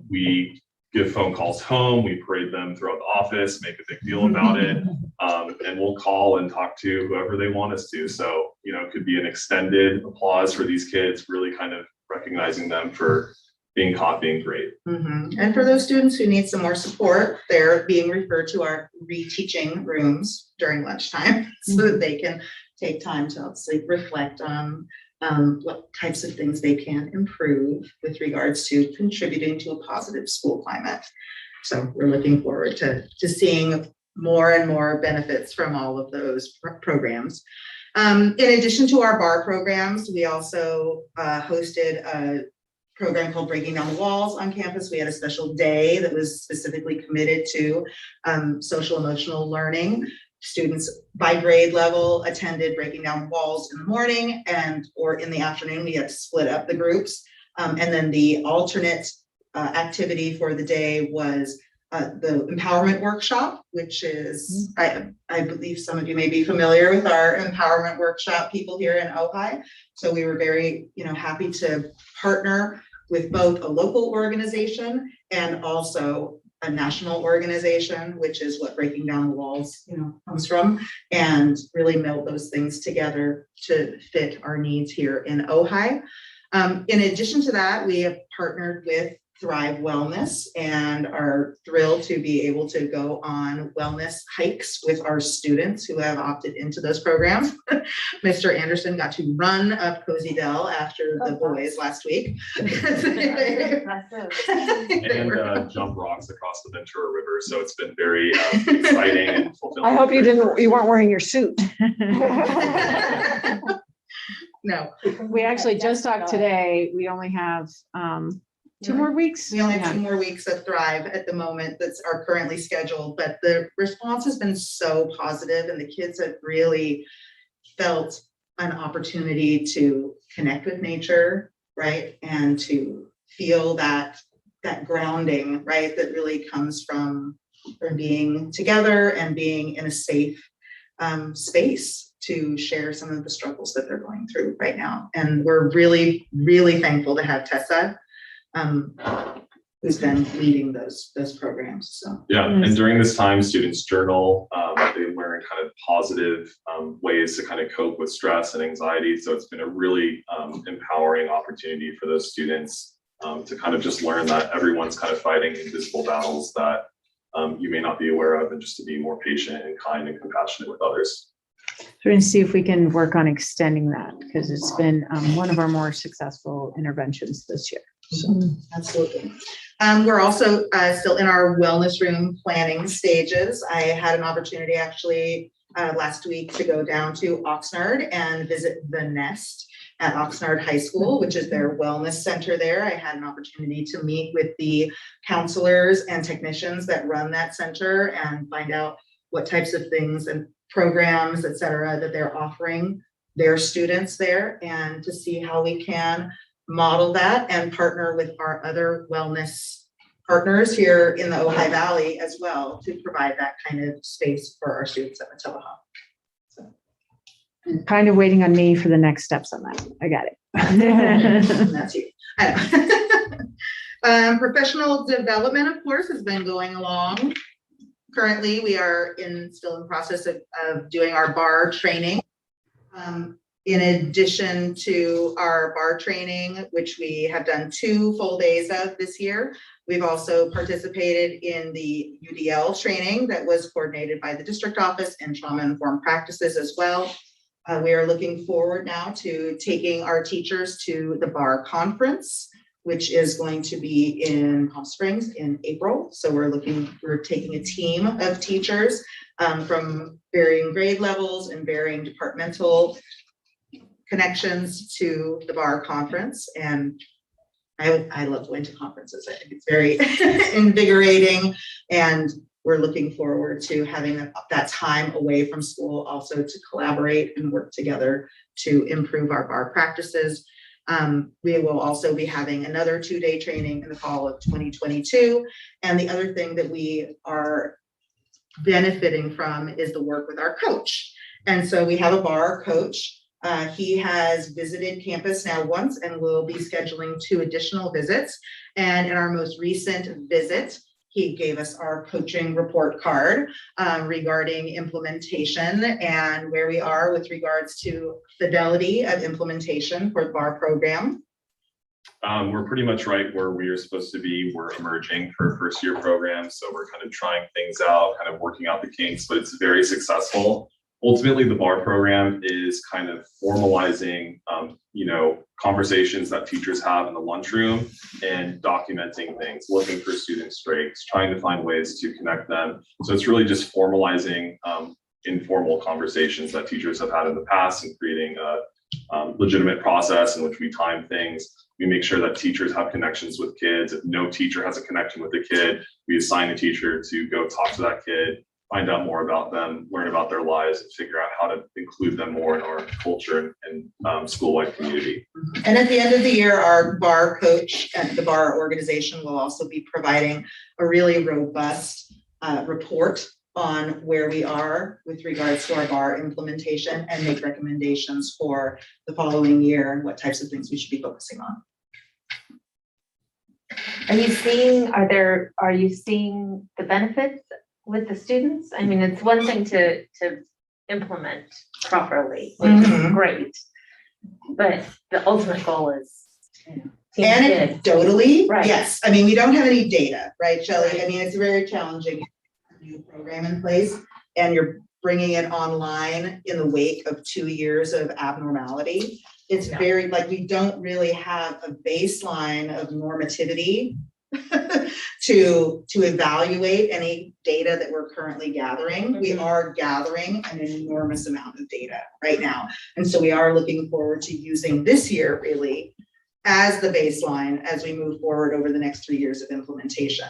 We give phone calls home, we parade them throughout the office, make a big deal about it, and we'll call and talk to whoever they want us to. So, you know, it could be an extended applause for these kids, really kind of recognizing them for being caught being great. Mm-hmm. And for those students who need some more support, they're being referred to our reteaching rooms during lunchtime so that they can take time to obviously reflect on what types of things they can improve with regards to contributing to a positive school climate. So we're looking forward to seeing more and more benefits from all of those programs. In addition to our bar programs, we also hosted a program called Breaking Down the Walls on campus. We had a special day that was specifically committed to social emotional learning. Students by grade level attended Breaking Down Walls in the morning or in the afternoon. We had to split up the groups. And then the alternate activity for the day was the empowerment workshop, which is, I believe some of you may be familiar with our empowerment workshop people here in Ojai. So we were very, happy to partner with both a local organization and also a national organization, which is what Breaking Down the Walls, comes from, and really meld those things together to fit our needs here in Ojai. In addition to that, we have partnered with Thrive Wellness and are thrilled to be able to go on wellness hikes with our students who have opted into those programs. Mr. Anderson got to run up Cozy Dell after the boys last week. And jump rocks across the Ventura River. So it's been very exciting and fulfilling. I hope you weren't wearing your suit. No. We actually just talked today. We only have 2 more weeks. We only have 2 more weeks of Thrive at the moment that are currently scheduled, but the response has been so positive and the kids have really felt an opportunity to connect with nature, right? And to feel that grounding, right? That really comes from being together and being in a safe space to share some of the struggles that they're going through right now. And we're really, really thankful to have Tessa who's been leading those programs, so. Yeah, and during this time, students journal, they learn kind of positive ways to kind of cope with stress and anxiety. So it's been a really empowering opportunity for those students to kind of just learn that everyone's kind of fighting invisible battles that you may not be aware of, and just to be more patient and kind and compassionate with others. So we're going to see if we can work on extending that, because it's been one of our more successful interventions this year. So. Absolutely. We're also still in our wellness room planning stages. I had an opportunity actually last week to go down to Oxnard and visit the Nest at Oxnard High School, which is their wellness center there. I had an opportunity to meet with the counselors and technicians that run that center and find out what types of things and programs, et cetera, that they're offering their students there, and to see how we can model that and partner with our other wellness partners here in the Ojai Valley as well to provide that kind of space for our students at Matilah. Kind of waiting on me for the next steps on that. I got it. That's you. I know. Professional development, of course, has been going along. Currently, we are still in process of doing our bar training. In addition to our bar training, which we have done 2 full days of this year, we've also participated in the UDL training that was coordinated by the district office and trauma-informed practices as well. We are looking forward now to taking our teachers to the bar conference, which is going to be in Palm Springs in April. So we're taking a team of teachers from varying grade levels and varying departmental connections to the bar conference. And I love going to conferences. I think it's very invigorating, and we're looking forward to having that time away from school also to collaborate and work together to improve our bar practices. We will also be having another 2-day training in the fall of 2022. And the other thing that we are benefiting from is the work with our coach. And so we have a bar coach. He has visited campus now once and will be scheduling 2 additional visits. And in our most recent visit, he gave us our coaching report card regarding implementation and where we are with regards to fidelity of implementation for the bar program. We're pretty much right where we are supposed to be. We're emerging for a first-year program, so we're kind of trying things out, kind of working out the kinks, but it's very successful. Ultimately, the bar program is kind of formalizing, conversations that teachers have in the lunchroom and documenting things, looking for student strengths, trying to find ways to connect them. So it's really just formalizing informal conversations that teachers have had in the past and creating a legitimate process in which we time things. We make sure that teachers have connections with kids. If no teacher has a connection with a kid, we assign a teacher to go talk to that kid, find out more about them, learn about their lives, and figure out how to include them more in our culture and school-wide community. And at the end of the year, our bar coach and the bar organization will also be providing a really robust report on where we are with regards to our bar implementation and make recommendations for the following year and what types of things we should be focusing on. Are you seeing the benefits with the students? I mean, it's one thing to implement properly, which is great, but the ultimate goal is anecdotally, right? Yes. I mean, we don't have any data, right, Shelley? Right. I mean, it's very challenging. A new program in place, and you're bringing it online in the wake of 2 years of abnormality. It's very we don't really have a baseline of normativity to evaluate any data that we're currently gathering. We are gathering an enormous amount of data right now. And so we are looking forward to using this year really as the baseline as we move forward over the next 3 years of implementation.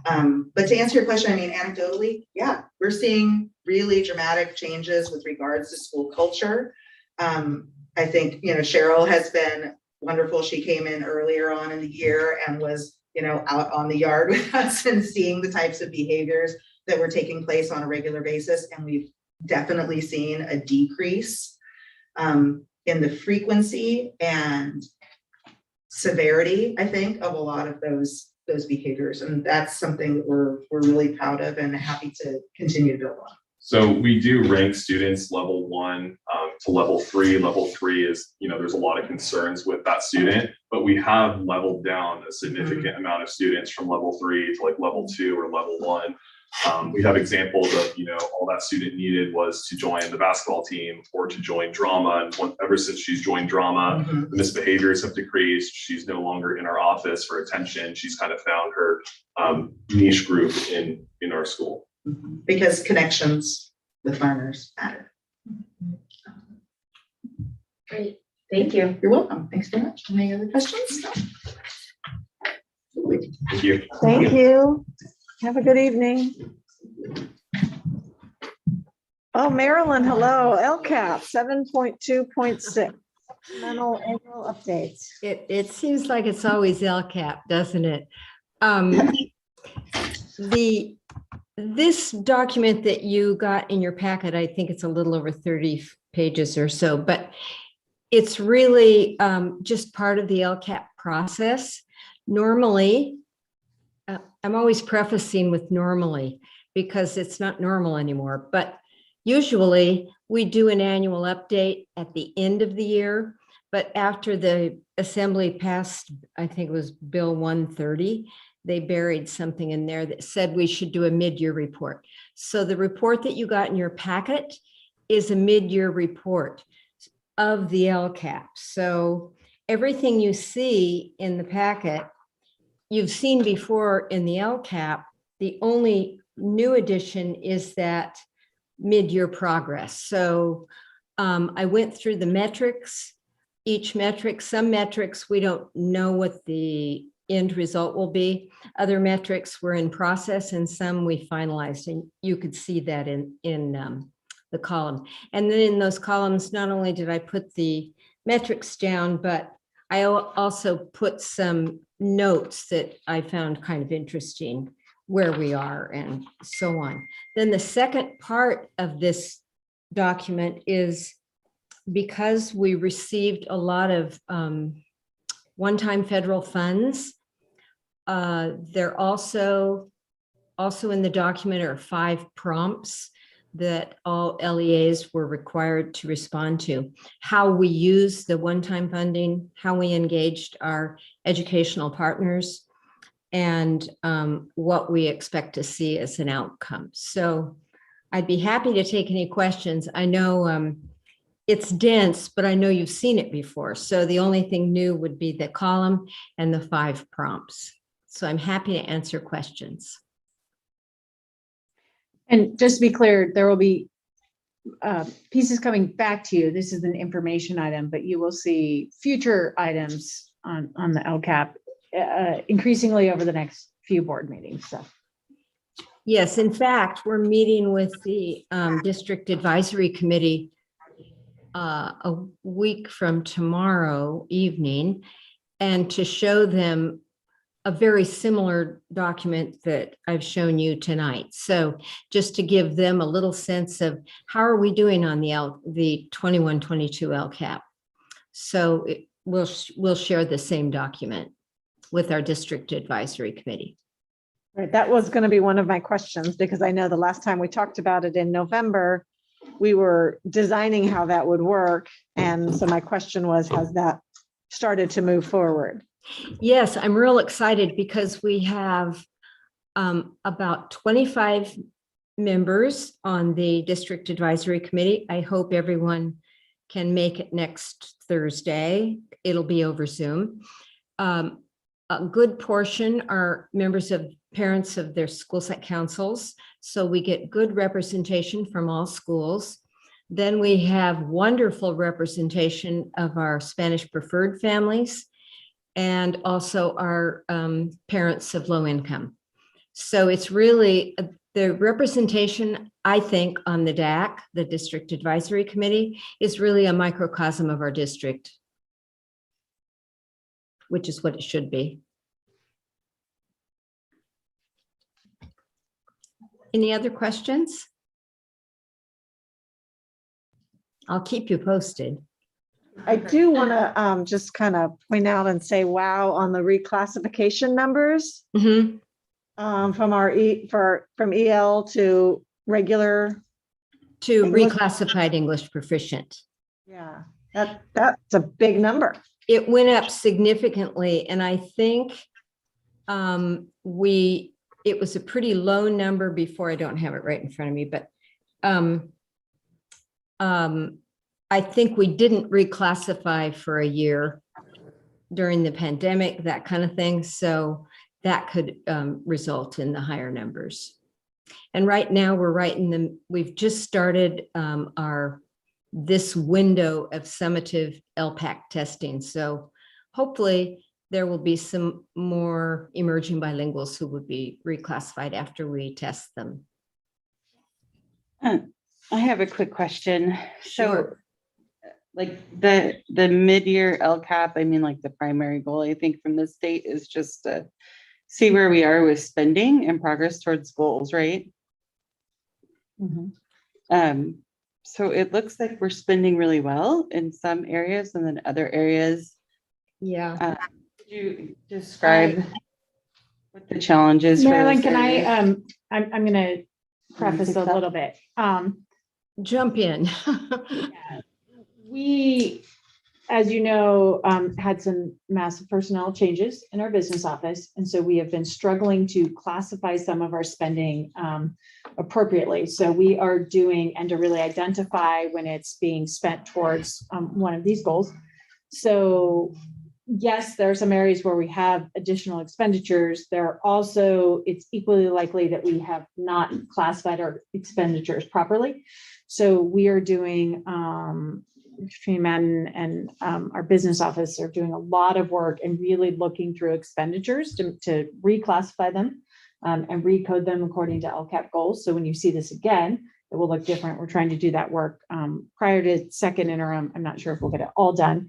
But to answer your question, I mean, anecdotally, yeah, we're seeing really dramatic changes with regards to school culture. I think, Cheryl has been wonderful. She came in earlier on in the year and was out on the yard with us and seeing the types of behaviors that were taking place on a regular basis. And we've definitely seen a decrease in the frequency and severity, I think, of a lot of those those behaviors. And that's something that we're really proud of and happy to continue to build on. So we do rank students level 1 to level 3. Level 3 is, there's a lot of concerns with that student, but we have leveled down a significant amount of students from level 3 to like level 2 or level 1. We have examples of, all that student needed was to join the basketball team or to join drama. And ever since she's joined drama, the misbehaviors have decreased. She's no longer in our office for attention. She's kind of found her niche group in our school. Because connections with learners matter. Great, thank you. You're welcome. Thanks very much. Any other questions? Thank you. Thank you. Have a good evening. Oh, Marilyn, hello. LCAP 7.2.6. Mental annual updates. It seems like it's always LCAP, doesn't it? This document that you got in your packet, I think it's a little over 30 pages or so, but it's really just part of the LCAP process. Normally, I'm always prefacing with normally because it's not normal anymore, but usually we do an annual update at the end of the year, but after the assembly passed, I think it was Bill 130, they buried something in there that said we should do a mid-year report. So the report that you got in your packet is a mid-year report of the LCAP. So everything you see in the packet, you've seen before in the LCAP. The only new addition is that mid-year progress. So I went through the metrics, each metric, some metrics, we don't know what the end result will be. Other metrics were in process and some we finalized, and you could see that in the column. And then in those columns, not only did I put the metrics down, but I also put some notes that I found kind of interesting, where we are and so on. Then the second part of this document is because we received a lot of one-time federal funds. There also in the document are 5 prompts that all LEAs were required to respond to. How we use the one-time funding, how we engaged our educational partners, and what we expect to see as an outcome. So I'd be happy to take any questions. I know it's dense, but I know you've seen it before. So the only thing new would be the column and the 5 prompts. So I'm happy to answer questions. And just to be clear, there will be pieces coming back to you. This is an information item, but you will see future items on the LCAP increasingly over the next few board meetings. So. Yes, in fact, we're meeting with the District Advisory Committee a week from tomorrow evening, and to show them a very similar document that I've shown you tonight. So just to give them a little sense of how are we doing on the 21-22 LCAP. So we'll share the same document with our District Advisory Committee. Right, that was going to be one of my questions, because I know the last time we talked about it in November, we were designing how that would work. And so my question was, has that started to move forward? Yes, I'm real excited because we have about 25 members on the District Advisory Committee. I hope everyone can make it next Thursday. It'll be over Zoom. A good portion are members of parents of their school site councils. So we get good representation from all schools. Then we have wonderful representation of our Spanish preferred families and also our parents of low income. So it's really the representation, I think, on the DAC, the District Advisory Committee, is really a microcosm of our district, which is what it should be. Any other questions? I'll keep you posted. I do want to just kind of point out and say, wow, on the reclassification numbers Mhm. from from EL to regular. To English. reclassified English proficient. Yeah, that's a big number. It went up significantly, and I think it was a pretty low number before. I don't have it right in front of me, but I think we didn't reclassify for a year during the pandemic, that kind of thing. So that could result in the higher numbers. And right now we've just started this window of summative LPAC testing. So hopefully there will be some more emerging bilinguals who would be reclassified after we test them. I have a quick question. So Sure. like the mid-year LCAP, I mean, like the primary goal, I think from the state is just to see where we are with spending and progress towards goals, right? So it looks like we're spending really well in some areas, and then other areas. Yeah. Could you describe what the challenges? Marilyn, for those can areas? I'm going to preface a little bit. Jump in. We, as you know, had some massive personnel changes in our business office. And so we have been struggling to classify some of our spending appropriately. So we are doing, and to really identify when it's being spent towards one of these goals. So yes, there are some areas where we have additional expenditures. There are also, it's equally likely that we have not classified our expenditures properly. So we are doing, Katrina Madden and our business office are doing a lot of work and really looking through expenditures to reclassify them and recode them according to LCAP goals. So when you see this again, it will look different. We're trying to do that work prior to second interim. I'm not sure if we'll get it all done.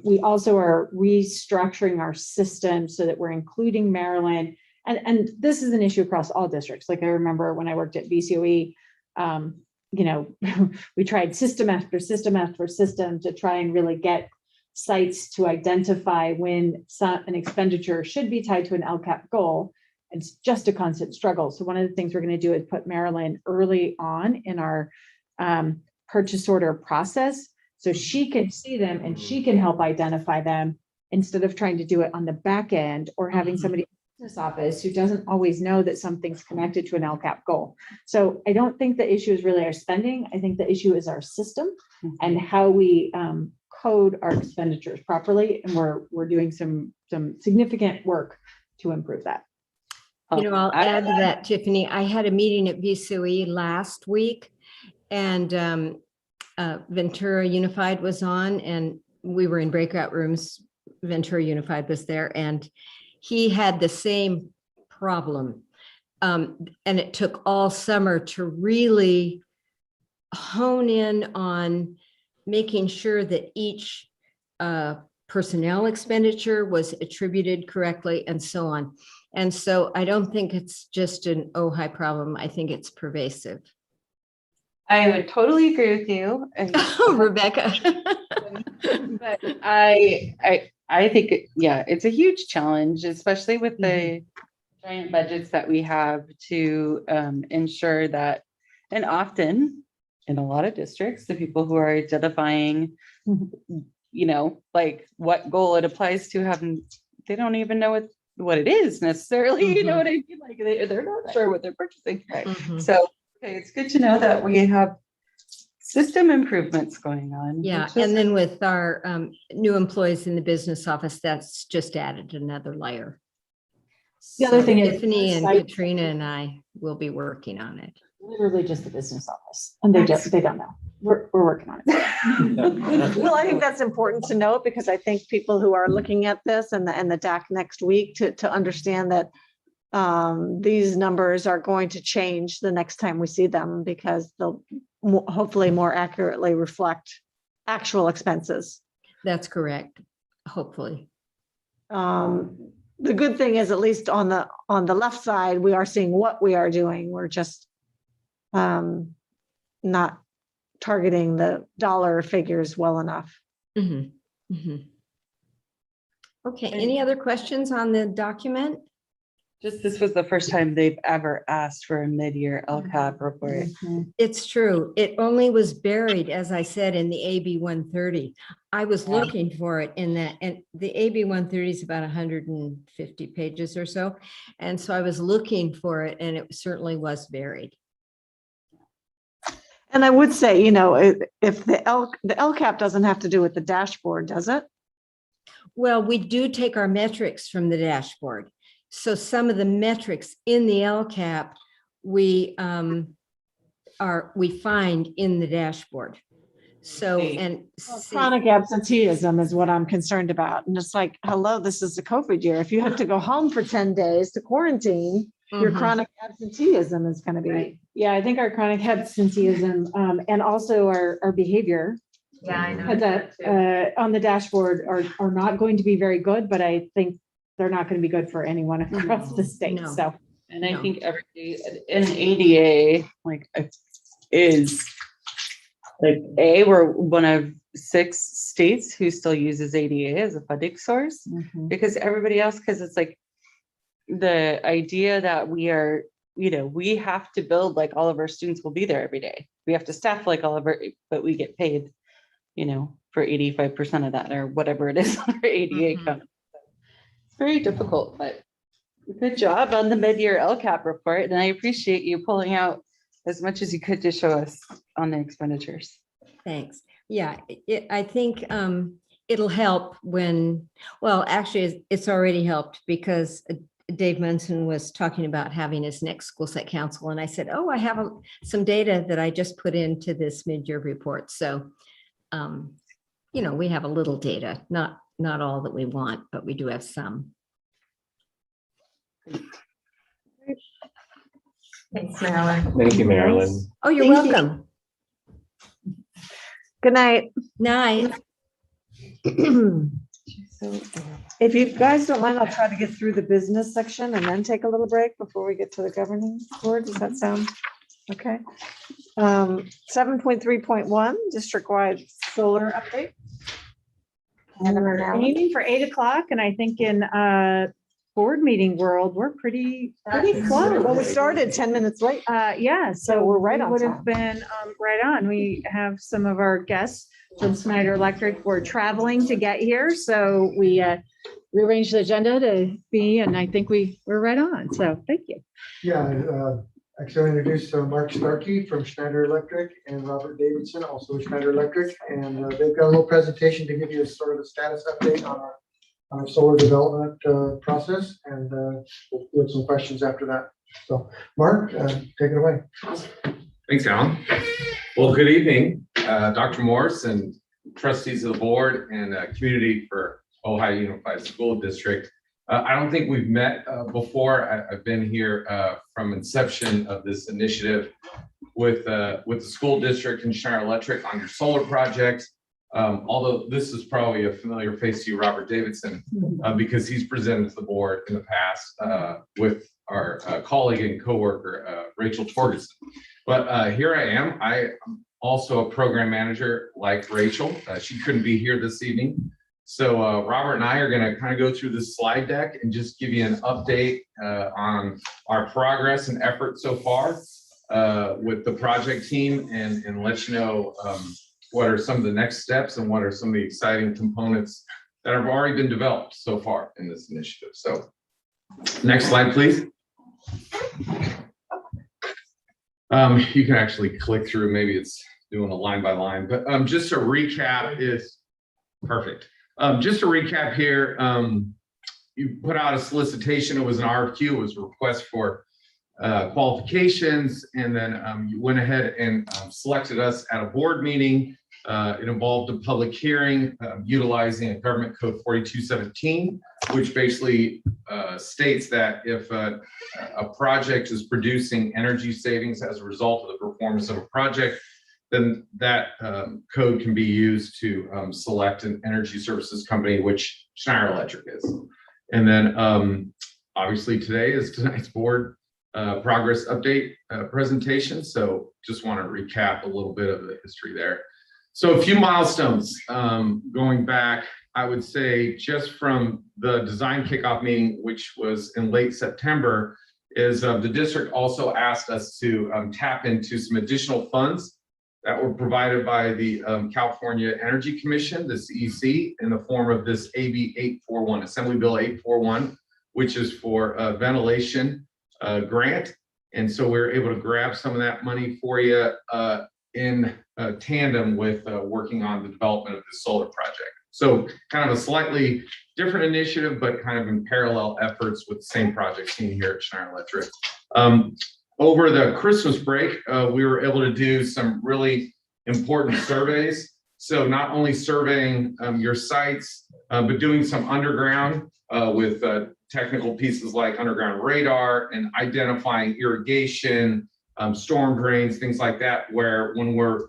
We also are restructuring our system so that we're including Maryland. And this is an issue across all districts. Like I remember when I worked at VCOE, we tried system after system after system to try and really get sites to identify when an expenditure should be tied to an LCAP goal. It's just a constant struggle. So one of the things we're going to do is put Marilyn early on in our purchase order process so she can see them and she can help identify them instead of trying to do it on the back end or having somebody in the business office who doesn't always know that something's connected to an LCAP goal. So I don't think the issue is really our spending. I think the issue is our system and how we code our expenditures properly. And we're doing some significant work to improve that. I'll add to that, Tiffany. I had a meeting at VCOE last week, and Ventura Unified was on, and we were in breakout rooms. Ventura Unified was there, and he had the same problem. And it took all summer to really hone in on making sure that each personnel expenditure was attributed correctly and so on. And so I don't think it's just an OHI problem. I think it's pervasive. I would totally agree with you. Rebecca. But I think, it's a huge challenge, especially with the giant budgets that we have to ensure that, and often in a lot of districts, the people who are identifying, like what goal it applies to they don't even know what it is necessarily, you know what I mean? Like they're not sure what they're purchasing. Right. So it's good to know that we have system improvements going on. Yeah, and then with our new employees in the business office, that's just added another layer. The other thing is Tiffany and Katrina and I will be working on it. Literally just the business office, and they don't know. We're working on it. Well, I think that's important to note because I think people who are looking at this and the DAC next week to understand that these numbers are going to change the next time we see them because they'll hopefully more accurately reflect actual expenses. That's correct. Hopefully. The good thing is at least on the left side, we are seeing what we are doing. We're just not targeting the dollar figures well enough. Mhm, mhm. Okay, any other questions on the document? Just this was the first time they've ever asked for a mid-year LCAP report. It's true. It only was buried, as I said, in the AB 130. I was looking for it in that, and the AB 130 is about 150 pages or so. And so I was looking for it, and it certainly was buried. And I would say, you know, if the LCAP doesn't have to do with the dashboard, does it? Well, we do take our metrics from the dashboard. So some of the metrics in the LCAP, we find in the dashboard. So, and Chronic absenteeism is what I'm concerned about. And it's like, hello, this is the COVID year. If you have to go home for 10 days to quarantine, your chronic absenteeism is going to be. Yeah, I think our chronic absenteeism and also our behavior. Yeah, I know. That on the dashboard are not going to be very good, but I think they're not going to be good for anyone across the state. No. So, And I think an ADA like is like we're one of 6 states who still uses ADA as a funding source because everybody else, because it's like the idea that we are, you know, we have to build like all of our students will be there every day. We have to staff like all of our, but we get paid, you know, for 85% of that or whatever it is on our ADA account. It's very difficult, but good job on the mid-year LCAP report. And I appreciate you pulling out as much as you could to show us on the expenditures. Thanks. Yeah, I think it'll help when, well, actually, it's already helped because Dave Munson was talking about having his next school site council. And I said, oh, I have some data that I just put into this mid-year report. So, you know, we have a little data, not all that we want, but we do have some. Thanks, Marilyn. Thank you, Marilyn. Oh, you're welcome. Good night. Night. If you guys don't mind, I'll try to get through the business section and then take a little break before we get to the governing board. Does that sound okay? 7.3.1 district-wide solar update. we're aiming for 8 o'clock, and I think in board meeting world, we're pretty close. Well, we started 10 minutes late. Yeah, so we're right we on would time. have been right on. We have some of our guests from Snyder Electric were traveling to get here, so we rearranged the agenda to be, and I think we're right on. So thank you. Yeah, actually introduce Mark Starkey from Schneider Electric and Robert Davidson, also Schneider Electric, and they've got a little presentation to give you a sort of a status update on our solar development process, and we'll have some questions after that. So, Mark, take it away. Thanks, Alan. Well, good evening, Dr. Morse and trustees of the board and community for Ohio Unified School District. I don't think we've met before. I've been here from inception of this initiative with the school district and Schneider Electric on your solar project. Although this is probably a familiar face to you, Robert Davidson, because he's presented to the board in the past with our colleague and coworker, Rachel Torgerson. But here I am. I'm also a program manager like Rachel. She couldn't be here this evening. So Robert and I are going to kind of go through this slide deck and just give you an update on our progress and effort so far with the project team and let you know what are some of the next steps and what are some of the exciting components that have already been developed so far in this initiative. So next slide, please. You can actually click through, maybe it's doing a line by line, but just to recap is perfect. Just to recap here, you put out a solicitation. It was an RFQ. It was a request for qualifications, and then you went ahead and selected us at a board meeting. It involved a public hearing utilizing a government code 4217, which basically states that if a project is producing energy savings as a result of the performance of a project, then that code can be used to select an energy services company, which Schneider Electric is. And then obviously today is tonight's board progress update presentation. So just want to recap a little bit of the history there. So a few milestones going back, I would say just from the design kickoff meeting, which was in late September, is the district also asked us to tap into some additional funds that were provided by the California Energy Commission, the CEC, in the form of this AB 841, Assembly Bill 841, which is for a ventilation grant. And so we're able to grab some of that money for you in tandem with working on the development of the solar project. So kind of a slightly different initiative, but kind of in parallel efforts with the same project seen here at Schneider Electric. Over the Christmas break, we were able to do some really important surveys. So not only surveying your sites, but doing some underground with technical pieces like underground radar and identifying irrigation, storm drains, things like that, where when we're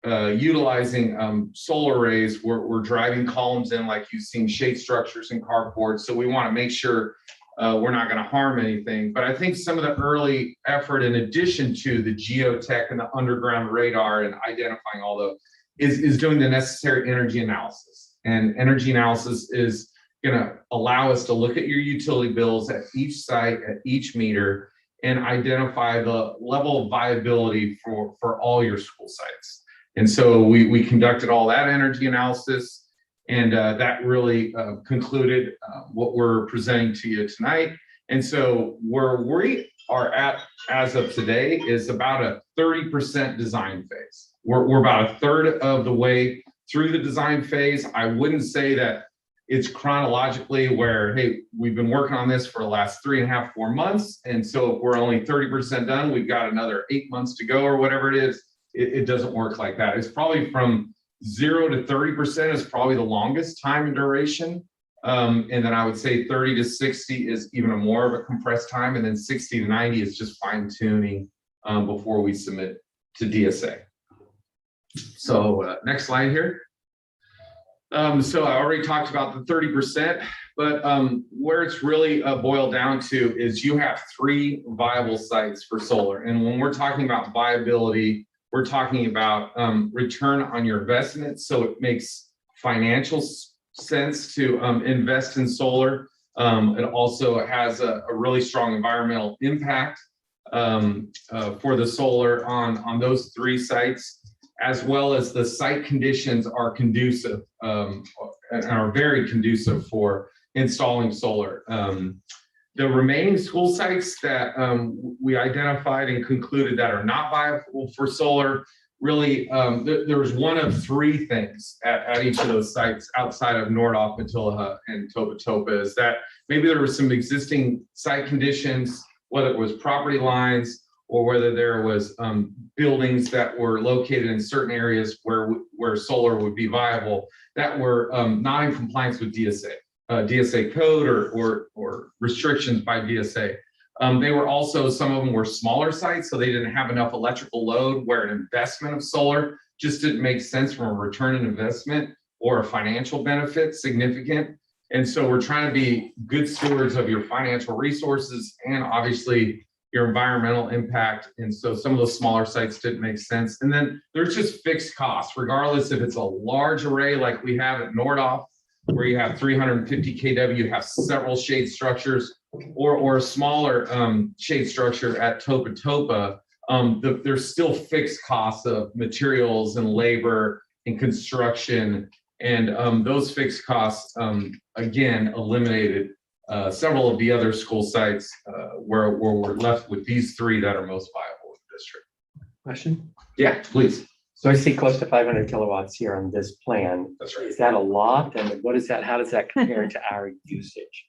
utilizing solar arrays, we're driving columns in like you've seen shade structures and carports. So we want to make sure we're not going to harm anything. But I think some of the early effort, in addition to the geotech and the underground radar and identifying all those, is doing the necessary energy analysis. And energy analysis is going to allow us to look at your utility bills at each site, at each meter, and identify the level of viability for all your school sites. And so we conducted all that energy analysis, and that really concluded what we're presenting to you tonight. And so where we are at as of today is about a 30% design phase. We're about a third of the way through the design phase. I wouldn't say that it's chronologically where, hey, we've been working on this for the last 3.5, 4 months. And so if we're only 30% done, we've got another 8 months to go or whatever it is. It doesn't work like that. It's probably from 0 to 30% is probably the longest time and duration. And then I would say 30 to 60 is even a more of a compressed time. And then 60 to 90 is just fine tuning before we submit to DSA. So next slide here. So I already talked about the 30%, but where it's really boiled down to is you have 3 viable sites for solar. And when we're talking about viability, we're talking about return on your investment. So it makes financial sense to invest in solar. It also has a really strong environmental impact for the solar on those 3 sites, as well as the site conditions are conducive and are very conducive for installing solar. The remaining school sites that we identified and concluded that are not viable for solar, really, there's one of 3 things at each of those sites outside of Nordhoff, Matilha, and Topa Topa, is that maybe there were some existing site conditions, whether it was property lines or whether there was buildings that were located in certain areas where solar would be viable, that were not in compliance with DSA. DSA code or restrictions by DSA. They were also, some of them were smaller sites, so they didn't have enough electrical load where an investment of solar just didn't make sense from a return on investment or a financial benefit significant. And so we're trying to be good stewards of your financial resources and obviously your environmental impact. And so some of those smaller sites didn't make sense. And then there's just fixed costs, regardless if it's a large array like we have at Nordhoff, where you have 350 kW, you have several shade structures, or a smaller shade structure at Topa Topa. There's still fixed costs of materials and labor and construction. And those fixed costs, again, eliminated several of the other school sites where we're left with these 3 that are most viable in the district. Question? Yeah, please. So I see close to 500 kilowatts here on this plan. That's right. Is that a lot? And what is that? How does that compare to our usage?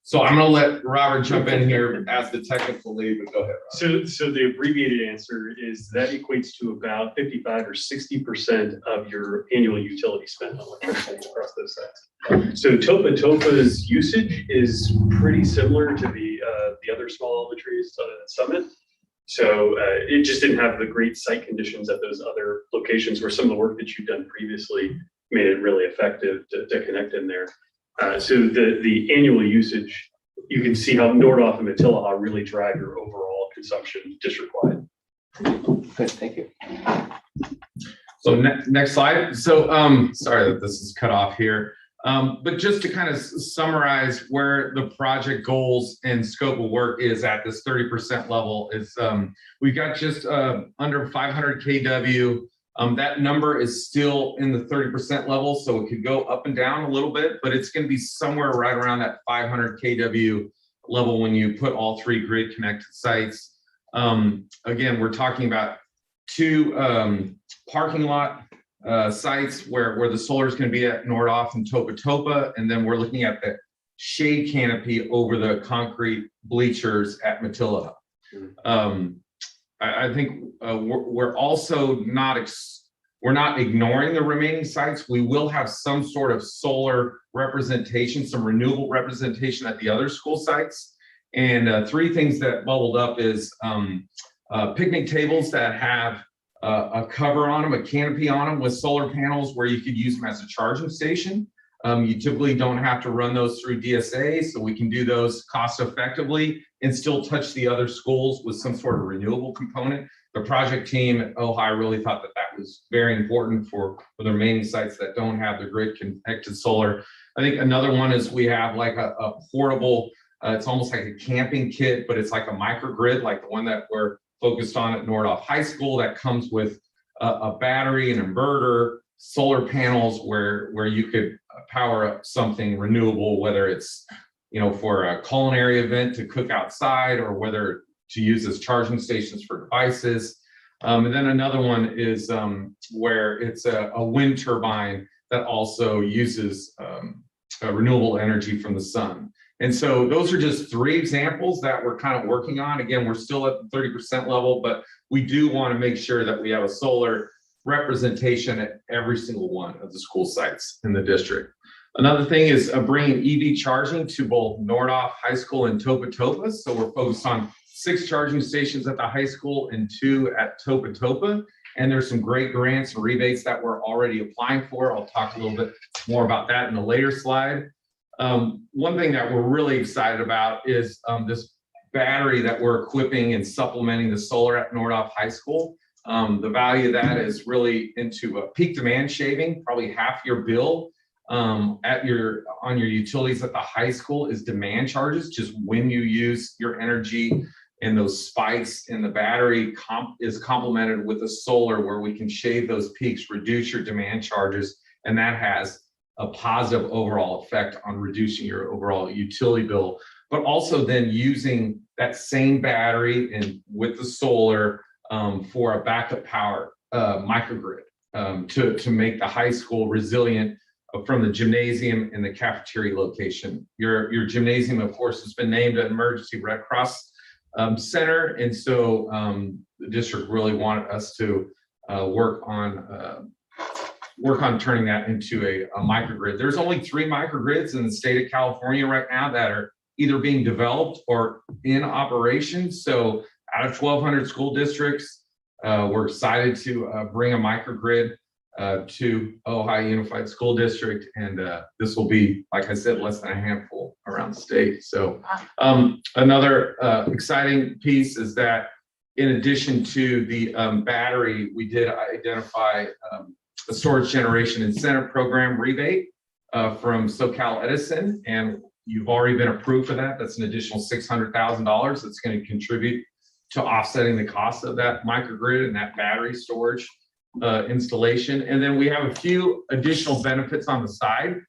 So I'm going to let Robert jump in here as the technical lead, but go ahead, Robert. So the abbreviated answer is that equates to about 55 or 60% of your annual utility spend on electricity across those sites. So Topa Topa's usage is pretty similar to the other small elementries at Summit. So it just didn't have the great site conditions at those other locations where some of the work that you've done previously made it really effective to connect in there. So the annual usage, you can see how Nordhoff and Matilha really drive your overall consumption district-wide. Good, thank you. So next slide. So sorry that this is cut off here. But just to kind of summarize where the project goals and scope of work is at this 30% level is we've got just under 500 kW. That number is still in the 30% level, so it could go up and down a little bit, but it's going to be somewhere right around that 500 kW level when you put all 3 grid connected sites. Again, we're talking about 2 parking lot sites where the solar is going to be at Nordoff and Topa Topa, and then we're looking at the shade canopy over the concrete bleachers at Matilla. I think we're also we're not ignoring the remaining sites. We will have some sort of solar representation, some renewable representation at the other school sites. And 3 things that bubbled up is picnic tables that have a cover on them, a canopy on them with solar panels where you could use them as a charging station. You typically don't have to run those through DSA, so we can do those cost effectively and still touch the other schools with some sort of renewable component. The project team at OHI really thought that that was very important for the remaining sites that don't have the grid connected solar. I think another one is we have like a portable, it's almost like a camping kit, but it's like a microgrid, like the one that we're focused on at Nordoff High School, that comes with a battery, an inverter, solar panels where you could power up something renewable, whether it's, you know, for a culinary event to cook outside or whether to use as charging stations for devices. And then another one is where it's a wind turbine that also uses renewable energy from the sun. And so those are just 3 examples that we're kind of working on. Again, we're still at the 30% level, but we do want to make sure that we have a solar representation at every single one of the school sites in the district. Another thing is bringing EV charging to both Nordoff High School and Topa Topa. So we're focused on 6 charging stations at the high school and 2 at Topa Topa. And there's some great grants and rebates that we're already applying for. I'll talk a little bit more about that in a later slide. One thing that we're really excited about is this battery that we're equipping and supplementing the solar at Nordoff High School. The value of that is really into a peak demand shaving, probably half your bill on your utilities at the high school is demand charges, just when you use your energy, and those spikes in the battery is complemented with a solar where we can shave those peaks, reduce your demand charges, and that has a positive overall effect on reducing your overall utility bill. But also then using that same battery and with the solar for a backup power microgrid to make the high school resilient from the gymnasium and the cafeteria location. Your gymnasium, of course, has been named an emergency Red Cross center, and so the district really wanted us to work on turning that into a microgrid. There's only 3 microgrids in the state of California right now that are either being developed or in operation. So out of 1,200 school districts, we're excited to bring a microgrid to Ohio Unified School District, and this will be, like I said, less than a handful around the state. So another exciting piece is that in addition to the battery, we did identify a storage generation incentive program rebate from SoCal Edison, and you've already been approved for that. That's an additional $600,000 that's going to contribute to offsetting the cost of that microgrid and that battery storage installation. And then we have a few additional benefits on the side.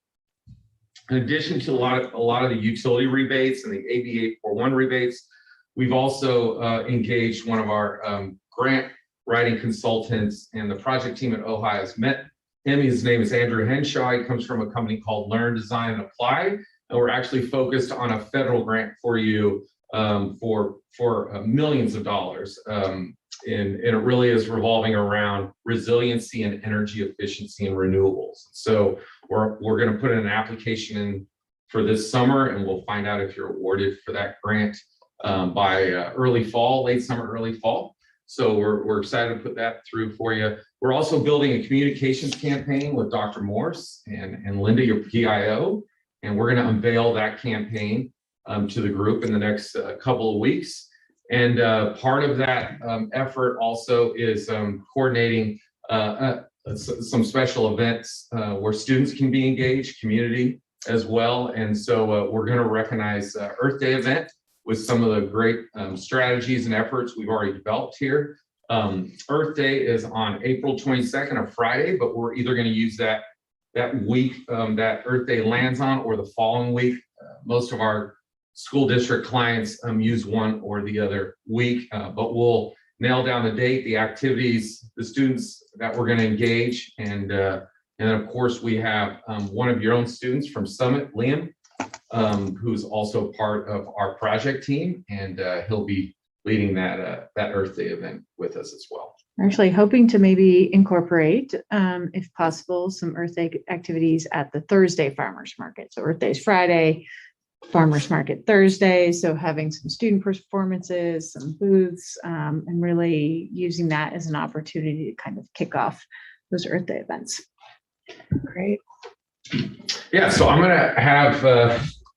In addition to a lot of the utility rebates and the AB 841 rebates, we've also engaged one of our grant writing consultants, and the project team at OHI has met him. His name is Andrew Henshaw. He comes from a company called Learn, Design, and Apply, and we're actually focused on a federal grant for you for millions of dollars. And it really is revolving around resiliency and energy efficiency and renewables. So we're going to put an application in for this summer, and we'll find out if you're awarded for that grant by early fall, late summer, early fall. So we're excited to put that through for you. We're also building a communications campaign with Dr. Morse and Linda, your PIO, and we're going to unveil that campaign to the group in the next couple of weeks. And part of that effort also is coordinating some special events where students can be engaged, community as well. And so we're going to recognize Earth Day event with some of the great strategies and efforts we've already developed here. Earth Day is on April 22nd, a Friday, but we're either going to use that week that Earth Day lands on or the following week. Most of our school district clients use one or the other week, but we'll nail down the date, the activities, the students that we're going to engage. And then of course we have one of your own students from Summit, Liam, who's also part of our project team, and he'll be leading that Earth Day event with us as well. We're actually hoping to maybe incorporate, if possible, some Earth Day activities at the Thursday farmers market. So Earth Day is Friday, farmers market Thursday. So having some student performances, some booths, and really using that as an opportunity to kind of kick off those Earth Day events. Great. Yeah, so I'm going to have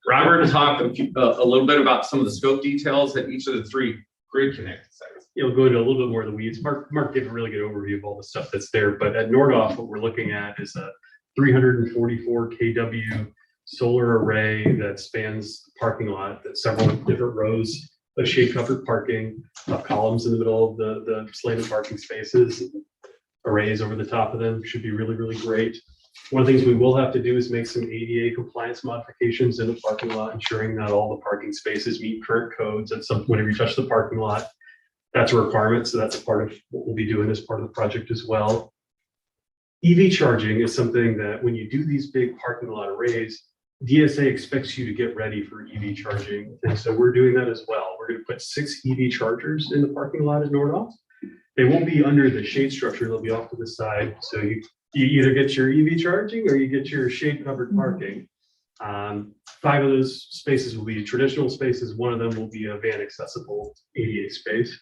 Robert talk a little bit about some of the scope details at each of the 3 grid connected sites. You'll go into a little bit more of the weeds. Mark gave a really good overview of all the stuff that's there, but at Nordoff, what we're looking at is a 344 kW solar array that spans the parking lot, that several different rows of shade covered parking, columns in the middle of the slanted parking spaces, arrays over the top of them. Should be really, really great. One of the things we will have to do is make some ADA compliance modifications in the parking lot, ensuring that all the parking spaces meet current codes. And whenever you touch the parking lot, that's a requirement. So that's a part of what we'll be doing as part of the project as well. EV charging is something that when you do these big parking lot arrays, DSA expects you to get ready for EV charging. And so we're doing that as well. We're going to put 6 EV chargers in the parking lot at Nordoff. They won't be under the shade structure. They'll be off to the side. So you either get your EV charging or you get your shade covered parking. 5 of those spaces will be traditional spaces. 1 of them will be a van accessible ADA space.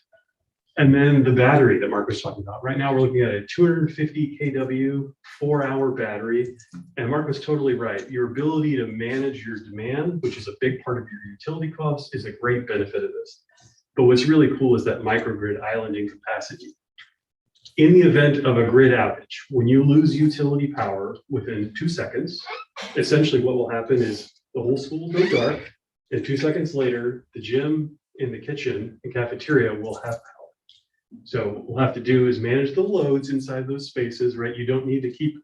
And then the battery that Mark was talking about. Right now we're looking at a 250 kW 4-hour battery. And Mark was totally right. Your ability to manage your demand, which is a big part of your utility costs, is a great benefit of this. But what's really cool is that microgrid islanding capacity. In the event of a grid outage, when you lose utility power within 2 seconds, essentially what will happen is the whole school will go dark, and 2 seconds later, the gym and the kitchen and cafeteria will have power. So what we'll have to do is manage the loads inside those spaces, right? You don't need to keep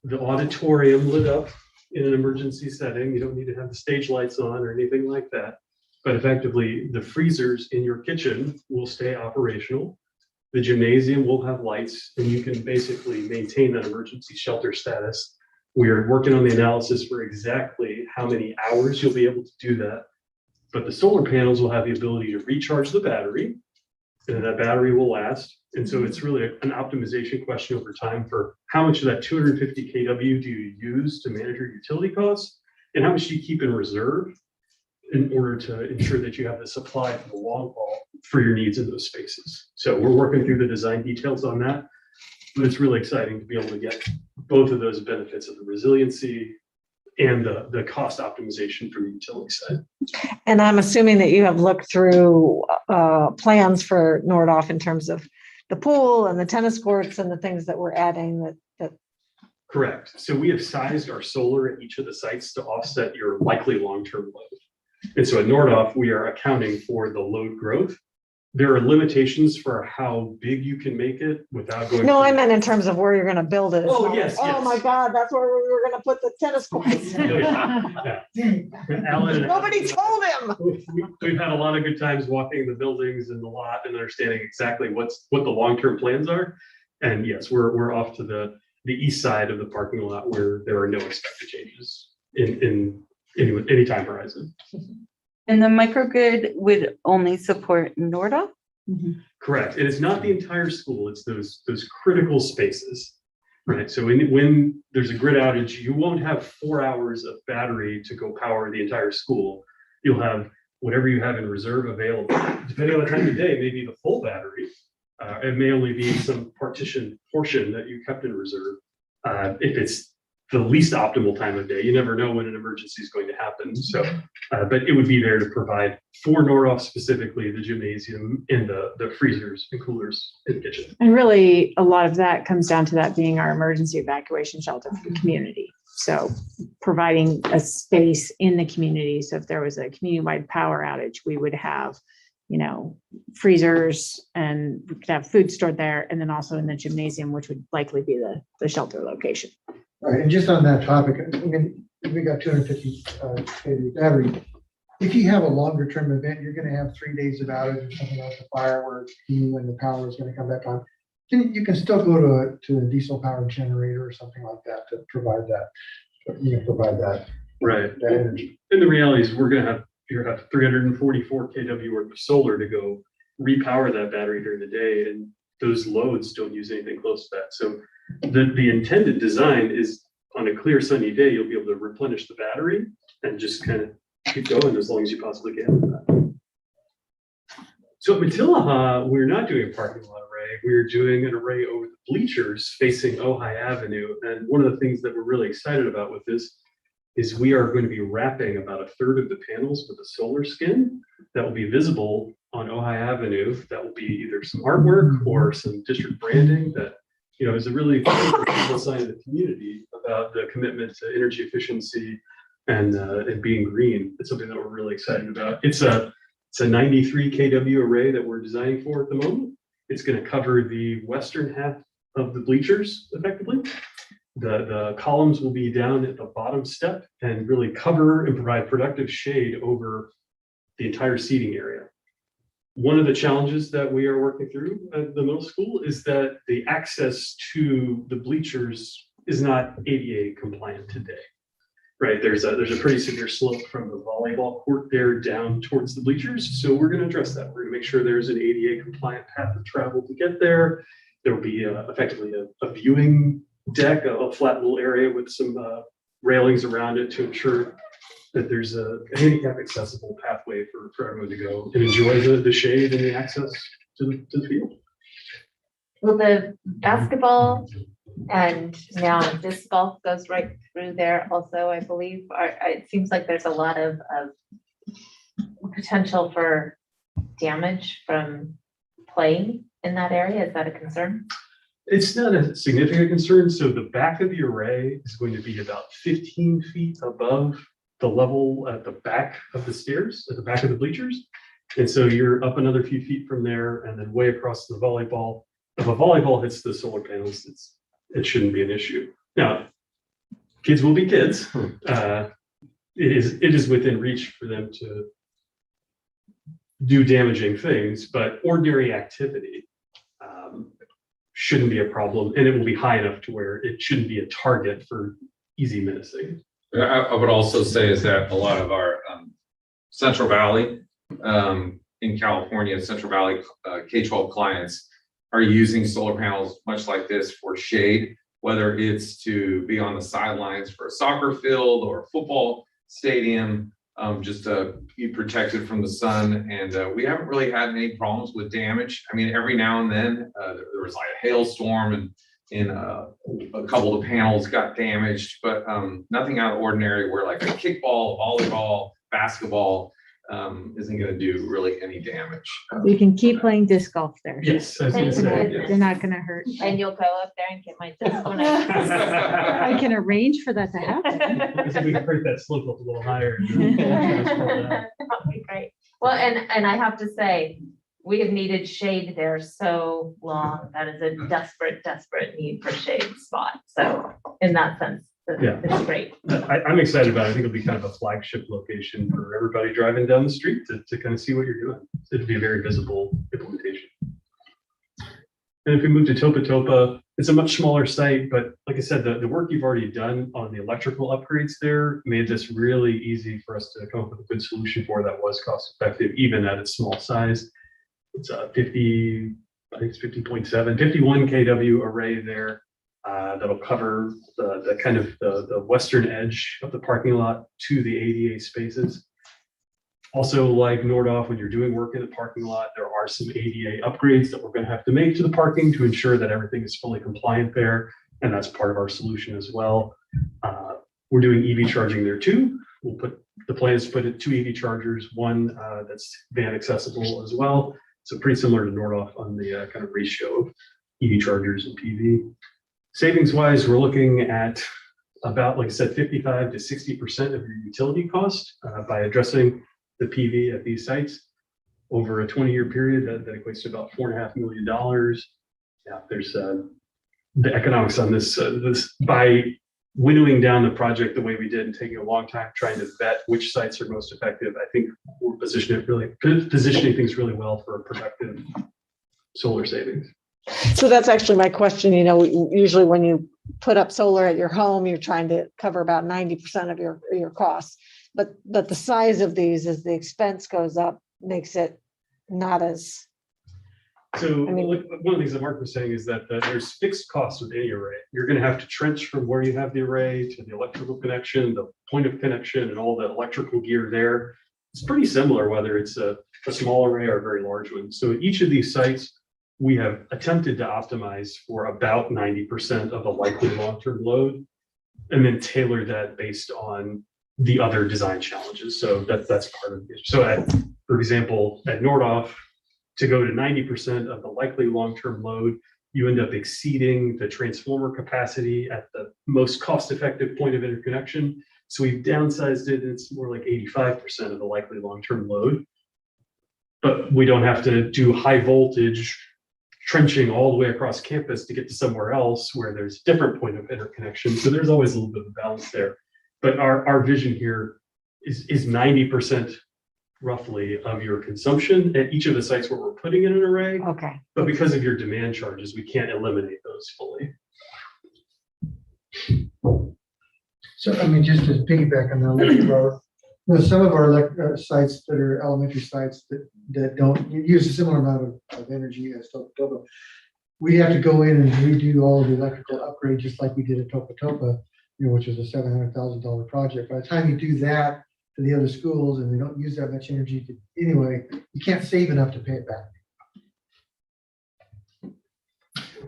the auditorium lit up in an emergency setting. You don't need to have the stage lights on or anything like that. But effectively, the freezers in your kitchen will stay operational. The gymnasium will have lights, and you can basically maintain that emergency shelter status. We are working on the analysis for exactly how many hours you'll be able to do that. But the solar panels will have the ability to recharge the battery, and that battery will last. And so it's really an optimization question over time for how much of that 250 kW do you use to manage your utility costs, and how much do you keep in reserve in order to ensure that you have the supply for the long haul for your needs in those spaces. So we're working through the design details on that, but it's really exciting to be able to get both of those benefits of the resiliency and the cost optimization from the utility side. And I'm assuming that you have looked through plans for Nordoff in terms of the pool and the tennis courts and the things that we're adding that. Correct. So we have sized our solar at each of the sites to offset your likely long-term load. And so at Nordoff, we are accounting for the load growth. There are limitations for how big you can make it without going. No, I meant in terms of where you're going to build it. Oh, yes, Oh yes. my God, that's where we were going to put the tennis courts. Alan and Nobody told him. We've had a lot of good times walking the buildings and the lot and understanding exactly what the long-term plans are. And yes, we're off to the east side of the parking lot where there are no expected changes in any time horizon. And the microgrid would only support Nordoff? Correct. And it's not the entire school, it's those critical spaces, right? So when there's a grid outage, you won't have 4 hours of battery to go power the entire school. You'll have whatever you have in reserve available. Depending on the time of day, maybe the full battery. It may only be some partition portion that you kept in reserve. If it's the least optimal time of day. You never know when an emergency is going to happen. So, but it would be there to provide for Nordhoff specifically, the gymnasium and the freezers and coolers in the kitchen. And really, a lot of that comes down to that being our emergency evacuation shelter for the community. So providing a space in the community. So if there was a community-wide power outage, we would have, you know, freezers, and we could have food stored there, and then also in the gymnasium, which would likely be the shelter location. Right, and just on that topic, I mean, we got 250 kW battery. If you have a longer term event, you're gonna have 3 days of outage or something like the fire where you when the power is gonna come back on. Then you can still go to a diesel powered generator or something like that to provide that. You can provide that. Right. That energy. And the reality is you're gonna have 344 kW worth of solar to go repower that battery during the day, and those loads don't use anything close to that. So the intended design is on a clear sunny day, you'll be able to replenish the battery and just kind of keep going as long as you possibly can with that. So at Matilaha, we're not doing a parking lot array. We're doing an array over the bleachers facing Ojai Avenue. And one of the things that we're really excited about with this is we are going to be wrapping about a third of the panels with a solar skin that will be visible on Ojai Avenue. That will be either some artwork or some district branding that, you know, is a really cool sign of the community about the commitment to energy efficiency and being green. It's something that we're really excited about. It's a 93 kW array that we're designing for at the moment. It's going to cover the western half of the bleachers effectively. The columns will be down at the bottom step and really cover and provide productive shade over the entire seating area. One of the challenges that we are working through at the middle school is that the access to the bleachers is not ADA compliant today. Right, there's a pretty severe slope from the volleyball court there down towards the bleachers. So we're going to address that. We're going to make sure there's an ADA compliant path of travel to get there. There will be effectively a viewing deck, a flat little area with some railings around it to ensure that there's a handicap accessible pathway for everyone to go and enjoy the shade and the access to the field. Will the basketball and now disc golf goes right through there also, I believe? It seems like there's a lot of potential for damage from playing in that area. Is that a concern? It's not a significant concern. So the back of the array is going to be about 15 feet above the level at the back of the stairs, at the back of the bleachers. And so you're up another few feet from there and then way across the volleyball. If a volleyball hits the solar panels, it shouldn't be an issue. Now, kids will be kids. It is within reach for them to do damaging things, but ordinary activity shouldn't be a problem, and it will be high enough to where it shouldn't be a target for easy menacing. I would also say is that a lot of our Central Valley in California, Central Valley K-12 clients are using solar panels much like this for shade, whether it's to be on the sidelines for a soccer field or a football stadium, just to be protected from the sun. And we haven't really had any problems with damage. I mean, every now and then there was like a hailstorm and a couple of panels got damaged, but nothing out of ordinary where like a kickball, volleyball, basketball isn't going to do really any damage. We can keep playing disc golf there. Yes, I was going to say. Yes. They're not going to hurt. And you'll go up there and get my disc when I. I can arrange for that to happen. We can break that slope up a little higher. That'd be great. Well, and I have to say, we have needed shade there so long. That is a desperate need for shade spot. So in that sense, yeah, it's great. I'm excited about it. I think it'll be kind of a flagship location for everybody driving down the street to kind of see what you're doing. It'll be a very visible implementation. And if we move to Topa, it's a much smaller site, but like I said, the work you've already done on the electrical upgrades there made this really easy for us to come up with a good solution for that was cost effective, even at its small size. It's a 50, I think it's 50.7, 51 kW array there. That'll cover the kind of the western edge of the parking lot to the ADA spaces. Also, like Nordhoff, when you're doing work in the parking lot, there are some ADA upgrades that we're going to have to make to the parking to ensure that everything is fully compliant there. and that's part of our solution as well. We're doing EV charging there too. The plan is to put 2 EV chargers, one that's van accessible as well. So pretty similar to Nordhoff on the kind of ratio of EV chargers and PV. Savings wise, we're looking at about, like I said, 55 to 60% of your utility cost by addressing the PV at these sites. Over a 20-year period, that equates to about $4.5 million. Yeah, there's the economics on this. By winnowing down the project the way we did and taking a long time trying to vet which sites are most effective, I think we're positioning things really well for productive solar savings. So that's actually my question. You know, usually when you put up solar at your home, you're trying to cover about 90% of your costs. But the size of these, as the expense goes up, makes it not as. So one of the things that Mark was saying is that there's fixed costs with any array. You're going to have to trench from where you have the array to the electrical connection, the point of connection, and all the electrical gear there. It's pretty similar whether it's a small array or a very large one. So at each of these sites, we have attempted to optimize for about 90% of the likely long-term load, and then tailor that based on the other design challenges. So that's part of it. So for example, at Nordhoff, to go to 90% of the likely long-term load, you end up exceeding the transformer capacity at the most cost-effective point of interconnection. So we've downsized it, and it's more like 85% of the likely long-term load. But we don't have to do high voltage trenching all the way across campus to get to somewhere else where there's a different point of interconnection. So there's always a little bit of balance there. But our vision here is 90% roughly of your consumption at each of the sites where we're putting in an array. Okay. But because of your demand charges, we can't eliminate those fully. So, I mean, just to piggyback on that, some of our sites that are elementary sites that don't use a similar amount of energy as Topa, we have to go in and redo all of the electrical upgrade, just like we did at Topa, which was a $700,000 project. By the time you do that to the other schools and they don't use that much energy anyway, you can't save enough to pay it back.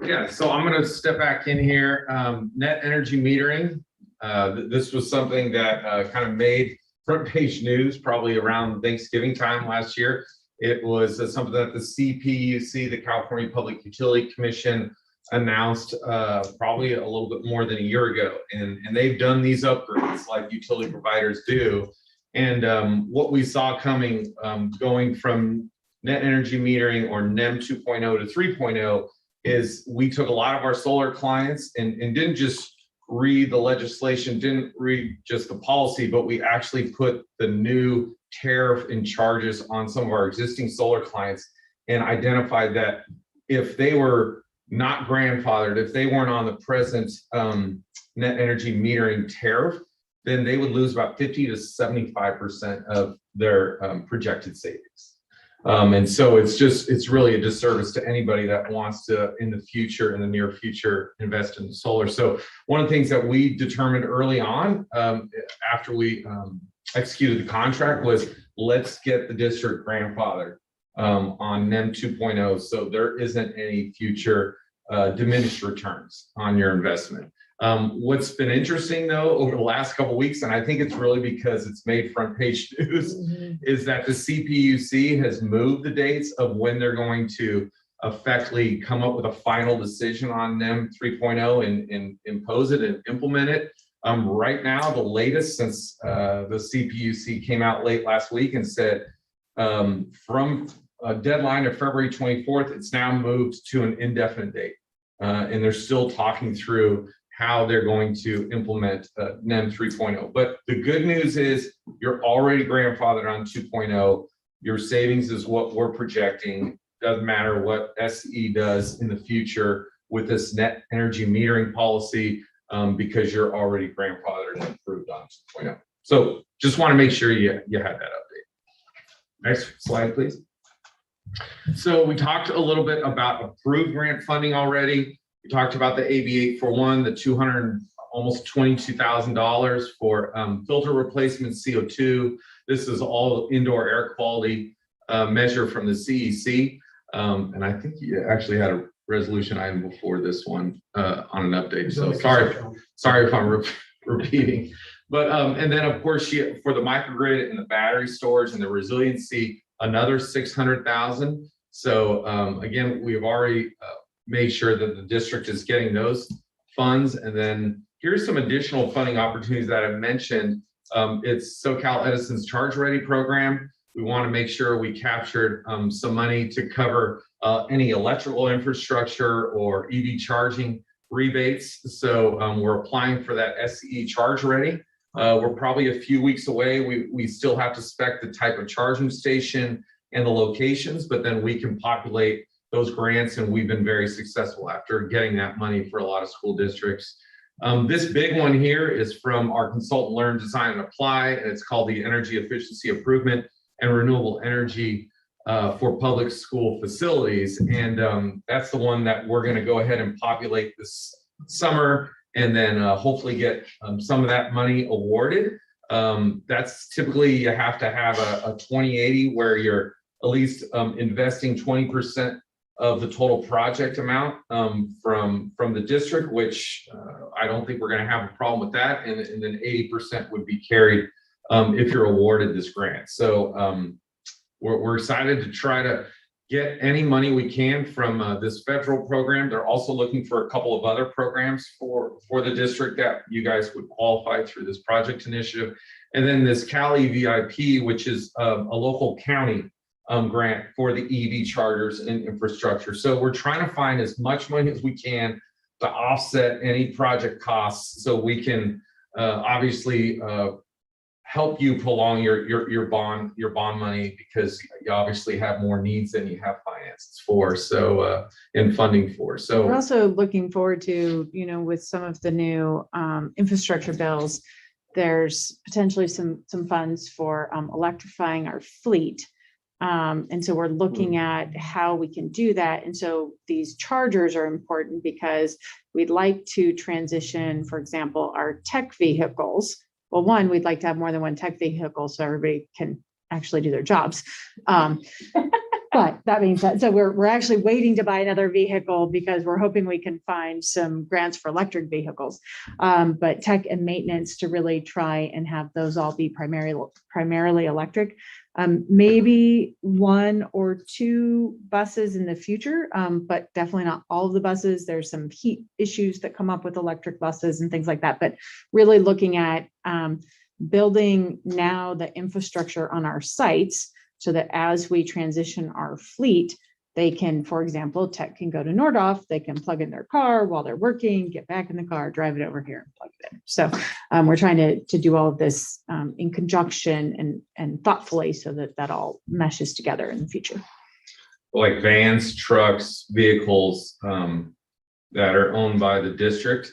Yeah, so I'm going to step back in here. Net energy metering. This was something that kind of made front page news probably around Thanksgiving time last year. It was something that the CPUC, the California Public Utility Commission, announced probably a little bit more than a year ago. And they've done these upgrades like utility providers do. And what we saw coming, going from net energy metering or NEM 2.0 to 3.0 is we took a lot of our solar clients and didn't just read the legislation, didn't read just the policy, but we actually put the new tariff and charges on some of our existing solar clients and identified that if they were not grandfathered, if they weren't on the present net energy metering tariff, then they would lose about 50 to 75% of their projected savings. And so it's really a disservice to anybody that wants to, in the near future, invest in solar. So one of the things that we determined early on, after we executed the contract, was let's get the district grandfathered on NEM 2.0, so there isn't any future diminished returns on your investment. What's been interesting though over the last couple of weeks, and I think it's really because it's made front page news, is that the CPUC has moved the dates of when they're going to effectively come up with a final decision on NEM 3.0 and impose it and implement it. Right now, the latest since the CPUC came out late last week and said from a deadline of February 24th, it's now moved to an indefinite date. And they're still talking through how they're going to implement NEM 3.0. But the good news is you're already grandfathered on 2.0. Your savings is what we're projecting. Doesn't matter what SE does in the future with this net energy metering policy, because you're already grandfathered and approved on 2.0. So just want to make sure you had that update. Next slide, please. So we talked a little bit about approved grant funding already. We talked about the AB 841, the almost $22,000 for filter replacement CO2. This is all indoor air quality measure from the CEC. And I think you actually had a resolution item before this one on an update. So sorry if I'm repeating. But and then of course for the microgrid and the battery storage and the resiliency, another 600,000. So again, we've already made sure that the district is getting those funds. And then here's some additional funding opportunities that I've mentioned. It's SoCal Edison's Charge Ready program. We want to make sure we captured some money to cover any electrical infrastructure or EV charging rebates. So we're applying for that SCE Charge Ready. We're probably a few weeks away. We still have to spec the type of charging station and the locations, but then we can populate those grants, and we've been very successful after getting that money for a lot of school districts. This big one here is from our consultant learn, design, and apply, and it's called the Energy Efficiency Improvement and Renewable Energy for Public School Facilities. And that's the one that we're going to go ahead and populate this summer, and then hopefully get some of that money awarded. That's typically you have to have a 20/80 where you're at least investing 20% of the total project amount from the district, which I don't think we're going to have a problem with that. And then 80% would be carried if you're awarded this grant. So we're excited to try to get any money we can from this federal program. They're also looking for a couple of other programs for the district that you guys would qualify through this project initiative. And then this Cali VIP, which is a local county grant for the EV chargers and infrastructure. So we're trying to find as much money as we can to offset any project costs, so we can obviously help you prolong your bond money, because you obviously have more needs than you have finances for. So and funding for. So we're also looking forward to, with some of the new infrastructure bills, there's potentially some funds for electrifying our fleet. And so we're looking at how we can do that. And so these chargers are important because we'd like to transition, for example, our tech vehicles. Well, one, we'd like to have more than one tech vehicle so everybody can actually do their jobs. But that being said, so we're actually waiting to buy another vehicle because we're hoping we can find some grants for electric vehicles. But tech and maintenance to really try and have those all be primarily electric. Maybe one or two buses in the future, but definitely not all of the buses. There's some heat issues that come up with electric buses and things like that. But really looking at building now the infrastructure on our sites so that as we transition our fleet, they can, for example, tech can go to Nordhoff, they can plug in their car while they're working, get back in the car, drive it over here and plug it in. So we're trying to do all of this in conjunction and thoughtfully so that all meshes together in the future. Like vans, trucks, vehicles that are owned by the district,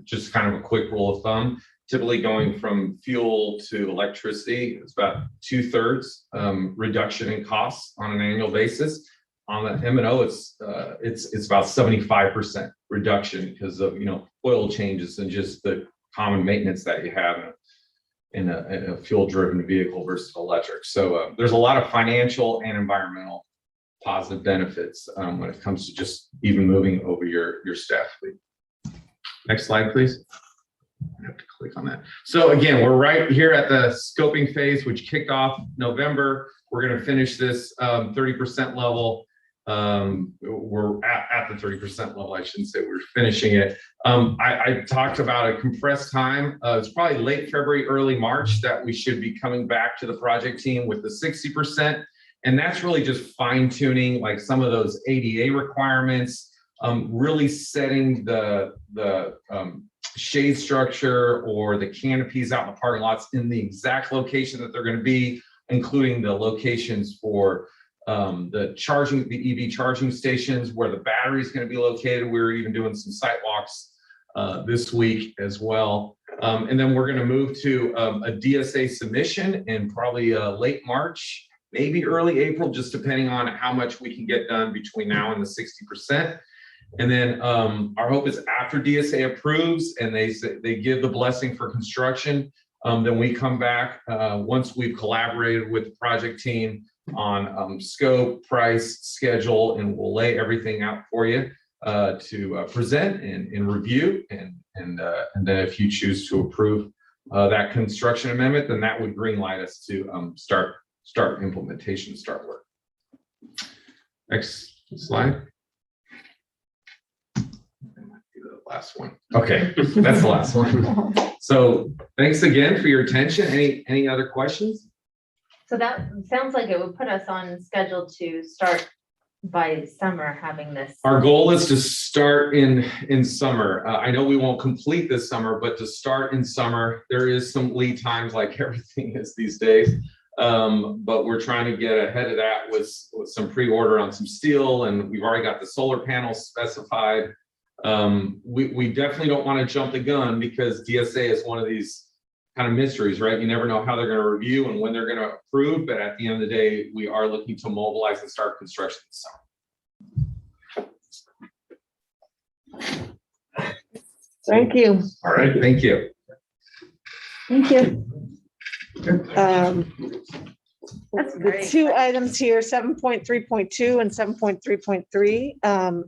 just kind of a quick rule of thumb, typically going from fuel to electricity, it's about 2/3 reduction in costs on an annual basis. On the M&O, it's about 75% reduction because of oil changes and just the common maintenance that you have in a fuel-driven vehicle versus electric. So there's a lot of financial and environmental positive benefits when it comes to just even moving over your staff fleet. Next slide, please. I have to click on that. So again, we're right here at the scoping phase, which kicked off November. We're going to finish this 30% level. We're at the 30% level. I shouldn't say we're finishing it. I talked about a compressed time. It's probably late February, early March that we should be coming back to the project team with the 60%. And that's really just fine tuning like some of those ADA requirements, really setting the shade structure or the canopies out in the parking lots in the exact location that they're going to be, including the locations for the EV charging stations where the battery is going to be located. We're even doing some site walks this week as well. And then we're going to move to a DSA submission in probably late March, maybe early April, just depending on how much we can get done between now and the 60%. And then our hope is after DSA approves and they give the blessing for construction, then we come back once we've collaborated with the project team on scope, price, schedule, and we'll lay everything out for you. to present and review. And then if you choose to approve that construction amendment, then that would green light us to start implementation, start work. Next slide. The last one. Okay, that's the last one. So thanks again for your attention. Any other questions? So that sounds like it would put us on schedule to start by summer having this. Our goal is to start in summer. I know we won't complete this summer, but to start in summer, there is some lead times like everything is these days. But we're trying to get ahead of that with some pre-order on some steel, and we've already got the solar panels specified. We definitely don't want to jump the gun because DSA is one of these kind of mysteries, right? You never know how they're going to review and when they're going to approve, but at the end of the day, we are looking to mobilize and start construction this summer. Thank you. All right, thank you. Thank you. That's The great. two items here, 7.3.2 and 7.3.3.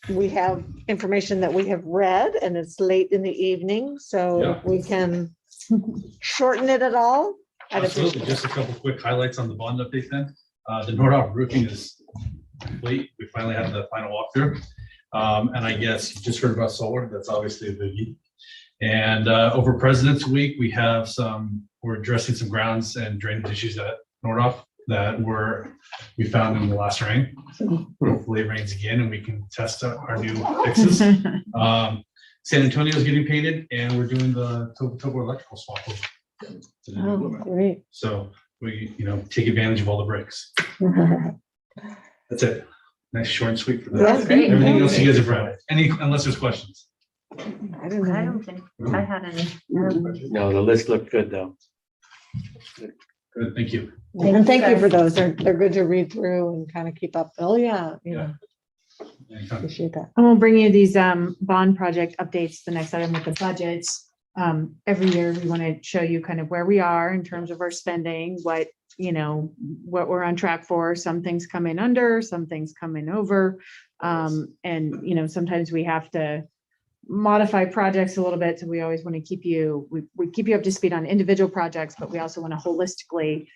We have information that we have read and it's late in the evening, so Yeah. if we can shorten it at all. I'd Absolutely. appreciate Just a couple quick highlights on the bond update then. The Nordhoff roofing is complete. We finally had the final walkthrough. And I guess you just heard about solar. That's obviously a biggie. And over President's Week, we're addressing some grounds and drainage issues at Nordhoff that we found in the last rain. Hopefully it rains again and we can test out our new fixes. San Antonio is getting painted and we're doing the Tobo electrical swap. Oh, great. So we, take advantage of all the breaks. That's it. Nice, short and sweet for that. That's great. Everything else you guys have read. Unless there's questions. I don't think I had any. No, the list looked good though. Good, thank you. And thank you for those. They're good to read through and kind of keep up. Oh, yeah, appreciate that. And we'll bring you these bond project updates, the next item with the budgets. Every year, we want to show you kind of where we are in terms of our spending, what we're on track for. Some things come in under, some things come in over. And sometimes we have to modify projects a little bit. So we always want to keep you up to speed on individual projects, but we also want to holistically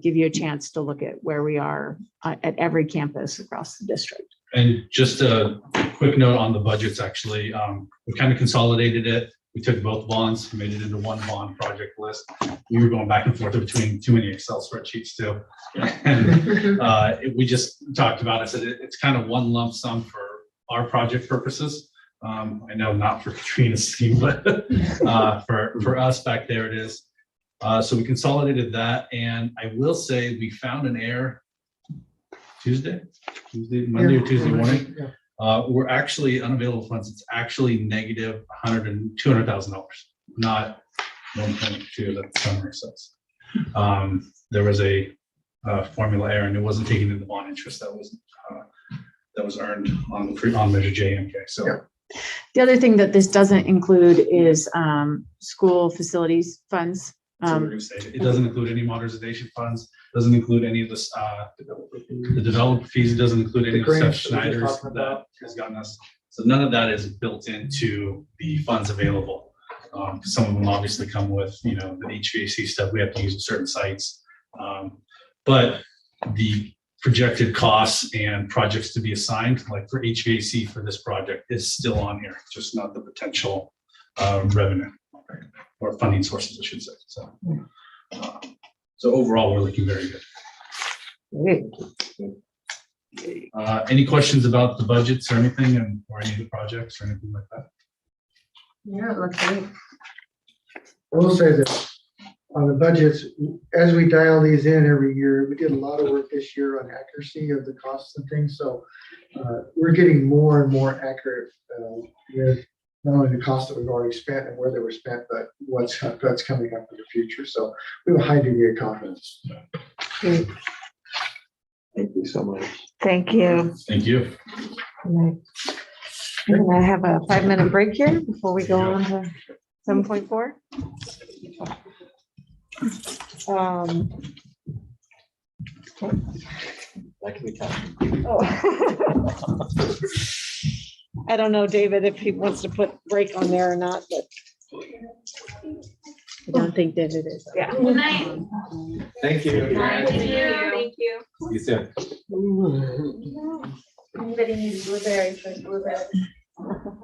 give you a chance to look at where we are at every campus across the district. And just a quick note on the budgets, actually, we kind of consolidated it. We took both bonds, made it into one bond project list. We were going back and forth between too many Excel spreadsheets too. And we just talked about it. I said it's kind of one lump sum for our project purposes. I know not for Katrina's scheme, but for us back there it is. So we consolidated that, and I will say we found an error Monday or Tuesday morning. We're actually unavailable funds. It's actually negative $200,000, not 1.2 that the summary says. There was a formula error, and it wasn't taken in the bond interest that was earned on measure JMK. So. Yeah. The other thing that this doesn't include is school facilities funds. So we're gonna say it doesn't include any modernization funds, doesn't include any of this, the developer fees, it doesn't include any of the stuff Schneider's that has gotten us. So none of that is built into the funds available. Some of them obviously come with, the HVAC stuff we have to use in certain sites. But the projected costs and projects to be assigned, like for HVAC for this project, is still on here, just not the potential revenue or funding sources, I should say. So overall, we're looking very good. Any questions about the budgets or anything, or any of the projects or anything like that? Yeah, it looks great. I will say that on the budgets, as we dial these in every year, we did a lot of work this year on accuracy of the costs and things. So we're getting more and more accurate with not only the costs that we've already spent and where they were spent, but what's coming up in the future. So we have a high degree of confidence. Great. Thank you so much. Thank you. Thank you. Can I have a 5-minute break here before we go on to 7.4? Like we talked. I don't know, David, if he wants to put break on there or not, but I don't think David is. Yeah. Good night. Thank you. Thank you. Thank you. See you soon. Anybody needs blueberries, there's blueberries.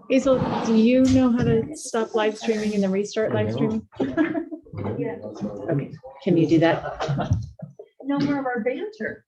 Hazel, do you know how to stop live streaming and then restart live streaming? Yeah. Okay, can you do that? No more of our banter.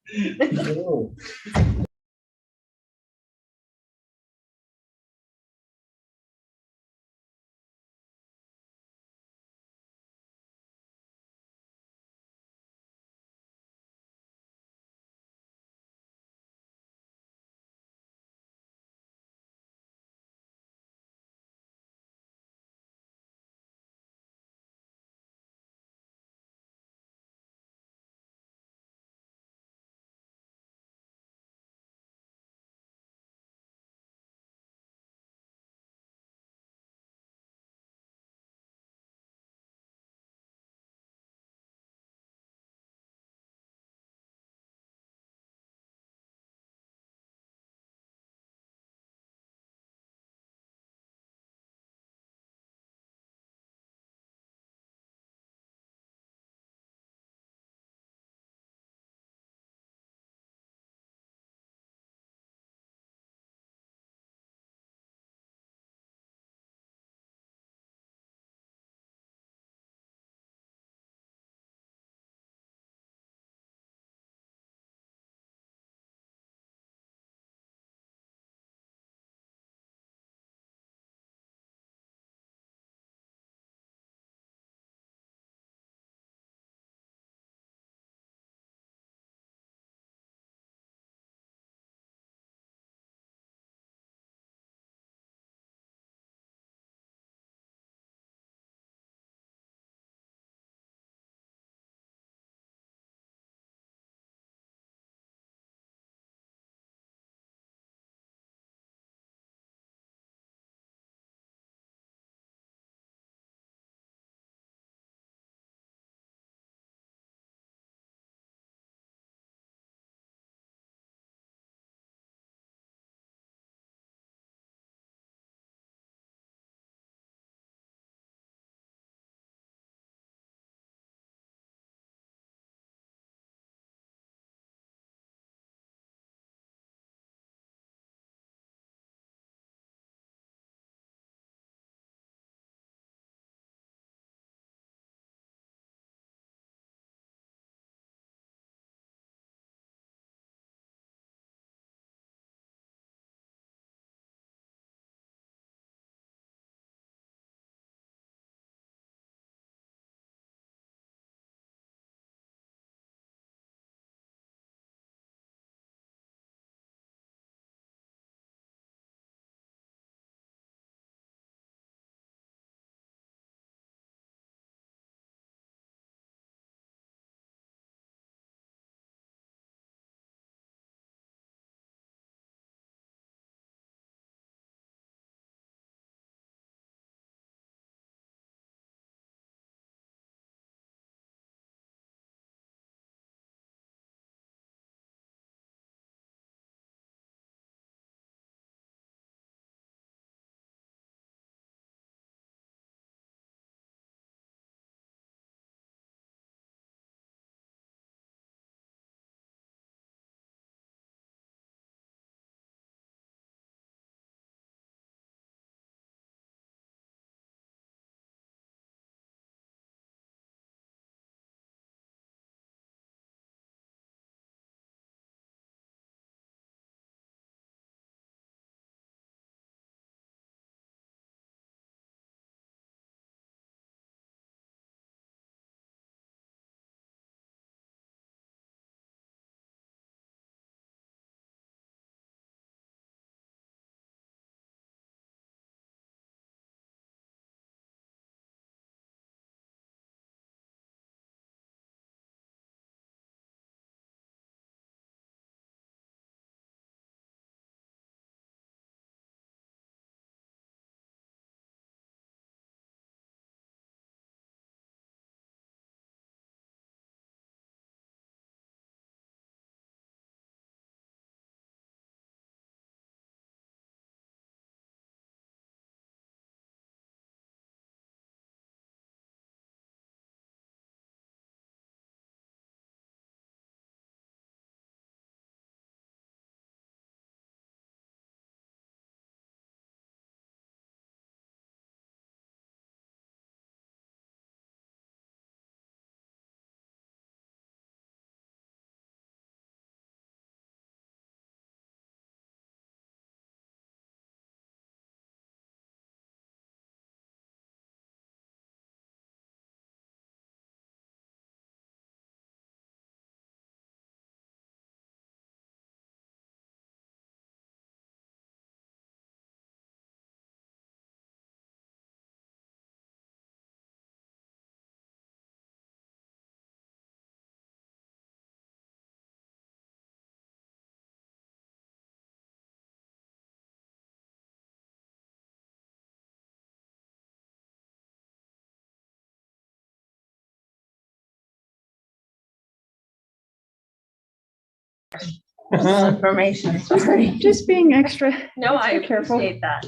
personal information, sorry. Just being extra. No, I extra careful. appreciate that.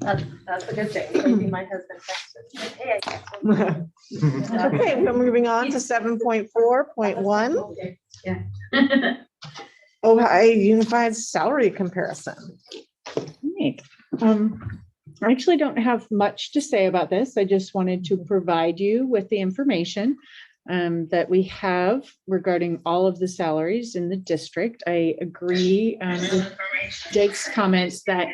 That's a good thing. Maybe my husband texted. Hey, I Okay, we're moving on to 7.4.1, Yeah. Ohio Unified Salary Comparison. Right. I actually don't have much to say about this. I just wanted to provide you with the information that we have regarding all of the salaries in the district. I agree with Jake's comments that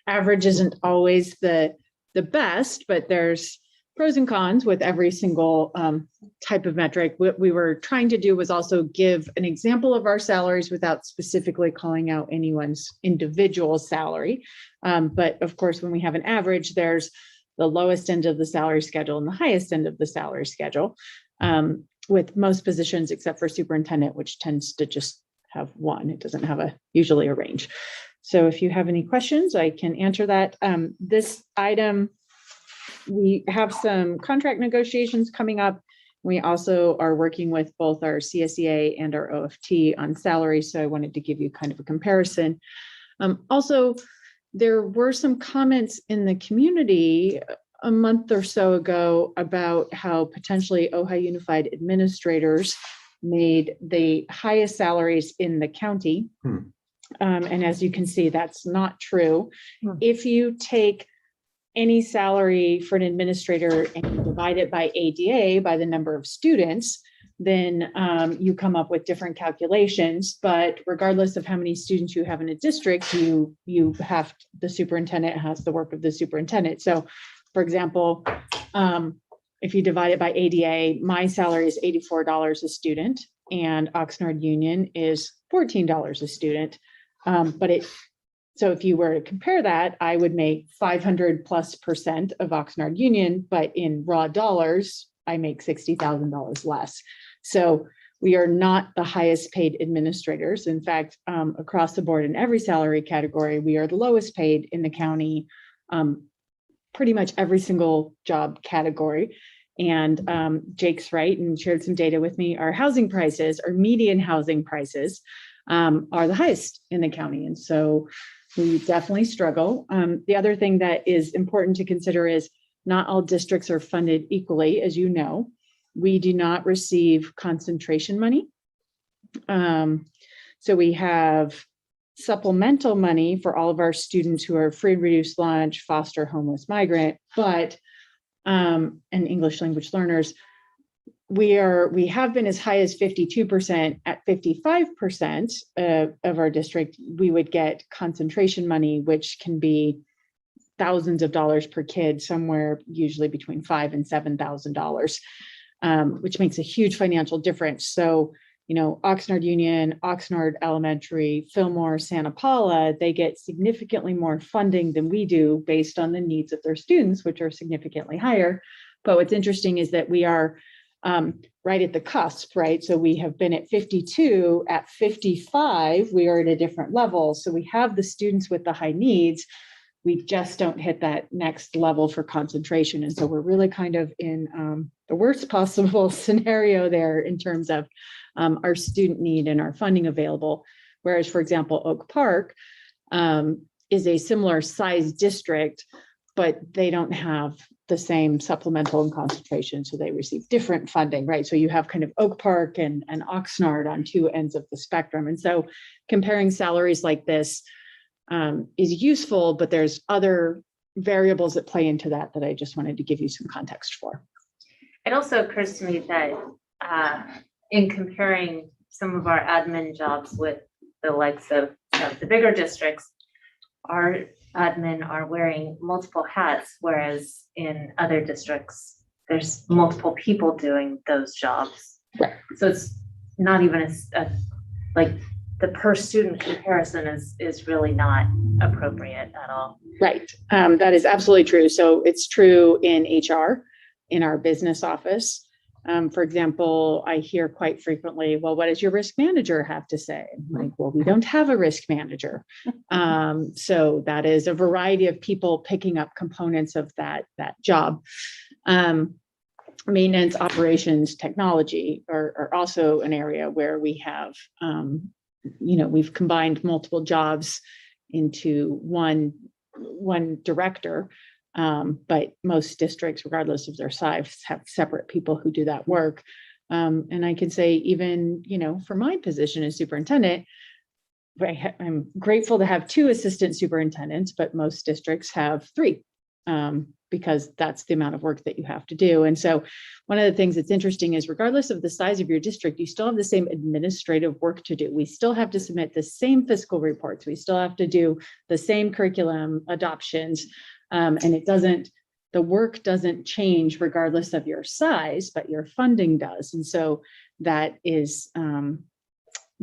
average isn't always the best, but there's pros and cons with every single type of metric. What we were trying to do was also give an example of our salaries without specifically calling out anyone's individual salary. But of course, when we have an average, there's the lowest end of the salary schedule and the highest end of the salary schedule, with most positions except for superintendent, which tends to just have one. It doesn't have usually a range. So if you have any questions, I can answer that. This item, we have some contract negotiations coming up. We also are working with both our CSEA and our OFT on salary. So I wanted to give you kind of a comparison. Also, there were some comments in the community a month or so ago about how potentially Ohio Unified administrators made the highest salaries in the county. And as you can see, that's not true. If you take any salary for an administrator and you divide it by ADA, by the number of students, then you come up with different calculations. But regardless of how many students you have in a district, the superintendent has the work of the superintendent. So for example, if you divide it by ADA, my salary is $84 a student and Oxnard Union is $14 a student. So if you were to compare that, I would make 500+% of Oxnard Union, but in raw dollars, I make $60,000 less. So we are not the highest paid administrators. In fact, across the board in every salary category, we are the lowest paid in the county, pretty much every single job category. And Jake's right and shared some data with me. Our housing prices, our median housing prices are the highest in the county. And so we definitely struggle. The other thing that is important to consider is not all districts are funded equally, as you know. We do not receive concentration money. So we have supplemental money for all of our students who are free and reduced lunch, foster, homeless, migrant, but and English language learners. We have been as high as 52%. At 55% of our district, we would get concentration money, which can be thousands of dollars per kid, somewhere usually between $5,000 and $7,000, which makes a huge financial difference. So, Oxnard Union, Oxnard Elementary, Fillmore, Santa Paula, they get significantly more funding than we do based on the needs of their students, which are significantly higher. But what's interesting is that we are right at the cusp, right? So we have been at 52, at 55, we are at a different level. So we have the students with the high needs. We just don't hit that next level for concentration. And so we're really kind of in the worst possible scenario there in terms of our student need and our funding available. Whereas, for example, Oak Park is a similar size district, but they don't have the same supplemental and concentration, so they receive different funding, right? So you have kind of Oak Park and Oxnard on two ends of the spectrum. And so comparing salaries like this is useful, but there's other variables that play into that I just wanted to give you some context for. It also occurs to me that in comparing some of our admin jobs with the likes of the bigger districts, our admin are wearing multiple hats, whereas in other districts, there's multiple people doing those jobs. Right. So it's not even like the per student comparison is really not appropriate at all. Right. That is absolutely true. So it's true in HR, in our business office. For example, I hear quite frequently, well, what does your risk manager have to say? I'm like, well, we don't have a risk manager. So that is a variety of people picking up components of that job. maintenance, operations, technology are also an area where we have, we've combined multiple jobs into one director. But most districts, regardless of their size, have separate people who do that work. And I can say even, for my position as superintendent, I'm grateful to have 2 assistant superintendents, but most districts have 3. Because that's the amount of work that you have to do. And so one of the things that's interesting is regardless of the size of your district, you still have the same administrative work to do. We still have to submit the same fiscal reports. We still have to do the same curriculum adoptions. And the work doesn't change regardless of your size, but your funding does. And so that is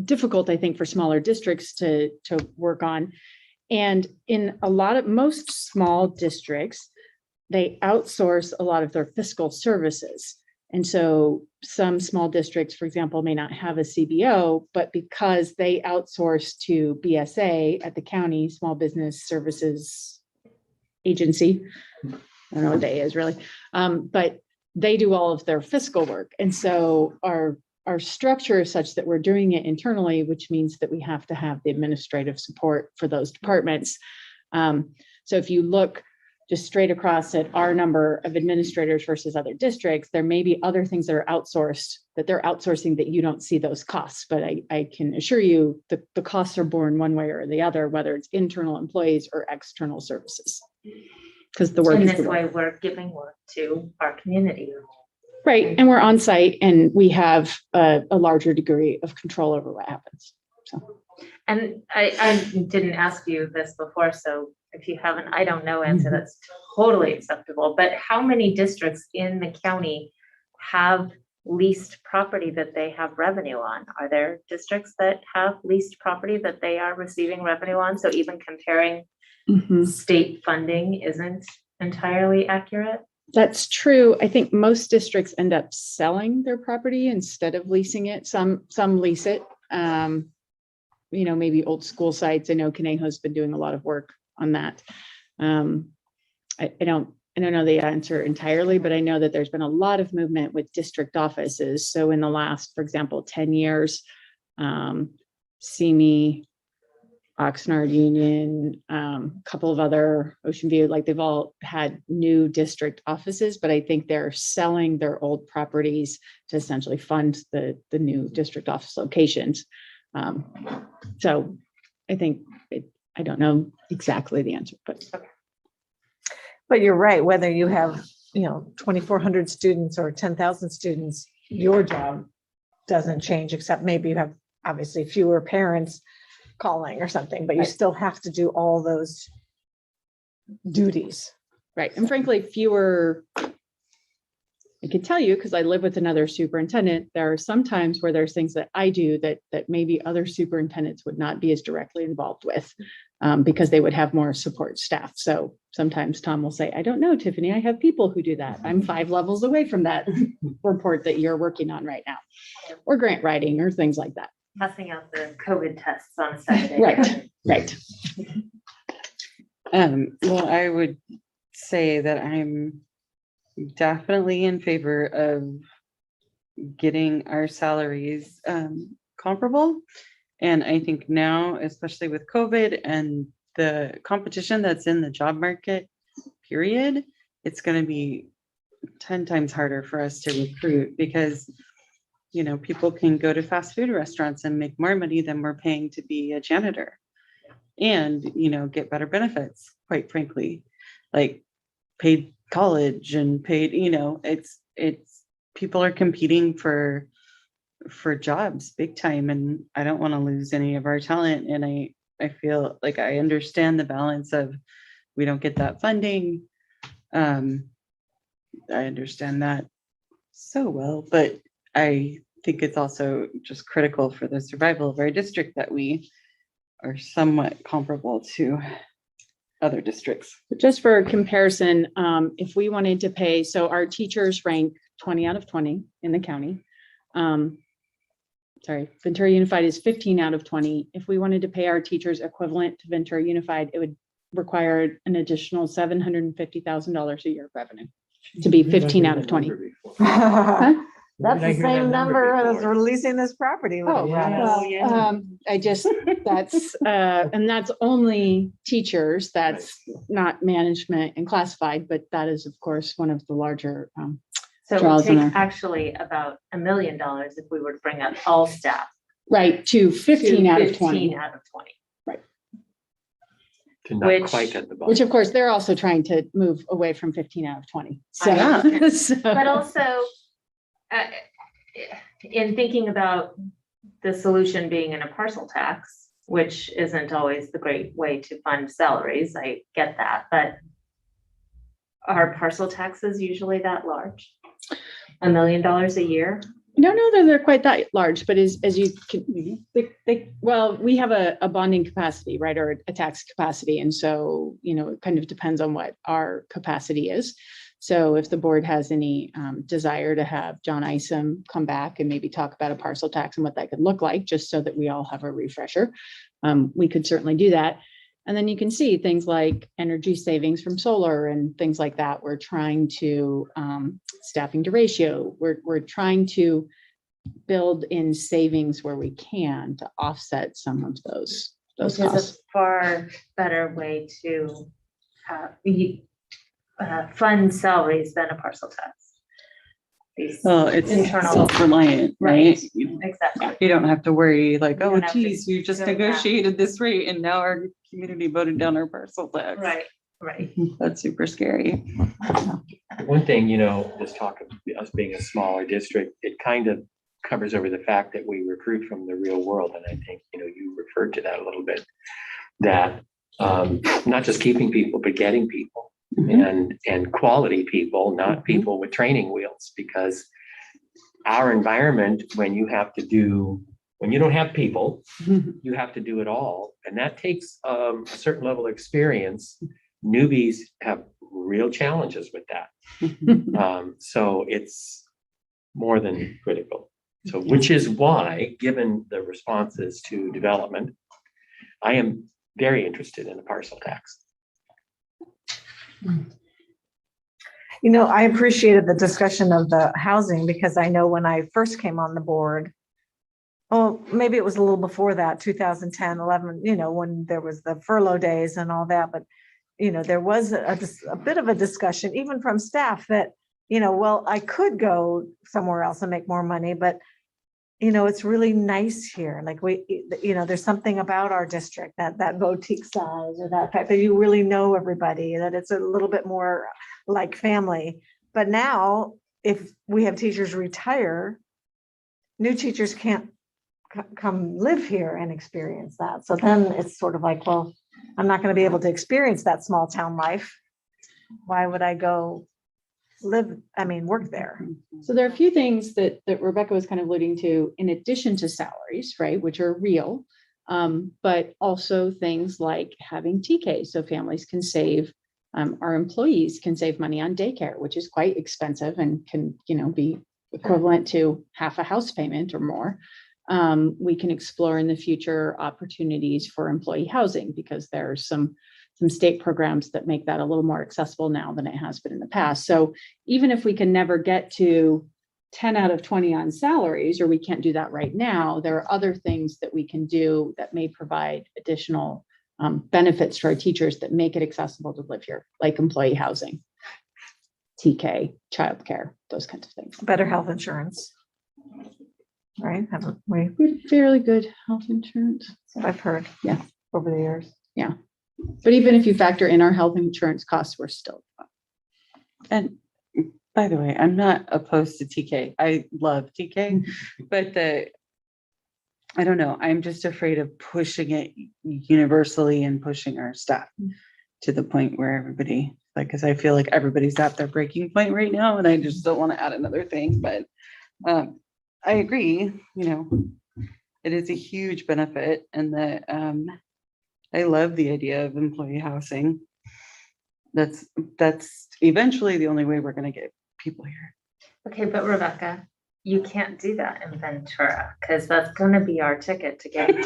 difficult, I think, for smaller districts to work on. And in most small districts, they outsource a lot of their fiscal services. And so some small districts, for example, may not have a CBO, but because they outsource to BSA at the county, Small Business Services Agency, I don't know what they is really, but they do all of their fiscal work. And so our structure is such that we're doing it internally, which means that we have to have the administrative support for those departments. So if you look just straight across at our number of administrators versus other districts, there may be other things that are outsourced, that they're outsourcing that you don't see those costs. But I can assure you that the costs are borne one way or the other, whether it's internal employees or external services. Because the work In is this the work. way, we're giving work to our community. Right, and we're on site and we have a larger degree of control over what happens. So, And I didn't ask you this before, so if you haven't, I don't know answer, that's totally acceptable. But how many districts in the county have leased property that they have revenue on? Are there districts that have leased property that they are receiving revenue on? So even comparing state funding isn't entirely accurate? that's true. I think most districts end up selling their property instead of leasing it. Some lease it. Maybe old school sites. I know Conejo's been doing a lot of work on that. I don't know the answer entirely, but I know that there's been a lot of movement with district offices. So in the last, for example, 10 years, CME, Oxnard Union, a couple of other Ocean View, like they've all had new district offices, but I think they're selling their old properties to essentially fund the new district office locations. So I think I don't know exactly the answer, But you're right, whether you have, 2,400 students or 10,000 students, your job doesn't change, except maybe you have obviously fewer parents calling or something, but you still have to do all those duties. Right. And frankly, fewer, I can tell you, because I live with another superintendent, there are some times where there's things that I do that maybe other superintendents would not be as directly involved with, because they would have more support staff. So sometimes Tom will say, I don't know, Tiffany, I have people who do that. I'm 5 levels away from that report that you're working on right now, or grant writing or things like that. Passing out the COVID tests on a Saturday. Right. Well, I would say that I'm definitely in favor of getting our salaries comparable. And I think now, especially with COVID and the competition that's in the job market, period, it's going to be 10 times harder for us to recruit because, people can go to fast food restaurants and make more money than we're paying to be a janitor and, get better benefits, quite frankly, like paid college and paid, it's people are competing for jobs big time. And I don't want to lose any of our talent. And I feel like I understand the balance of we don't get that funding. I understand that so well, but I think it's also just critical for the survival of our district that we are somewhat comparable to other districts. But just for comparison, if we wanted to pay, so our teachers rank 20 out of 20 in the county. Ventura Unified is 15 out of 20. If we wanted to pay our teachers equivalent to Ventura Unified, it would require an additional $750,000 a year of revenue. to be 15 out of 20. Huh? That's Did I the hear that same number as before? releasing this property. Oh, well, I just, and that's only teachers, that's not management and classified, but that is, of course, one of the larger So it would draws in take our, actually about $1 million if we were to bring up all staff. right, to 15 out of 15 20. out of 20. To not Which- quite at the bottom. Which of course, they're also trying to move away from 15 out of 20. So, I understand. so- But also, in thinking about the solution being in a parcel tax, which isn't always the great way to fund salaries, I get that, but are parcel taxes usually that large? $1 million a year? I don't know that they're quite that large, but as you can, well, we have a bonding capacity, right, or a tax capacity. And so, it kind of depends on what our capacity is. So if the board has any desire to have John Isom come back and maybe talk about a parcel tax and what that could look like, just so that we all have a refresher, we could certainly do that. And then you can see things like energy savings from solar and things like that. We're trying to staffing to ratio. We're trying to build in savings where we can to offset some of those Which costs. is a far better way to fund salaries than a parcel tax. These Well, it's internal. self-reliant, right? Exactly. You don't have to worry like, You oh don't have to geez, you just go back. negotiated this rate and now our community voted down our parcel tax. Right. That's super scary. One thing, this talk of us being a smaller district, it kind of covers over the fact that we recruit from the real world. And I think, you referred to that a little bit, that not just keeping people, but getting people and quality people, not people with training wheels, because our environment, when you don't have people, you have to do it all. And that takes a certain level of experience. Newbies have real challenges with that. So it's more than critical. So, which is why, given the responses to development, I am very interested in the parcel tax. I appreciated the discussion of the housing because I know when I first came on the board, well, maybe it was a little before that, 2010, 11, when there was the furlough days and all that, but there was a bit of a discussion, even from staff, that, well, I could go somewhere else and make more money, but, it's really nice here. Like there's something about our district, that boutique size, or that fact that you really know everybody, that it's a little bit more like family. But now, if we have teachers retire, new teachers can't come live here and experience that. So then it's sort of like, well, I'm not going to be able to experience that small town life. Why would I go work there? So there are a few things that Rebecca was kind of alluding to, in addition to salaries, right, which are real, but also things like having TK, so families can save, our employees can save money on daycare, which is quite expensive and can, be equivalent to half a house payment or more. We can explore in the future opportunities for employee housing, because there's some state programs that make that a little more accessible now than it has been in the past. So even if we can never get to 10 out of 20 on salaries, or we can't do that right now, there are other things that we can do that may provide additional benefits to our teachers that make it accessible to live here, like employee housing, TK, childcare, those kinds of things. Better health insurance. Right? Haven't we? Fairly good health insurance. I've heard. Yeah. Over the years. Yeah. But even if you factor in our health insurance costs, we're still. And by the way, I'm not opposed to TK. I love TK, but I don't know. I'm just afraid of pushing it universally and pushing our staff to the point where everybody, because I feel like everybody's at their breaking point right now, and I just don't want to add another thing. But I agree, it is a huge benefit, and that I love the idea of employee housing. That's eventually the only way we're going to get people here. Okay, but Rebecca, you can't do that in Ventura, because that's going to be our ticket to get.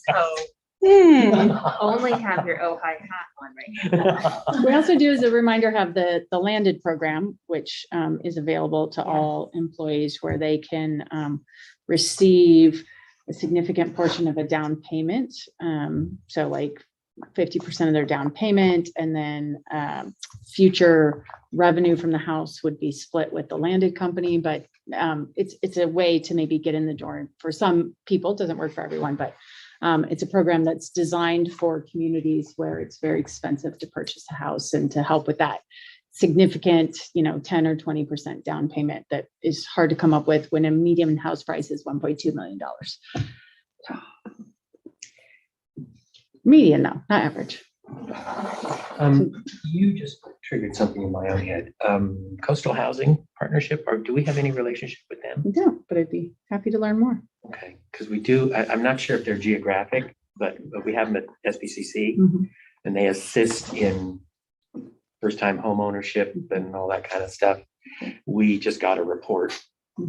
So Only have your Ojai hat on right We also do, as a reminder, have the landed program, which is available to all employees where they can receive a significant portion of a down payment. So like 50% of their down payment, and then future revenue from the house would be split with the landed company. But it's a way to maybe get in the door. For some people, it doesn't work for everyone, but it's a program that's designed for communities where it's very expensive to purchase a house, and to help with that significant, 10 or 20% down payment that is hard to come up with when a median house price is $1.2 million. Median though, not average. You just triggered something in my own head. Coastal Housing Partnership, or do we have any relationship with them? No, but I'd be happy to learn more. Okay, because we do, I'm not sure if they're geographic, but we have them at SBCC, and they assist in first-time home ownership and all that kind of stuff. We just got a report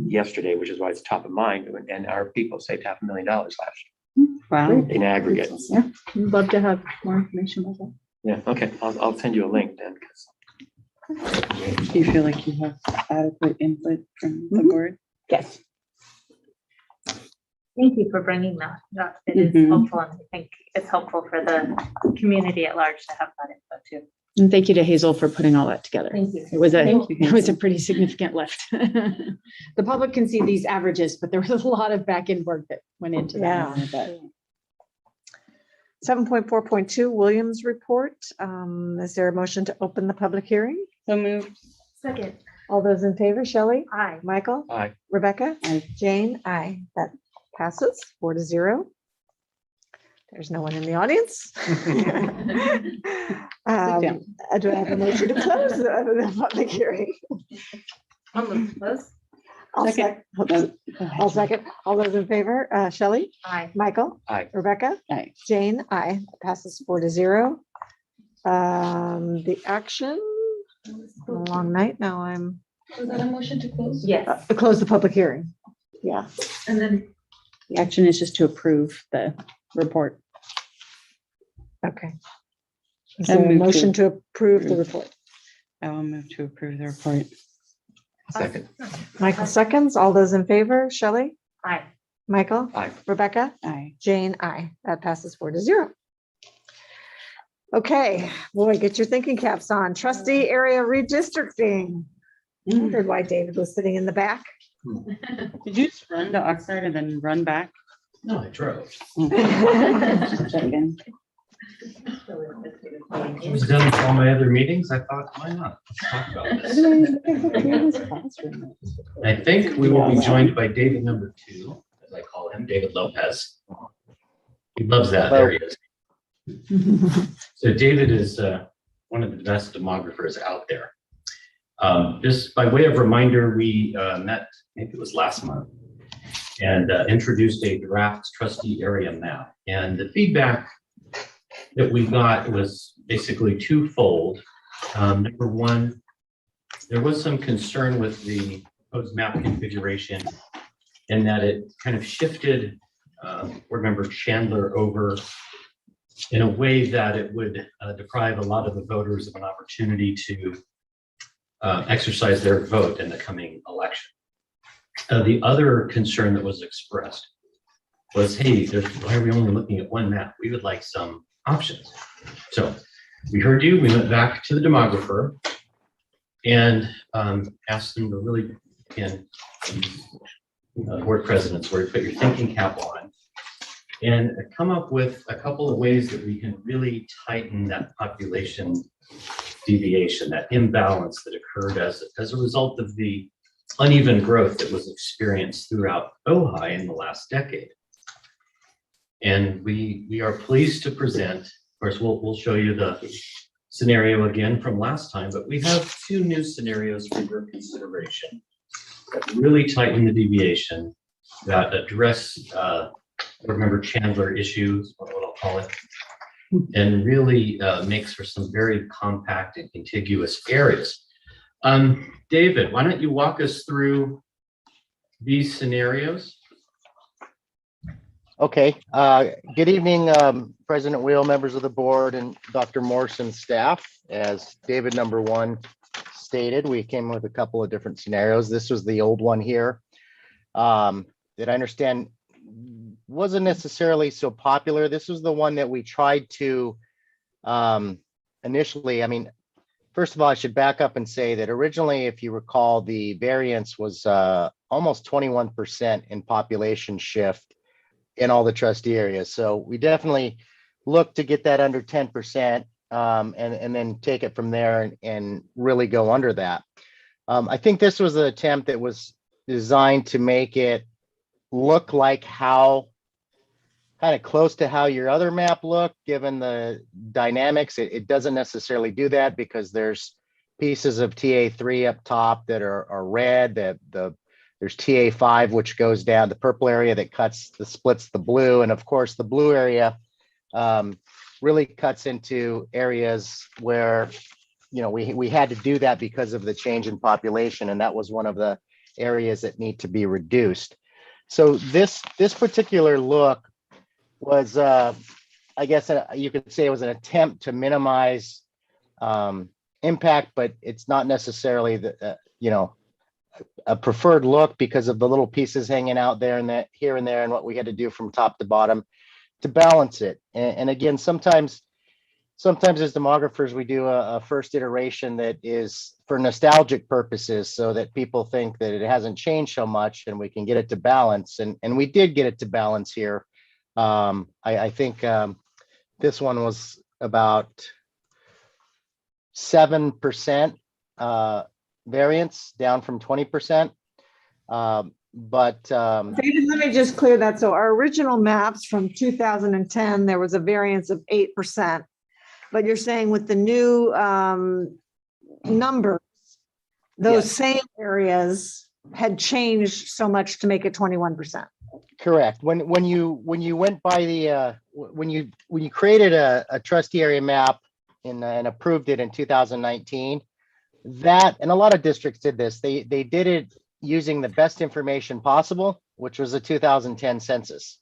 yesterday, which is why it's top of mind, and our people saved $500,000 last year. Wow. In aggregate. Yeah, we'd love to have more information about that. Yeah, okay, I'll send you a link then. Do you feel like you have adequate input from the board? Yes. Thank you for bringing that up. It is helpful, and I think it's helpful for the community at large to have that info too. And thank you to Hazel for putting all that together. Thank you. It was Thank you, it was a pretty significant lift. The public can see these averages, but there was a lot of back end work that went into that. Yeah. 7.4.2 Williams report. Is there a motion to open the public hearing? So moved. Second. All those in favor, Shelley? Aye. Michael? Aye. Rebecca? Aye. Jane? Aye. That passes 4-0. There's no one in the audience. Do I have a motion to close the public hearing? I'll move to close. I'll second. All those in favor, Shelley? Aye. Michael? Aye. Rebecca? Aye. Jane? Aye. Passes 4-0. The action, a long night now. Was that a motion to close? Yes. Close the public hearing. Yeah. And then The action is just to approve the report. Okay. Is there a motion to approve the report? I will move to approve the report. Second. Michael seconds. All those in favor, Shelley? Aye. Michael? Aye. Rebecca? Aye. Jane? Aye. That passes 4-0. Okay, boy, get your thinking caps on. Trustee area redistricting. I wondered why David was sitting in the back. Did you just run to Oxnard and then run back? No, I drove. Just checking. I was done with all my other meetings. I thought, why not? Let's talk about this. I think we will be joined by David number 2, as I call him, David Lopez. He loves that area. So David is one of the best demographers out there. Just by way of reminder, we met, maybe it was last month, and introduced a draft trustee area map. And the feedback that we got was basically twofold. Number one, there was some concern with the proposed map configuration in that it kind of shifted board member Chandler over in a way that it would deprive a lot of the voters of an opportunity to exercise their vote in the coming election. The other concern that was expressed was, hey, why are we only looking at one map? We would like some options. So we heard you, we went back to the demographer and asked them to really, again, board presidents, where you put your thinking cap on and come up with a couple of ways that we can really tighten that population deviation, that imbalance that occurred as a result of the uneven growth that was experienced throughout Ojai in the last decade. And we are pleased to present, of course, we'll show you the scenario again from last time, but we have 2 new scenarios for your consideration that really tighten the deviation, that address remember Chandler issues, what I'll call it, and really makes for some very compact and contiguous areas. David, why don't you walk us through these scenarios? Okay, good evening, President Wheel, members of the board, and Dr. Morse and staff. As David number one stated, we came with a couple of different scenarios. This was the old one here. That I understand wasn't necessarily so popular. This was the one that we tried to initially, I mean, first of all, I should back up and say that originally, if you recall, the variance was almost 21% in population shift in all the trustee areas. So we definitely look to get that under 10% and then take it from there and really go under that. I think this was an attempt that was designed to make it look like how kind of close to how your other map looked, given the dynamics. It doesn't necessarily do that because there's pieces of TA3 up top that are red, there's TA5, which goes down the purple area that splits the blue. And of course, the blue area really cuts into areas where, you know, we had to do that because of the change in population. And that was one of the areas that need to be reduced. So this particular look was, I guess you could say it was an attempt to minimize impact, but it's not necessarily the, you know, a preferred look because of the little pieces hanging out there and that here and there and what we had to do from top to bottom to balance it. And again, sometimes as demographers, we do a first iteration that is for nostalgic purposes so that people think that it hasn't changed so much and we can get it to balance. And we did get it to balance here. I think this one was about 7% variance, down from 20%. David, let me just clear that. So our original maps from 2010, there was a variance of 8%. But you're saying with the new numbers, those same areas had changed so much to make it 21%. Correct. When you went by the when you created a trustee area map and approved it in 2019, that, and a lot of districts did this, they did it using the best information possible, which was the 2010 census.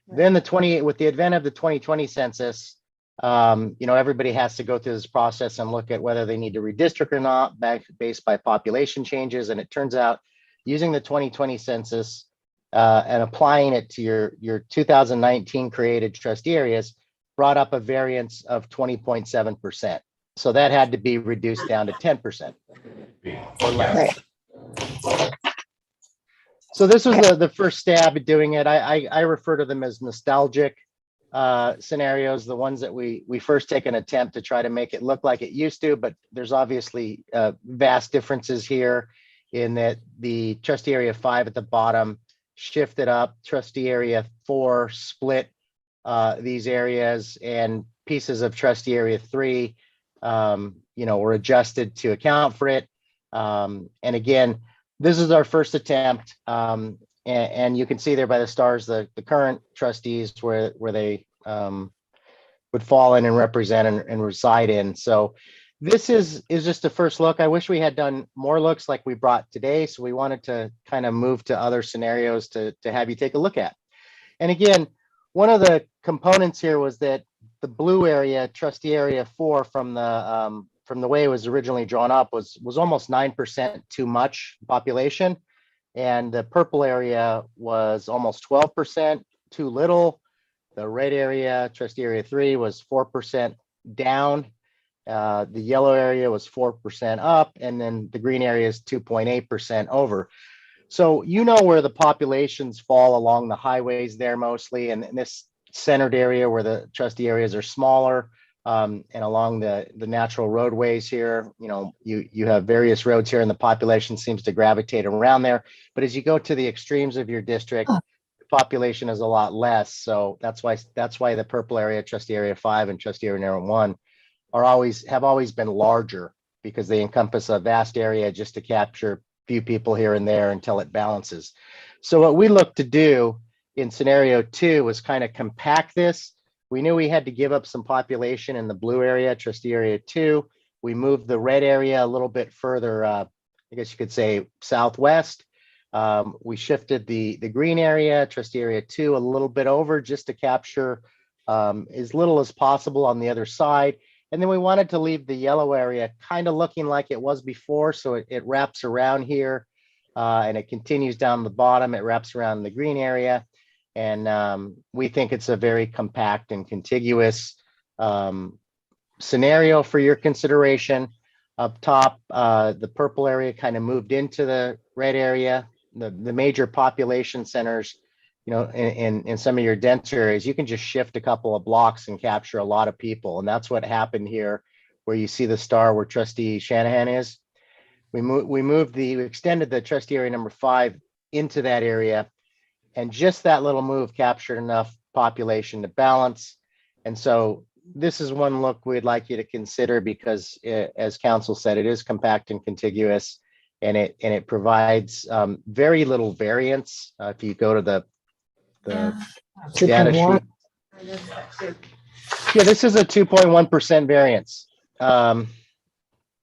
Then with the advent of the 2020 census, you know, everybody has to go through this process and look at whether they need to redistrict or not, based by population changes. And it turns out using the 2020 census and applying it to your 2019 created trustee areas brought up a variance of 20.7%. So that had to be reduced down to 10% or less. So this was the first stab at doing it. I refer to them as nostalgic scenarios, the ones that we first take an attempt to try to make it look like it used to, but there's obviously vast differences here in that the trustee area 5 at the bottom shifted up, trustee area 4 split these areas, and pieces of trustee area 3 you know, were adjusted to account for it. And again, this is our first attempt. And you can see there by the stars, the current trustees where they would fall in and represent and reside in. So this is just a first look. I wish we had done more looks like we brought today. So we wanted to kind of move to other scenarios to have you take a look at. And again, one of the components here was that the blue area, trustee area 4, from the way it was originally drawn up was almost 9% too much population. And the purple area was almost 12% too little. The red area, trustee area 3, was 4% down. The yellow area was 4% up, and then the green area is 2.8% over. So you know where the populations fall along the highways there mostly, and in this centered area where the trustee areas are smaller, and along the natural roadways here, you know, you have various roads here and the population seems to gravitate around there. But as you go to the extremes of your district, the population is a lot less. So that's why the purple area, trustee area 5 and trustee area 1 have always been larger, because they encompass a vast area just to capture a few people here and there until it balances. So what we look to do in scenario 2 was kind of compact this. We knew we had to give up some population in the blue area, trustee area 2. We moved the red area a little bit further, I guess you could say southwest. We shifted the green area, trustee area 2, a little bit over just to capture as little as possible on the other side. And then we wanted to leave the yellow area kind of looking like it was before. So it wraps around here and it continues down the bottom. It wraps around the green area. And we think it's a very compact and contiguous scenario for your consideration. Up top, the purple area kind of moved into the red area. The major population centers, you know, in some of your denser areas, you can just shift a couple of blocks and capture a lot of people. And that's what happened here, where you see the star where Trustee Shanahan is. We extended the trustee area number 5 into that area. And just that little move captured enough population to balance. And so this is one look we'd like you to consider because as council said, it is compact and contiguous, and it provides very little variance. If you go to the data sheet. Yeah, this is a 2.1% variance,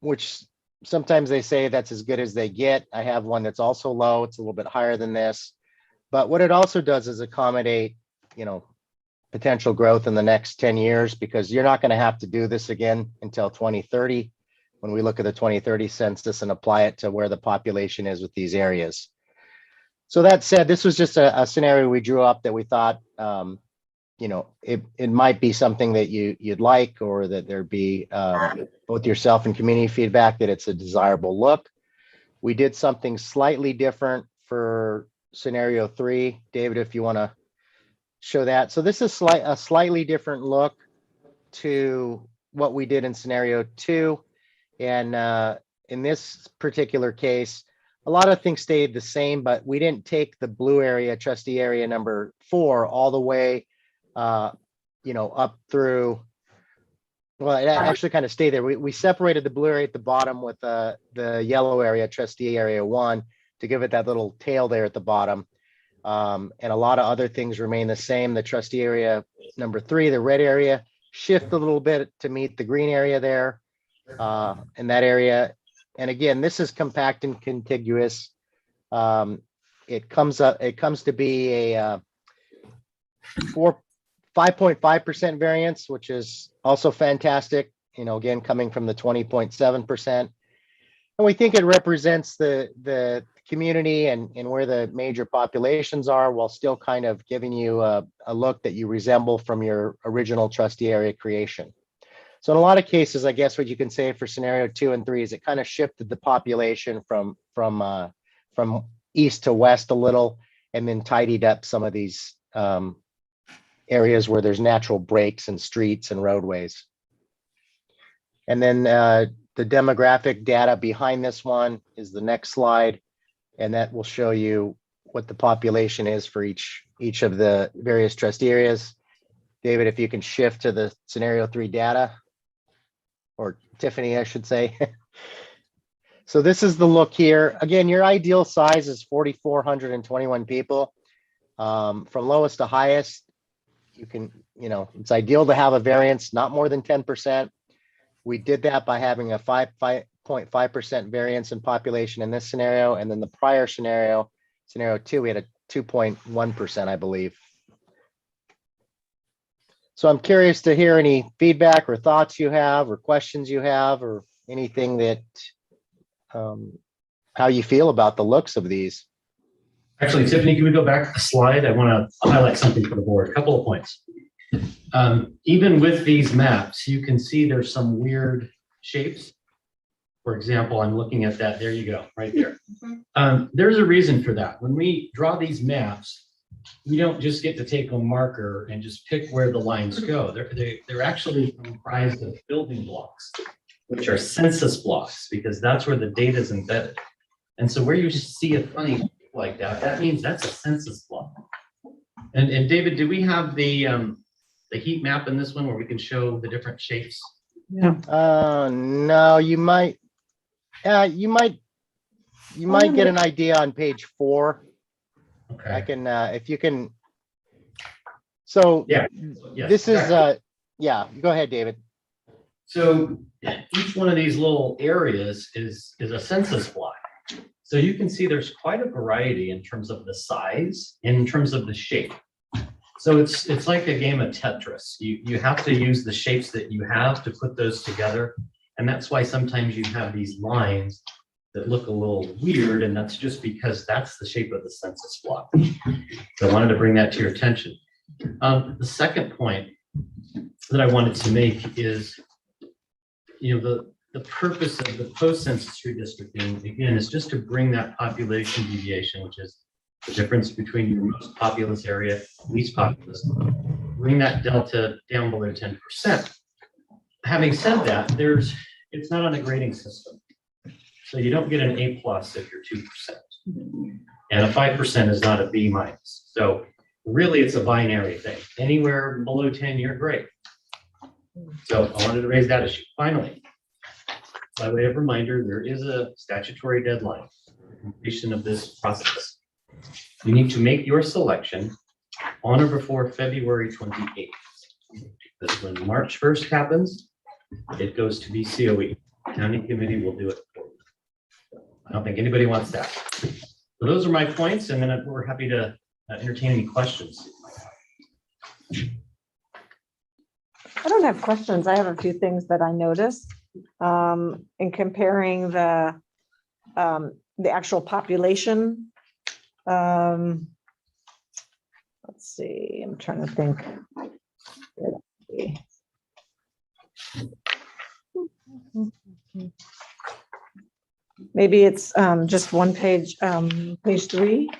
which sometimes they say that's as good as they get. I have one that's also low. It's a little bit higher than this. But what it also does is accommodate, you know, potential growth in the next 10 years, because you're not going to have to do this again until 2030 when we look at the 2030 census and apply it to where the population is with these areas. So that said, this was just a scenario we drew up that we thought, you know, it might be something that you'd like, or that there'd be both yourself and community feedback that it's a desirable look. We did something slightly different for scenario 3. David, if you want to show that. So this is a slightly different look to what we did in scenario 2. And in this particular case, a lot of things stayed the same, but we didn't take the blue area, trustee area number 4, all the way, you know, up through. Well, it actually kind of stayed there. We separated the blue area at the bottom with the yellow area, trustee area 1, to give it that little tail there at the bottom. And a lot of other things remain the same. The trustee area number 3, the red area, shift a little bit to meet the green area there in that area. And again, this is compact and contiguous. It comes to be a 5.5% variance, which is also fantastic. You know, again, coming from the 20.7%. And we think it represents the community and where the major populations are, while still kind of giving you a look that you resemble from your original trustee area creation. So in a lot of cases, I guess what you can say for scenario 2 and 3 is it kind of shifted the population from east to west a little, and then tidied up some of these areas where there's natural breaks and streets and roadways. And then the demographic data behind this one is the next slide, and that will show you what the population is for each of the various trustee areas. David, if you can shift to the scenario 3 data, or Tiffany, I should say. So this is the look here. Again, your ideal size is 4,421 people. From lowest to highest, you can, you know, it's ideal to have a variance not more than 10%. We did that by having a 5.5% variance in population in this scenario. And then the prior scenario 2, we had a 2.1%, I believe. So I'm curious to hear any feedback or thoughts you have, or questions you have, or anything that, how you feel about the looks of these. Actually, Tiffany, can we go back to the slide? I want to highlight something for the board. A couple of points. Even with these maps, you can see there's some weird shapes. For example, I'm looking at that. There you go, right there. There's a reason for that. When we draw these maps, we don't just get to take a marker and just pick where the lines go. They're actually comprised of building blocks, which are census blocks, because that's where the data is embedded. And so where you see a funny shape like that, that means that's a census block. And David, do we have the heat map in this one where we can show the different shapes? Yeah. No, you might get an idea on page 4. Okay. I can, if you can. So yeah, this is, yeah, go ahead, David. So each one of these little areas is a census block. So you can see there's quite a variety in terms of the size and in terms of the shape. So it's like a game of Tetris. You have to use the shapes that you have to put those together. And that's why sometimes you have these lines that look a little weird, and that's just because that's the shape of the census block. So I wanted to bring that to your attention. The second point that I wanted to make is, the purpose of the post-census redistricting, again, is just to bring that population deviation, which is the difference between your most populous area, least populous, bring that delta down below 10%. Having said that, it's not on a grading system. So you don't get an A+ if you're 2%. And a 5% is not a B-. So really it's a binary thing. Anywhere below 10, you're great. So I wanted to raise that issue. Finally, by way of reminder, there is a statutory deadline for the completion of this process. You need to make your selection on or before February 28th. Because when March 1st happens, it goes to BCOE. County committee will do it for you. I don't think anybody wants that. So those are my points, and then we're happy to entertain any questions. I don't have questions. I have a few things that I noticed in comparing the actual population. Let's see, I'm trying to think. Maybe it's just one page, page 3.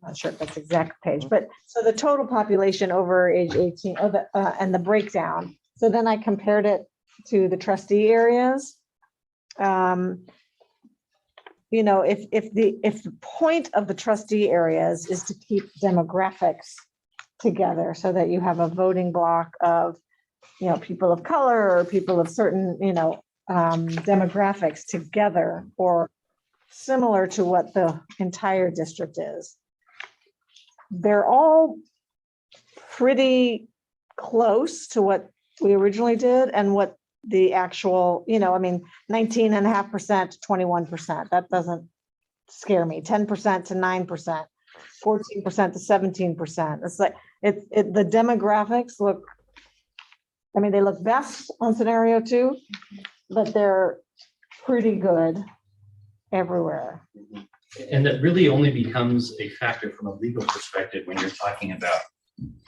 Not sure if that's the exact page, but so the total population over age 18, and the breakdown. So then I compared it to the trustee areas. If the point of the trustee areas is to keep demographics together so that you have a voting block of, people of color or people of certain, demographics together or similar to what the entire district is. They're all pretty close to what we originally did and what the actual, 19.5% to 21%. That doesn't scare me. 10% to 9%, 14% to 17%. It's like the demographics look, they look best on scenario 2, but they're pretty good everywhere. And that really only becomes a factor from a legal perspective when you're talking about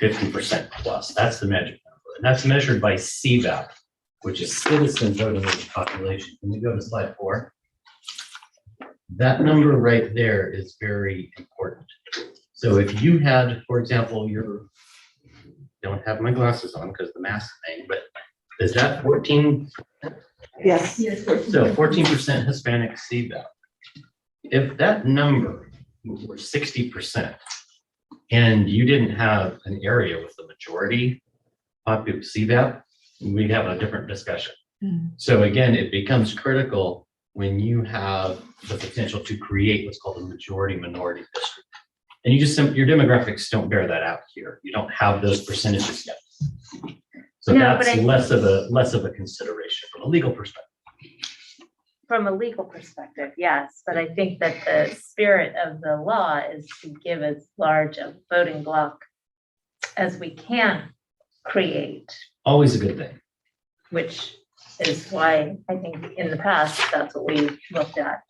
50% plus. That's the magic number. And that's measured by CVAP, which is citizen voting age population. Can we go to slide 4? That number right there is very important. So if you had, for example, don't have my glasses on because the mask thing, but is that 14? Yes. So 14% Hispanic CVAP. If that number were 60% and you didn't have an area with the majority popular CVAP, we'd have a different discussion. So again, it becomes critical when you have the potential to create what's called a majority minority district. And your demographics don't bear that out here. You don't have those percentages yet. So that's less of a consideration from a legal perspective. From a legal perspective, yes, but I think that the spirit of the law is to give as large a voting block as we can create. Always a good thing. Which is why I think in the past, that's what we looked at,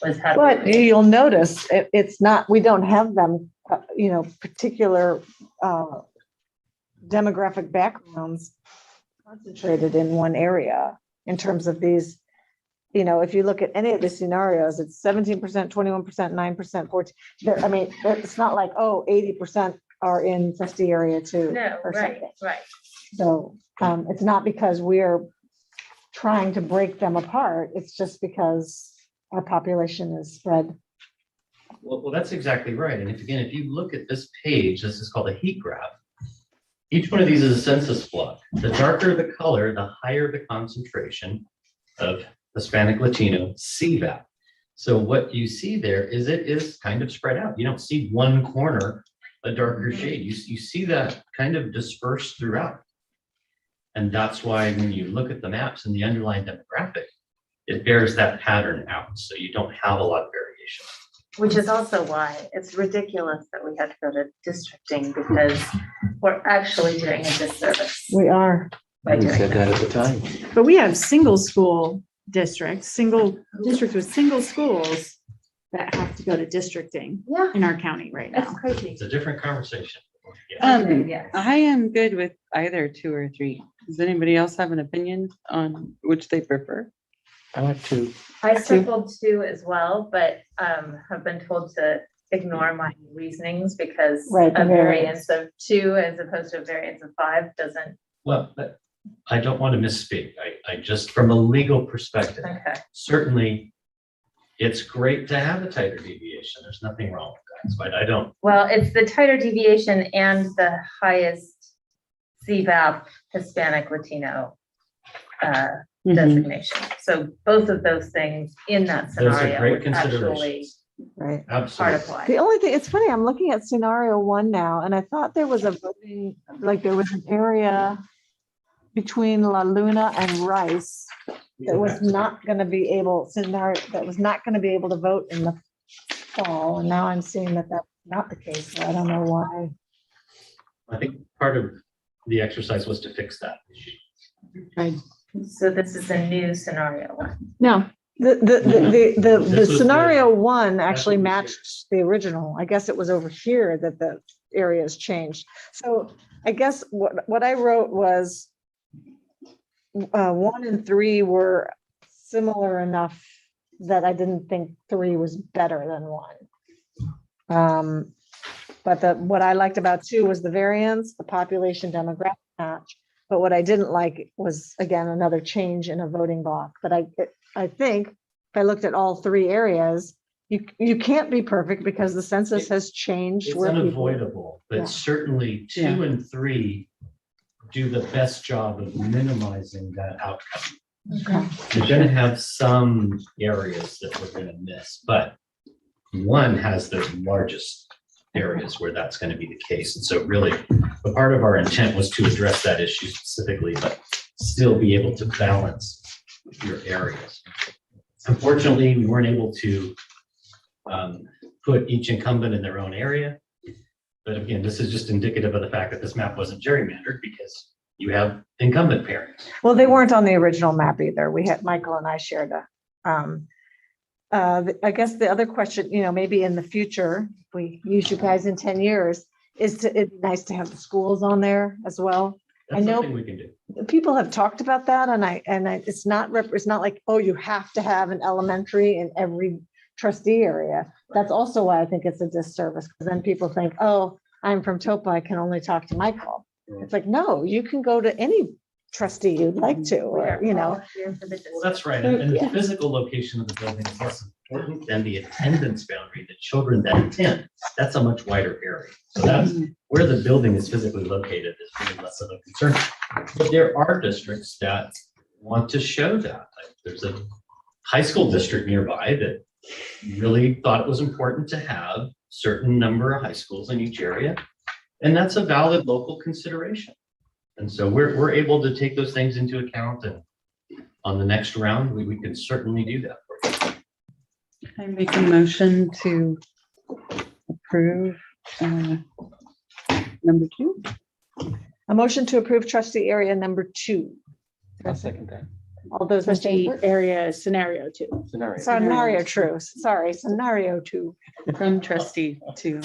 was how. But you'll notice it's not, we don't have them, particular demographic backgrounds concentrated in one area in terms of these. If you look at any of the scenarios, it's 17%, 21%, 9%, 14%. It's not like, 80% are in trustee area 2. No, right. So it's not because we're trying to break them apart. It's just because our population is spread. Well, that's exactly right. And if you look at this page, this is called a heat graph. Each one of these is a census block. The darker the color, the higher the concentration of Hispanic Latino CVAP. So what you see there is it is kind of spread out. You don't see one corner, a darker shade. You see that kind of dispersed throughout. And that's why when you look at the maps and the underlying demographic, it bears that pattern out. So you don't have a lot of variation. Which is also why it's ridiculous that we have to go to districting, because we're actually doing a disservice We are, by We doing said that. that at the time. but we have single school districts, single districts with single schools that have to go to districting Yeah, in our county right that's now. crazy. It's a different conversation. Yeah. Yes. I am good with either 2 or 3. Does anybody else have an opinion on which they prefer? I like to. I circled 2 as well, but have been told to ignore my reasonings because Right, the a variance of 2 as opposed to a variance of 5 doesn't, Well, but I don't want to misspeak. I just, from a legal perspective, okay. certainly it's great to have a tighter deviation. There's nothing wrong with that, but I don't. Well, it's the tighter deviation and the highest CVAP Hispanic Latino designation. So both of those things in that Those are scenario great is actually considerations. Right. part Absolutely. of why. The only thing, it's funny, I'm looking at scenario 1 now, and I thought there was a voting, like there was an area between La Luna and Rice that was not gonna be able, scenario, that was not gonna be able to vote in the fall, and now I'm seeing that that's not the case, so I don't know why. I think part of the exercise was to fix that issue. Right. So this is a new scenario 1. No, The This was scenario 1 actually what we matched the original. I guess it was over here that the areas changed. So I guess what I wrote was 1 and 3 were similar enough that I didn't think 3 was better than 1. But what I liked about 2 was the variance, the population demographic match. But what I didn't like was, again, another change in a voting block. But I think if I looked at all 3 areas, you can't be perfect because the census has changed. It's where people- unavoidable, but Yeah. certainly 2 Yeah. and 3 do the best job of minimizing that outcome. Okay. You're gonna have some areas that we're gonna miss, but 1 has the largest areas where that's gonna be the case. And so really, a part of our intent was to address that issue specifically, but still be able to balance your areas. Unfortunately, we weren't able to put each incumbent in their own area. But again, this is just indicative of the fact that this map wasn't gerrymandered because you have incumbent parents. Well, they weren't on the original map either. We had, Michael and I shared I guess the other question, maybe in the future, if we use you guys in 10 years, it'd be nice to have the schools on there as well. That's know- something we can do. People have talked about that it's not like, oh, you have to have an elementary in every trustee area. That's also why I think it's a disservice, because then people think, oh, I'm from Topa, I can only talk to Michael. It's like, no, you can go to any trustee you'd like to, or, Here for the Well, that's right. And the Yeah. physical location of the building is less important than the attendance boundary, the children that attend. That's a much wider area. So that's where the building is physically located is really less of a concern. But there are districts that want to show that. Like, there's a high school district nearby that really thought it was important to have certain number of high schools in each area. And that's a valid local consideration. And so we're able to take those things into account, and on the next round, we can certainly do that for you. I make a motion to approve number 2. a motion to approve trustee area number 2. I'll second that. All those in trustee favor? area is scenario 2. Scenario. Scenario true, sorry, scenario 2. From trustee to.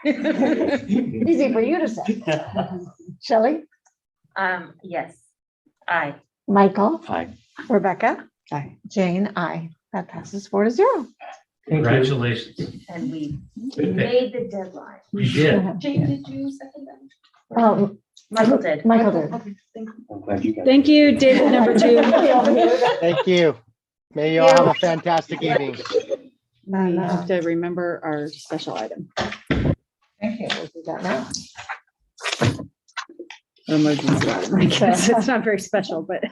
Easy for you to say. Shelley, Yes, aye. Michael, Aye. Rebecca, Aye. Jane, aye. That passes 4-0. Congratulations. And we Good pick. made the deadline. You did. Jane, did you second that? Michael did. Michael did. I'm glad you guys. Thank you, David, number 2. Thank you. May you all have a fantastic evening. We have to remember our special item. Thank you, we'll do that now. Emergency item, I guess. It's not very special, but.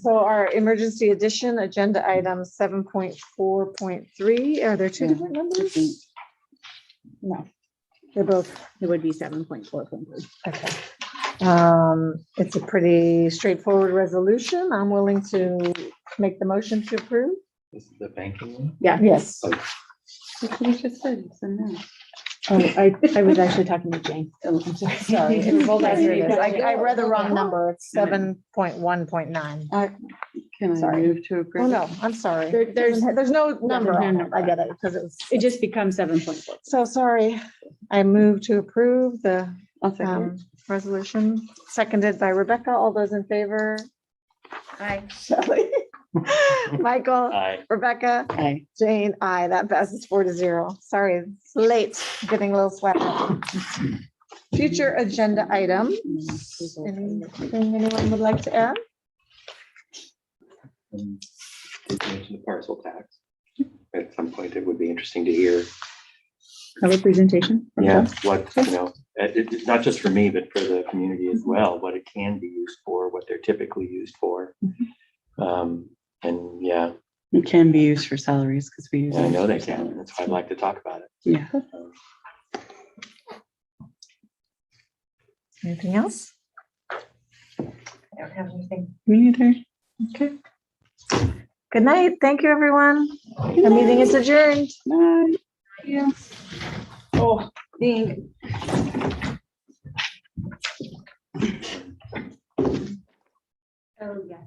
So our emergency edition, agenda item 7.4.3, are there 2 different numbers? No, They're both, it would be 7.4.3. okay. It's a pretty straightforward resolution. I'm willing to make the motion to approve. This is the banking one? Yeah. Yes. That's what we just said, it's a no. Oh, I was actually talking to Jane. Oh, I'm sorry. Sorry. It was both Here actually. it is. I read the wrong number. It's 7.1.9. Can I Sorry. move to approve? Oh, no, I'm sorry. There's There's no number no on it. number I get it because it was. It just becomes 7.4. So sorry. I move to approve the I'll second. resolution, seconded by Rebecca. All those in favor? Aye. Shelley? Michael? Aye. Rebecca? Aye. Jane? Aye. That passes 4-0. Sorry, it's late, getting a little sweaty. Future agenda item. Anything anyone would like to add? Did mention the parcel tax. At some point, it would be interesting to hear, Have a presentation. yeah, what, it's not just for me, but for the community as well, what it can be used for, what they're typically used for. And yeah, It can be used for salaries because we use. I it know for they can, salaries. that's why I'd like to talk about it. Yeah. Anything else? I don't have anything. Me neither. Okay. Good night. Thank you, everyone. The meeting is adjourned. Bye. Yeah. Oh, being. Oh, yes.